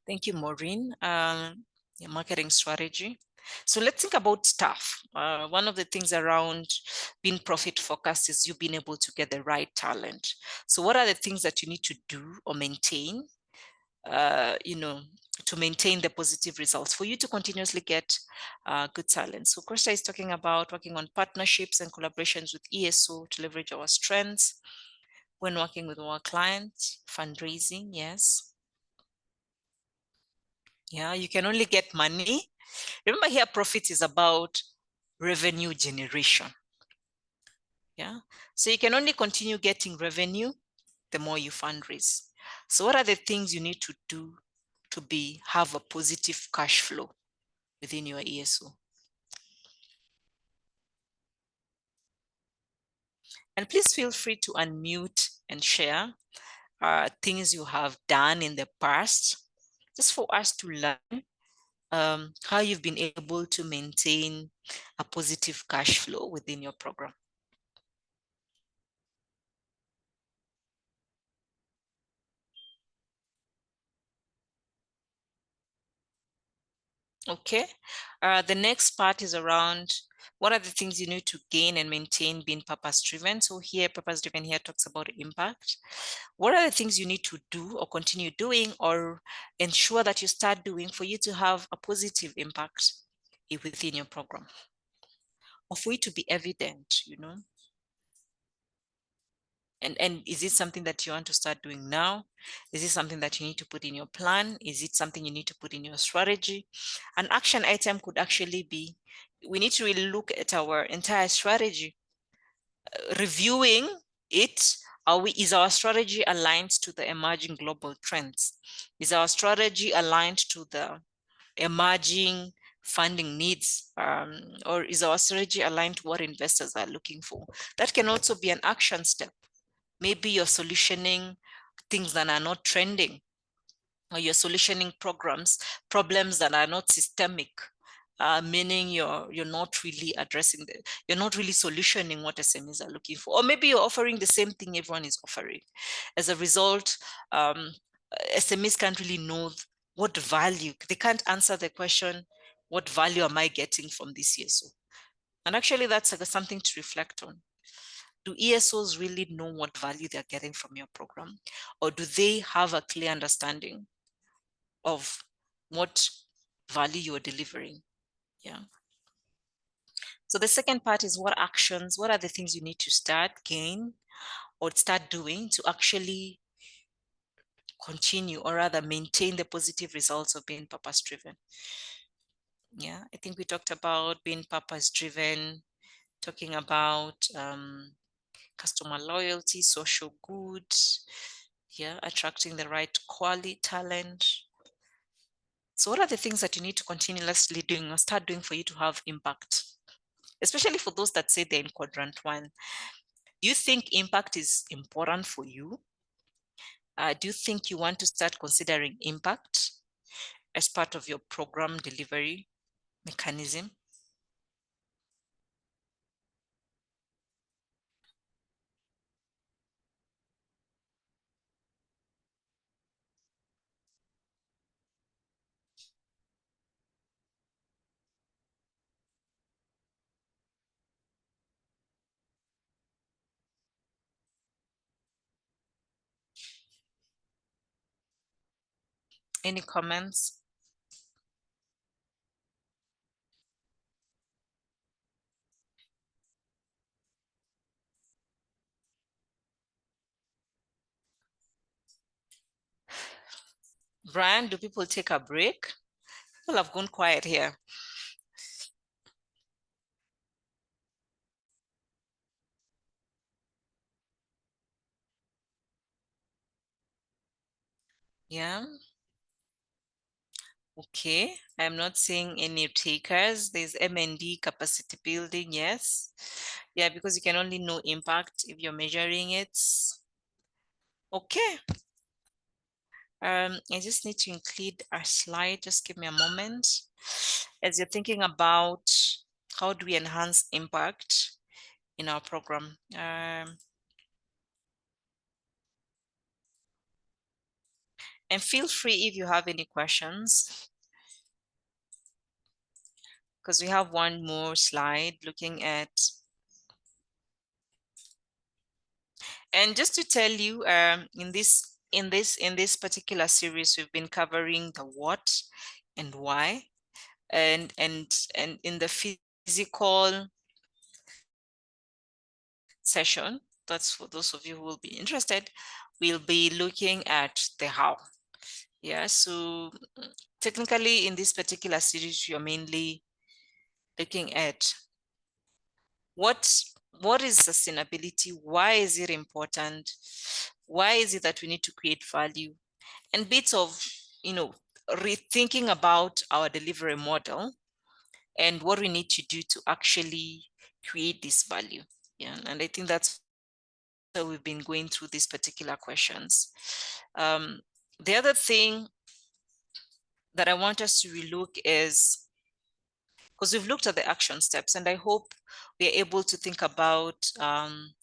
Thank you, Maureen. Your marketing strategy. So let's think about staff. One of the things around being profit focused is you being able to get the right talent. So what are the things that you need to do or maintain, you know, to maintain the positive results for you to continuously get good talent? So Krista is talking about working on partnerships and collaborations with ESO to leverage our strengths when working with our clients. Fundraising, yes. Yeah, you can only get money. Remember here, profit is about revenue generation. Yeah, so you can only continue getting revenue the more you fundraise. So what are the things you need to do to have a positive cash flow within your ESO? And please feel free to unmute and share things you have done in the past, just for us to learn how you've been able to maintain a positive cash flow within your program. Okay, the next part is around what are the things you need to gain and maintain being purpose-driven. So here, purpose-driven here talks about impact. What are the things you need to do or continue doing or ensure that you start doing for you to have a positive impact within your program, or for it to be evident, you know? And is it something that you want to start doing now? Is it something that you need to put in your plan? Is it something you need to put in your strategy? An action item could actually be, we need to really look at our entire strategy, reviewing it. Is our strategy aligned to the emerging global trends? Is our strategy aligned to the emerging funding needs, or is our strategy aligned to what investors are looking for? That can also be an action step. Maybe you're solutioning things that are not trending, or you're solutioning problems that are not systemic, meaning you're not really addressing you're not really solutioning what SMEs are looking for. Or maybe you're offering the same thing everyone is offering. As a result, SMEs can't really know what value, they can't answer the question, what value am I getting from this ESO? And actually that's something to reflect on. Do ESOs really know what value they're getting from your program? Or do they have a clear understanding of what value you're delivering? Yeah. So the second part is what actions, what are the things you need to start doing to actually continue, or rather maintain, the positive results of being purpose-driven. Yeah, I think we talked about being purpose-driven, talking about customer loyalty, social good, yeah, attracting the right quality talent. So what are the things that you need to continuously doing or start doing for you to have impact? Especially for those that say they're in quadrant 1. Do you think impact is important for you? Do you think you want to start considering impact as part of your program delivery mechanism? Any comments? Brian, do people take a break? People have gone quiet here. Yeah. Okay, I'm not seeing any takers. There's M&D capacity building, yes. Yeah, because you can only know impact if you're measuring it. Okay. I just need to include a slide. Just give me a moment. As you're thinking about how do we enhance impact in our program. And feel free if you have any questions, because we have one more slide looking at. And just to tell you, in this particular series, we've been covering the what and why, and in the physical session, that's for those of you who will be interested, we'll be looking at the how. Yeah, so technically in this particular series, you're mainly looking at what is sustainability, why is it important, why is it that we need to create value, and bits of, rethinking about our delivery model and what we need to do to actually create this value. Yeah, and I think that's how we've been going through these particular questions. The other thing that I want us to relook is, because we've looked at the action steps, and I hope we are able to think about some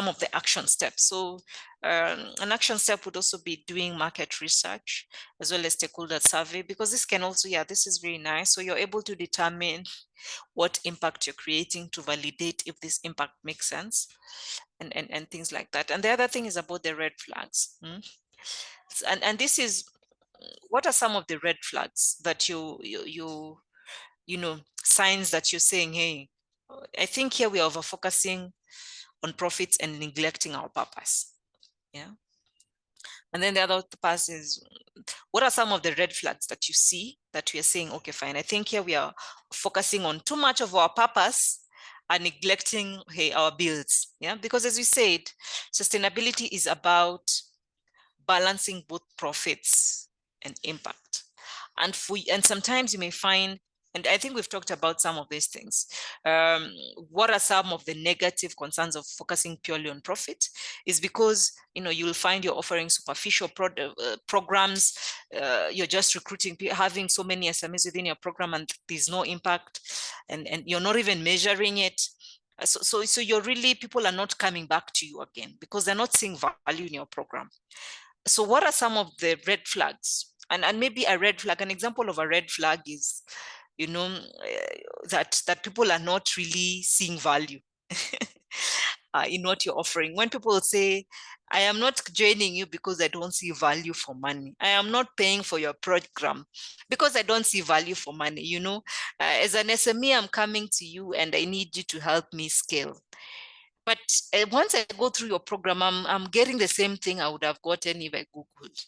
of the action steps. So an action step would also be doing market research as well as stakeholder survey, because this can also, this is very nice. So you're able to determine what impact you're creating, to validate if this impact makes sense, and things like that. And the other thing is about the red flags. And this is, what are some of the red flags that you know, signs that you're saying, hey, I think here we are over focusing on profits and neglecting our purpose. Yeah. And then the other part is, what are some of the red flags that you see that we are saying, okay, fine, I think here we are focusing on too much of our purpose and neglecting, hey, our bills. Yeah, because as we said, sustainability is about balancing both profits and impact. And sometimes you may find, and I think we've talked about some of these things. What are some of the negative concerns of focusing purely on profit? Is because, you'll find you're offering superficial programs. You're just recruiting, having so many SMEs within your program, and there's no impact, and you're not even measuring it. So you're really, people are not coming back to you again because they're not seeing value in your program. So what are some of the red flags? And maybe a red flag, an example of a red flag is, that people are not really seeing value. in what you're offering. When people say, I am not joining you because I don't see value for money. I am not paying for your program because I don't see value for money. You know, as an SME, I'm coming to you and I need you to help me scale. But once I go through your program, I'm getting the same thing I would have gotten if I Googled,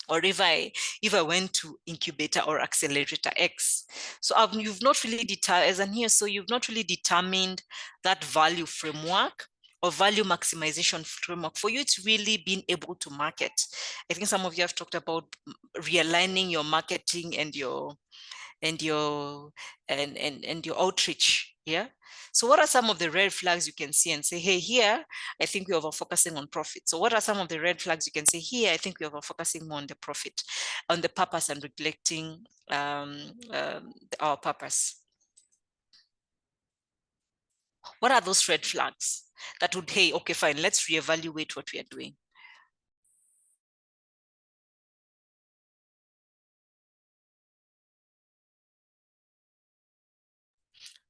or if I went to incubator or accelerator X. So you've not really you've not really determined that value framework or value maximization framework for you to really being able to market. I think some of you have talked about realigning your marketing and your outreach. Yeah. So what are some of the red flags you can see and say, hey, here, I think we're over focusing on profit. So what are some of the red flags you can say, here, I think we're over focusing more on the profit, on the purpose, and neglecting our purpose? What are those red flags that would, hey, okay, fine, let's reevaluate what we are doing?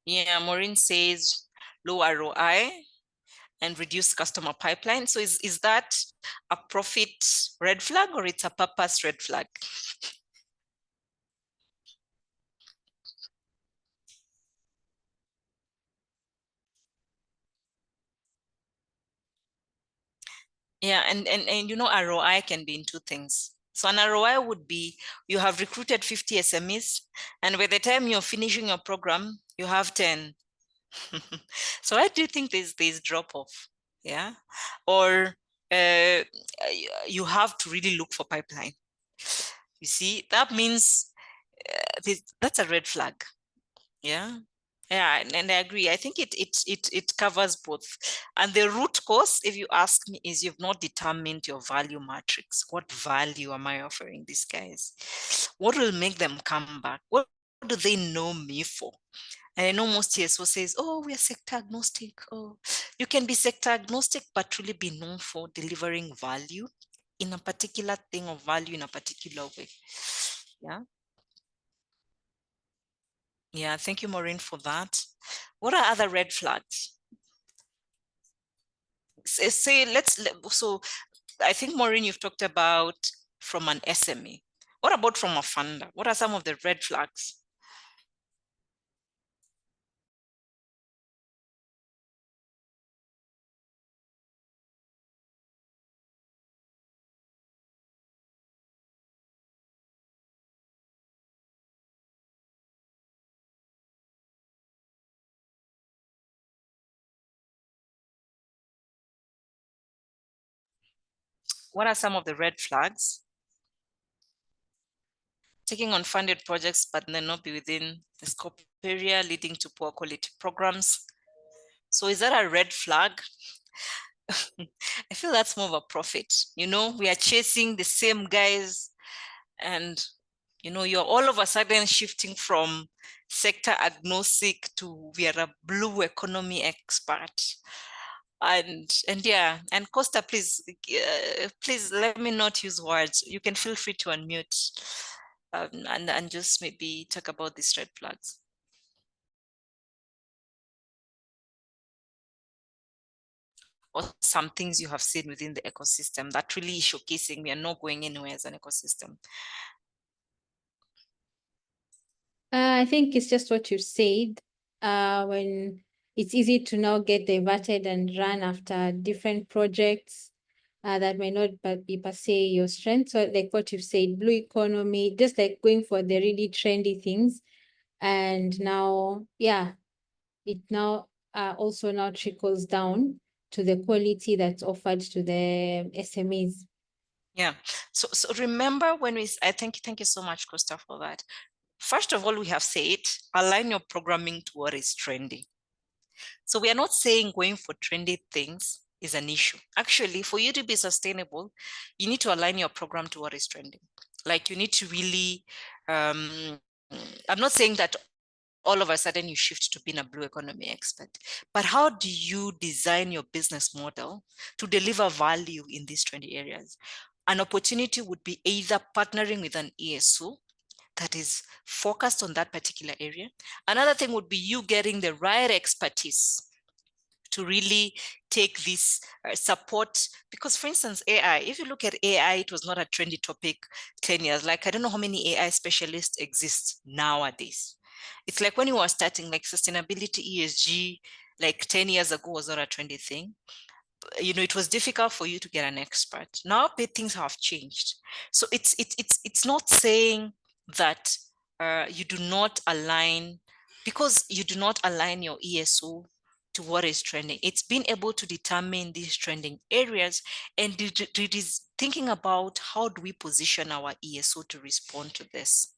Yeah, Maureen says low ROI and reduce customer pipeline. So is that a profit red flag or it's a purpose red flag? Yeah, and you know, ROI can be in two things. So an ROI would be you have recruited 50 SMEs, and by the time you're finishing your program, you have 10. So I do think there's drop off. Yeah, or you have to really look for pipeline. You see, that means that's a red flag. Yeah. Yeah, and I agree. I think it covers both. And the root cause, if you ask me, is you've not determined your value matrix. What value am I offering these guys? What will make them come back? What do they know me for? And I know most ESO says, oh, we are sector agnostic. Oh, you can be sector agnostic, but really be known for delivering value in a particular thing of value in a particular way. Yeah. Yeah, thank you, Maureen, for that. What are other red flags? So I think, Maureen, you've talked about from an SME. What about from a funder? What are some of the red flags? What are some of the red flags? Taking on funded projects, but then not be within the scope area, leading to poor quality programs. So is that a red flag? I feel that's more of a profit. You know, we are chasing the same guys, and you know, you're all of a sudden shifting from sector agnostic to we are a blue economy expert. And yeah, and Costa, please let me not use words. You can feel free to unmute and just maybe talk about these red flags. Or some things you have seen within the ecosystem that really is showcasing we are not going anywhere as an ecosystem. I think it's just what you said. When it's easy to now get diverted and run after different projects that may not be per se your strength. So like what you've said, blue economy, just like going for the really trendy things. And now, yeah, it now also now trickles down to the quality that's offered to the SMEs. Yeah. So remember when thank you so much, Costa, for that. First of all, we have said, align your programming to what is trendy. So we are not saying going for trendy things is an issue. Actually, for you to be sustainable, you need to align your program to what is trending. Like you need to really, I'm not saying that all of a sudden you shift to being a blue economy expert, but how do you design your business model to deliver value in these trendy areas? An opportunity would be either partnering with an ESO that is focused on that particular area. Another thing would be you getting the right expertise to really take this support. Because for instance, AI, if you look at AI, it was not a trendy topic 10 years. Like, I don't know how many AI specialists exist nowadays. It's like when you were starting, like sustainability, ESG, like 10 years ago was not a trendy thing. You know, it was difficult for you to get an expert. Now things have changed. So it's not saying that you do not align, because you do not align your ESO to what is trending. It's being able to determine these trending areas, and it is thinking about how do we position our ESO to respond to this.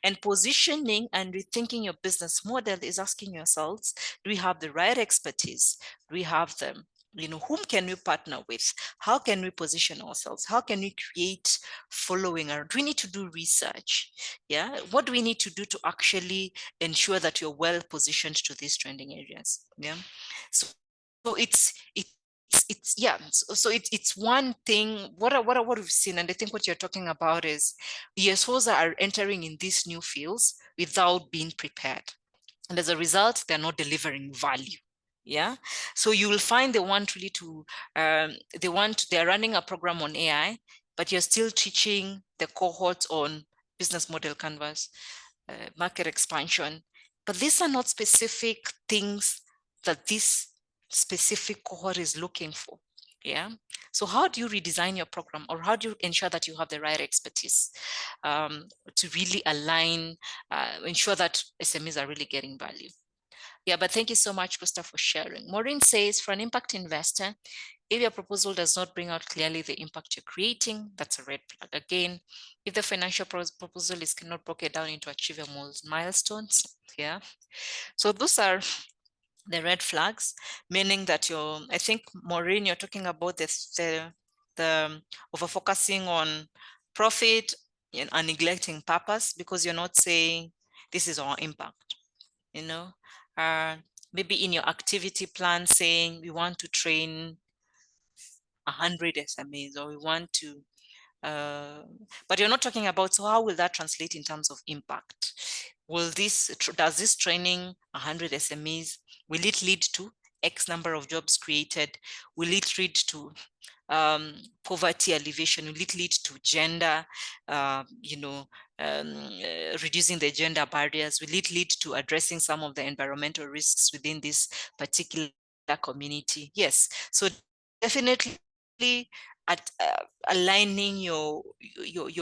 And positioning and rethinking your business model is asking yourselves, do we have the right expertise? Do we have them? You know, whom can we partner with? How can we position ourselves? How can we create following? Or do we need to do research? Yeah. What do we need to do to actually ensure that you're well positioned to these trending areas? Yeah. So it's one thing. What we've seen, and I think what you're talking about is ESOs are entering in these new fields without being prepared, and as a result, they're not delivering value. Yeah, so you will find they want really to they're running a program on AI, but you're still teaching the cohorts on business model canvas, market expansion, but these are not specific things that this specific cohort is looking for. Yeah. So how do you redesign your program, or how do you ensure that you have the right expertise to really align, ensure that SMEs are really getting value? Yeah, but thank you so much, Gustav, for sharing. Maureen says, for an impact investor, if your proposal does not bring out clearly the impact you're creating, that's a red flag. Again, if the financial proposal is cannot broken down into achievable milestones, yeah. So those are the red flags, meaning that I think, Maureen, you're talking about the over focusing on profit and neglecting purpose, because you're not saying this is our impact, you know. Maybe in your activity plan saying we want to train 100 SMEs, or we want to, but you're not talking about, so how will that translate in terms of impact? Does this training 100 SMEs, will it lead to X number of jobs created? Will it lead to poverty alleviation? Will it lead to gender, reducing the gender barriers? Will it lead to addressing some of the environmental risks within this particular community? Yes. So definitely at aligning your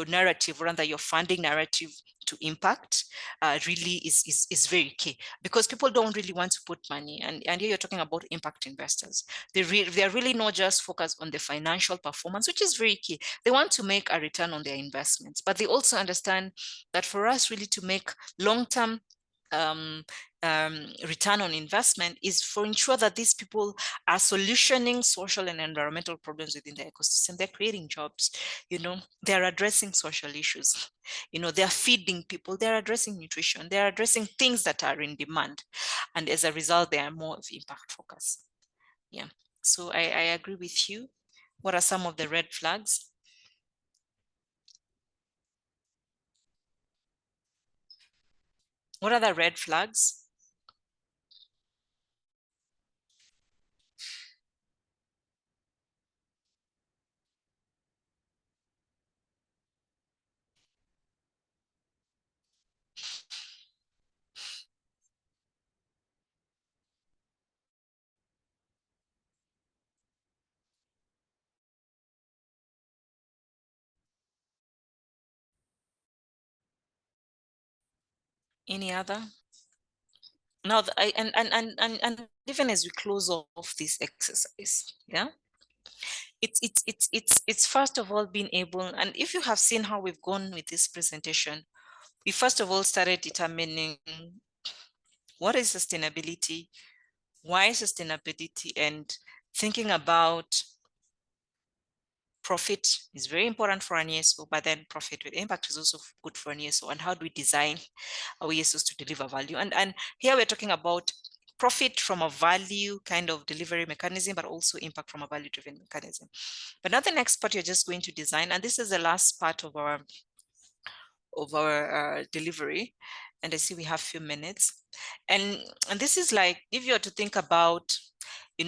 narrative, rather your funding narrative, to impact really is very key, because people don't really want to put money, and here you're talking about impact investors. They're really not just focused on the financial performance, which is very key. They want to make a return on their investments, but they also understand that for us really to make long-term return on investment is for ensure that these people are solutioning social and environmental problems within the ecosystem. They're creating jobs, they're addressing social issues, they're feeding people, they're addressing nutrition, they're addressing things that are in demand. And as a result, they are more of impact focus. Yeah, so I agree with you. What are some of the red flags? What are the red flags? Any other? Now, and even as we close off this exercise, yeah, it's first of all being able, and if you have seen how we've gone with this presentation, we first of all started determining what is sustainability, why sustainability, and thinking about profit is very important for an ESO, but then profit with impact is also good for an ESO. And how do we design our ESOs to deliver value? And here we're talking about profit from a value kind of delivery mechanism, but also impact from a value-driven mechanism. But now the next part you're just going to design, and this is the last part of our delivery. And I see we have a few minutes. And this is like, if you are to think about,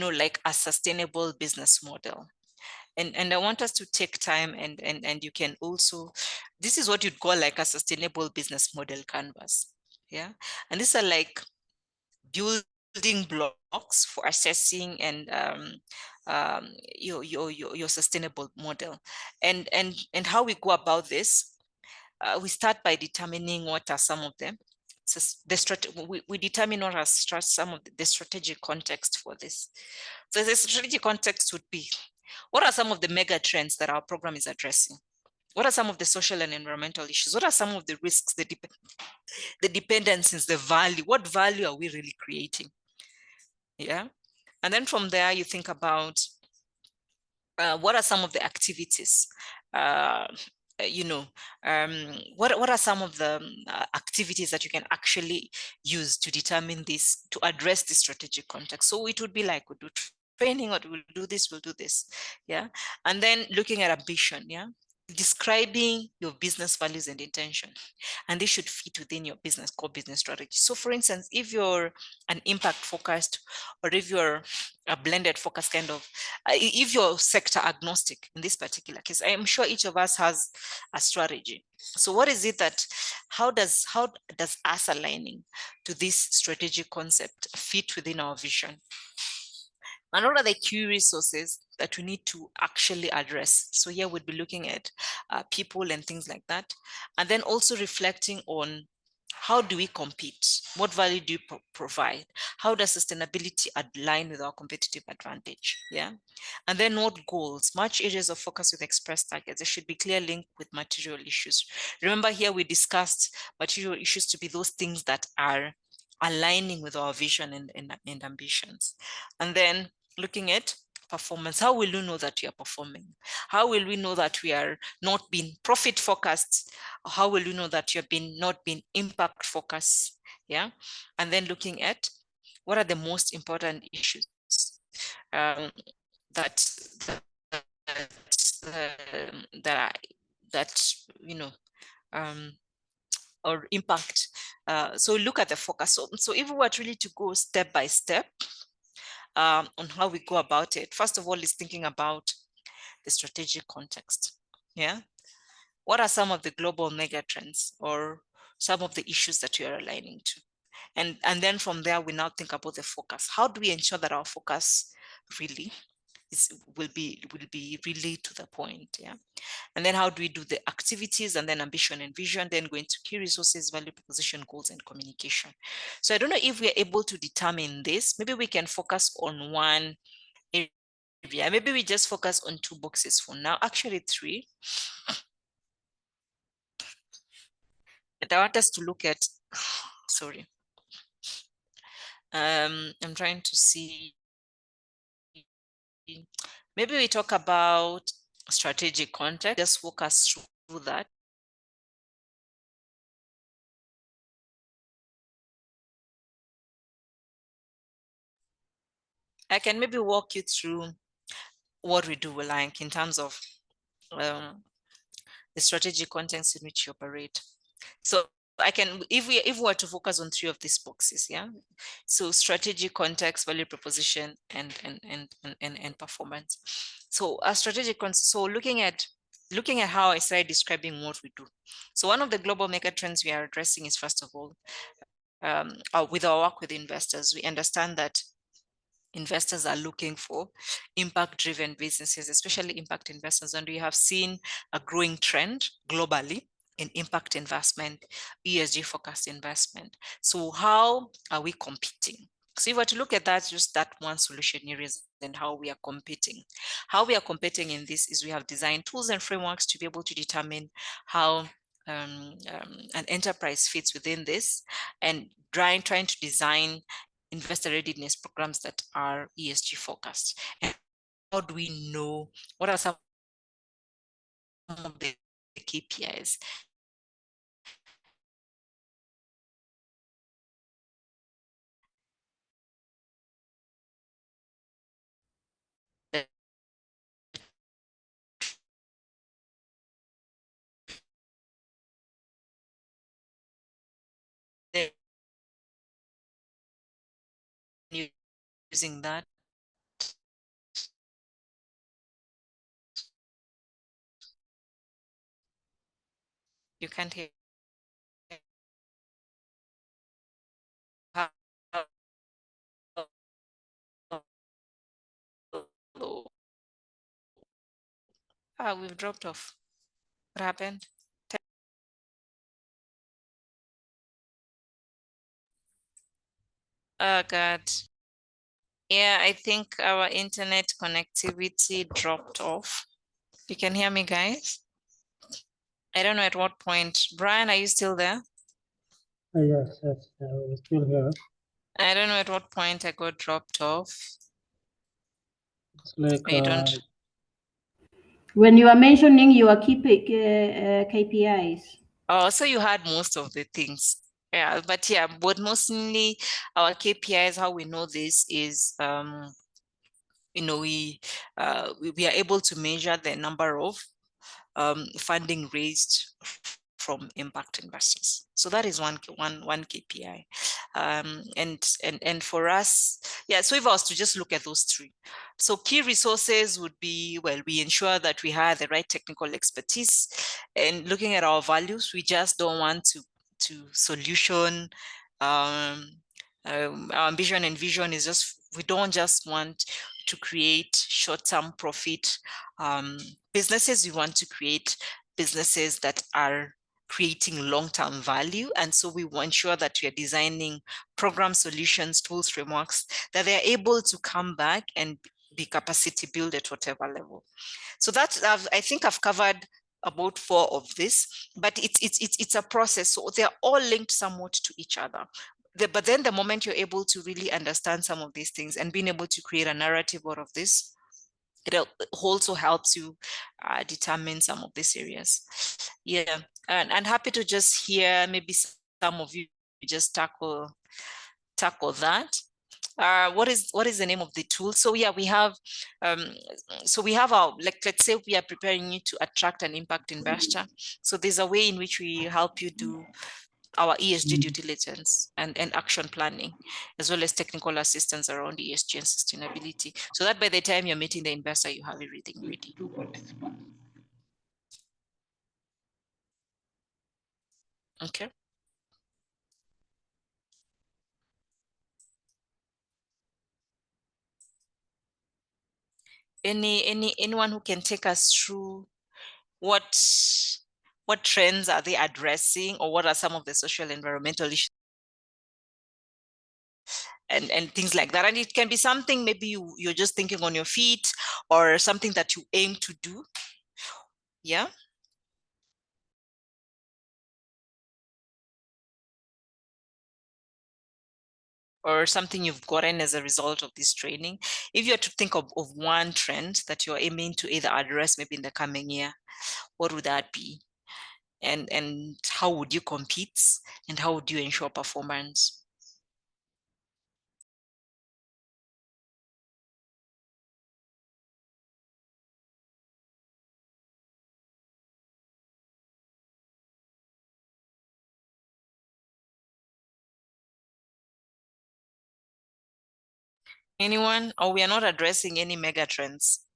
like a sustainable business model. And I want us to take time and you can also, this is what you'd call like a sustainable business model canvas. Yeah. And these are like building blocks for assessing and your sustainable model. And how we go about this, we start by determining what are some of them. So we determine what are some of the strategic context for this. So the strategic context would be, what are some of the mega trends that our program is addressing? What are some of the social and environmental issues? What are some of the risks, the dependencies, the value? What value are we really creating? Yeah. And then from there, you think about what are some of the activities? What are some of the activities that you can actually use to determine this, to address the strategic context? So it would be like, we'll do training, or we'll do this. Yeah. And then looking at ambition. Yeah. Describing your business values and intention, and they should fit within your core business strategy. So for instance, if you're an impact focused, or if you're a blended focus kind of, if you're sector agnostic in this particular case, I am sure each of us has a strategy. So what is it that, how does us aligning to this strategic concept fit within our vision? And what are the key resources that we need to actually address? So here we'd be looking at people and things like that. And then also reflecting on, how do we compete? What value do you provide? How does sustainability align with our competitive advantage? Yeah. And then what goals? Match areas of focus with express targets. There should be clear link with material issues. Remember, here we discussed material issues to be those things that are aligning with our vision and ambitions. And then looking at performance. How will you know that you are performing? How will we know that we are not being profit focused? How will you know that you've not been impact focused? Yeah. And then looking at, what are the most important issues or impact. So look at the focus. So if we were really to go step by step on how we go about it, first of all, is thinking about the strategic context. Yeah. What are some of the global mega trends or some of the issues that you are aligning to? And then from there, we now think about the focus. How do we ensure that our focus really will be really to the point? Yeah. And then how do we do the activities, and then ambition and vision, then go into key resources, value proposition, goals, and communication. So I don't know if we're able to determine this. Maybe we can focus on one area. Maybe we just focus on 2 boxes for now, actually 3. And I want us to look at, sorry. I'm trying to see. Maybe we talk about strategic context, just walk us through that. I can maybe walk you through what we do, like in terms of the strategic context in which you operate. So I can, if we were to focus on 3 of these boxes, yeah. So strategic context, value proposition, and performance. So a strategic context. So looking at how I started describing what we do. So one of the global mega trends we are addressing is, first of all, with our work with investors, we understand that investors are looking for impact-driven businesses, especially impact investors. And we have seen a growing trend globally in impact investment, ESG-focused investment. So how are we competing? So if we were to look at that, just that one solution areas and how we are competing. How we are competing in this is we have designed tools and frameworks to be able to determine how an enterprise fits within this, and trying to design investor readiness programs that are ESG focused. And how do we know, what are some of the KPIs that they're using that? You can't hear. We've dropped off. What happened? Oh God. Yeah, I think our internet connectivity dropped off. You can hear me, guys? I don't know at what point. Brian, are you still there? Yes, we're still here. I don't know at what point I got dropped off. It's like I don't. When you are mentioning your key KPIs. Oh, so you had most of the things. Yeah, but mostly our KPIs, how we know this is, we are able to measure the number of funding raised from impact investors. So that is one KPI. And for us, so if I was to just look at those three. So key resources would be, well, we ensure that we have the right technical expertise, and looking at our values, we just don't want to solution. Our ambition and vision is just, we don't just want to create short-term profit businesses. We want to create businesses that are creating long-term value. And so we will ensure that we are designing program solutions, tools, frameworks, that they are able to come back and be capacity build at whatever level. So that's, I think I've covered about 4 of this, but it's a process. So they're all linked somewhat to each other. But then the moment you're able to really understand some of these things and being able to create a narrative out of this, it also helps you determine some of these areas. Yeah, and happy to just hear maybe some of you just tackle that. What is the name of the tool? So yeah, we have our, let's say we are preparing you to attract an impact investor. So there's a way in which we help you do our ESG due diligence and action planning, as well as technical assistance around ESG and sustainability, so that by the time you're meeting the investor, you have everything ready. Okay. Anyone who can take us through what trends are they addressing, or what are some of the social environmental issues and things like that? And it can be something maybe you're just thinking on your feet, or something that you aim to do. Yeah. Or something you've gotten as a result of this training. If you had to think of one trend that you're aiming to either address maybe in the coming year, what would that be? And how would you compete, and how would you ensure performance? Anyone? Or we are not addressing any mega trends?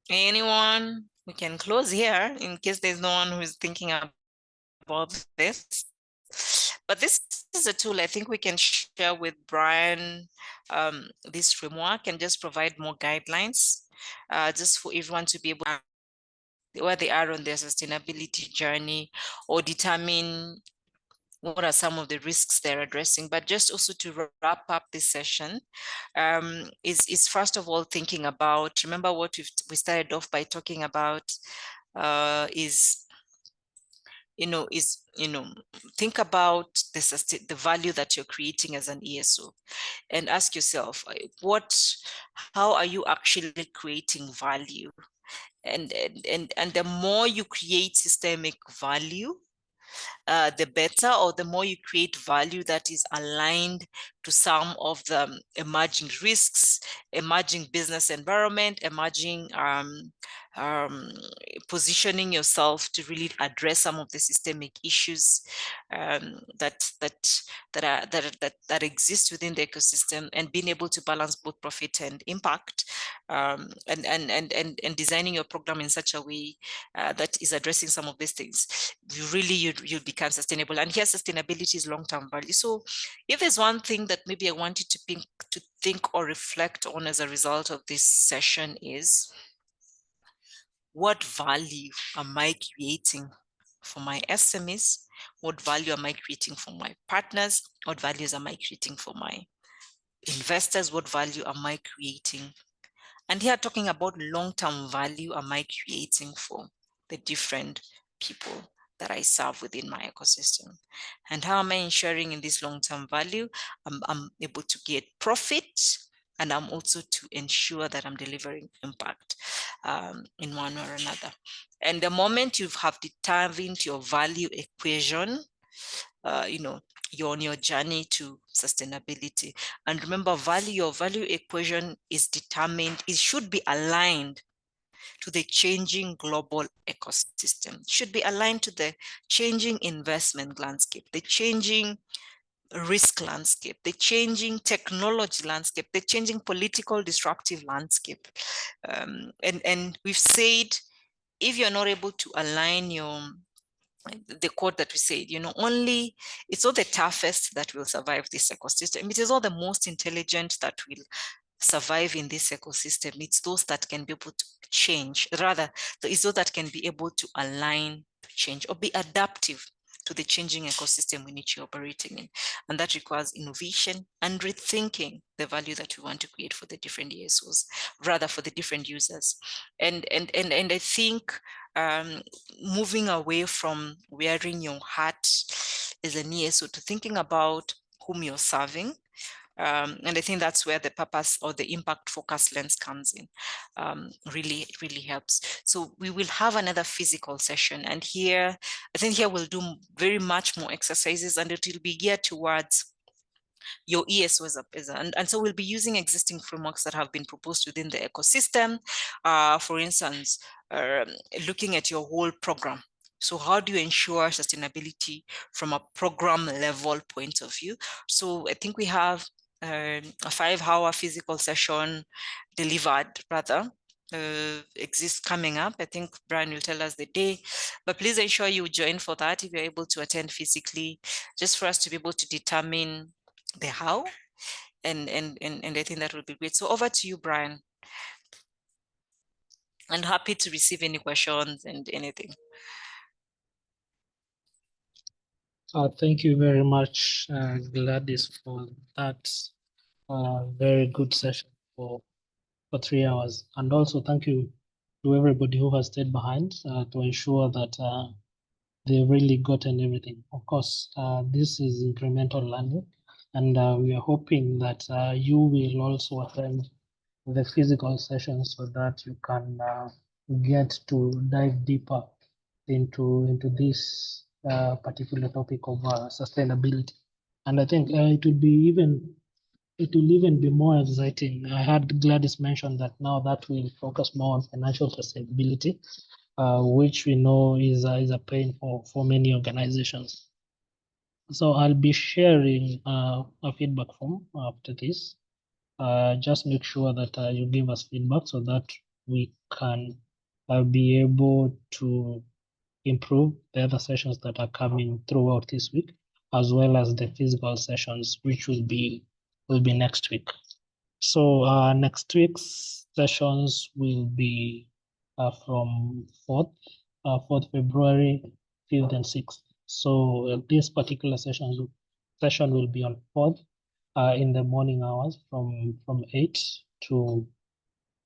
Anyone? We can close here in case there's no one who is thinking about this. But this is a tool I think we can share with Brian, this framework, and just provide more guidelines, just for everyone to be able to where they are on their sustainability journey, or determine what are some of the risks they're addressing. But just also to wrap up this session, is first of all thinking about, remember what we started off by talking about, think about the value that you're creating as an ESO, and ask yourself, how are you actually creating value? And the more you create systemic value, the better, or the more you create value that is aligned to some of the emerging risks, emerging business environment, emerging positioning yourself to really address some of the systemic issues that exist within the ecosystem, and being able to balance both profit and impact, and designing your program in such a way that is addressing some of these things. You become sustainable. And here, sustainability is long-term value. So if there's one thing that maybe I want you to think or reflect on as a result of this session is, what value am I creating for my SMEs? What value am I creating for my partners? What values am I creating for my investors? What value am I creating? And here, talking about long-term value am I creating for the different people that I serve within my ecosystem? And how am I ensuring in this long-term value I'm able to get profit, and I'm also to ensure that I'm delivering impact in one or another. And the moment you have determined your value equation, you're on your journey to sustainability. And remember, your value equation is determined, it should be aligned to the changing global ecosystem, it should be aligned to the changing investment landscape, the changing risk landscape, the changing technology landscape, the changing political disruptive landscape. And we've said, if you're not able to align the quote that we said, it's not the toughest that will survive this ecosystem. It is not the most intelligent that will survive in this ecosystem. It's those that can be able to change. Rather, it's those that can be able to align, to change, or be adaptive to the changing ecosystem in which you're operating in. And that requires innovation and rethinking the value that we want to create for the different ESOs, rather for the different users. And I think moving away from wearing your hat as an ESO to thinking about whom you're serving. And I think that's where the purpose or the impact focus lens comes in. Really helps. So we will have another physical session, and here we'll do very much more exercises, and it will be geared towards your ESOs. And so we'll be using existing frameworks that have been proposed within the ecosystem. For instance, looking at your whole program. So how do you ensure sustainability from a program level point of view? So I think we have a 5-hour physical session delivered, rather, exists coming up. I think Brian will tell us the day, but please ensure you join for that if you're able to attend physically, just for us to be able to determine the how, and I think that will be great. So over to you, Brian. And happy to receive any questions and anything. Thank you very much, Gladys, for that very good session for 3 hours. And also thank you to everybody who has stayed behind to ensure that they really gotten everything. Of course, this is incremental learning, and we are hoping that you will also attend the physical sessions so that you can get to dive deeper into this particular topic of sustainability. And I think it will even be more exciting. I had Gladys mention that now that will focus more on financial sustainability, which we know is a pain for many organizations. So I'll be sharing a feedback form after this. Just make sure that you give us feedback so that we can be able to improve the other sessions that are coming throughout this week, as well as the physical sessions, which will be next week. So next week's sessions will be from 4th February, 5th and 6th. So this particular session will be on 4th in the morning hours from 8 to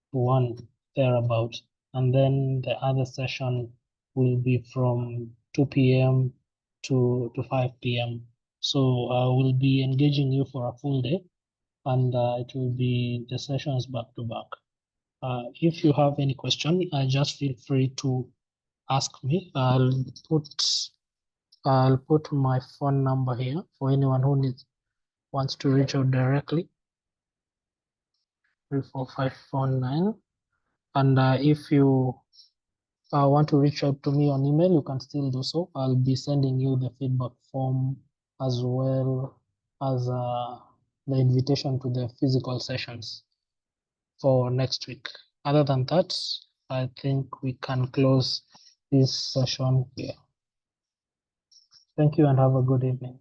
1 thereabout. And then the other session will be from 2 p.m. to 5 p.m. So we'll be engaging you for a full day, and it will be the sessions back to back. If you have any question, just feel free to ask me. I'll put my phone number here for anyone who needs wants to reach out directly. 34549. And if you want to reach out to me on email, you can still do so. I'll be sending you the feedback form as well as the invitation to the physical sessions for next week. Other than that, I think we can close this session here. Thank you and have a good evening.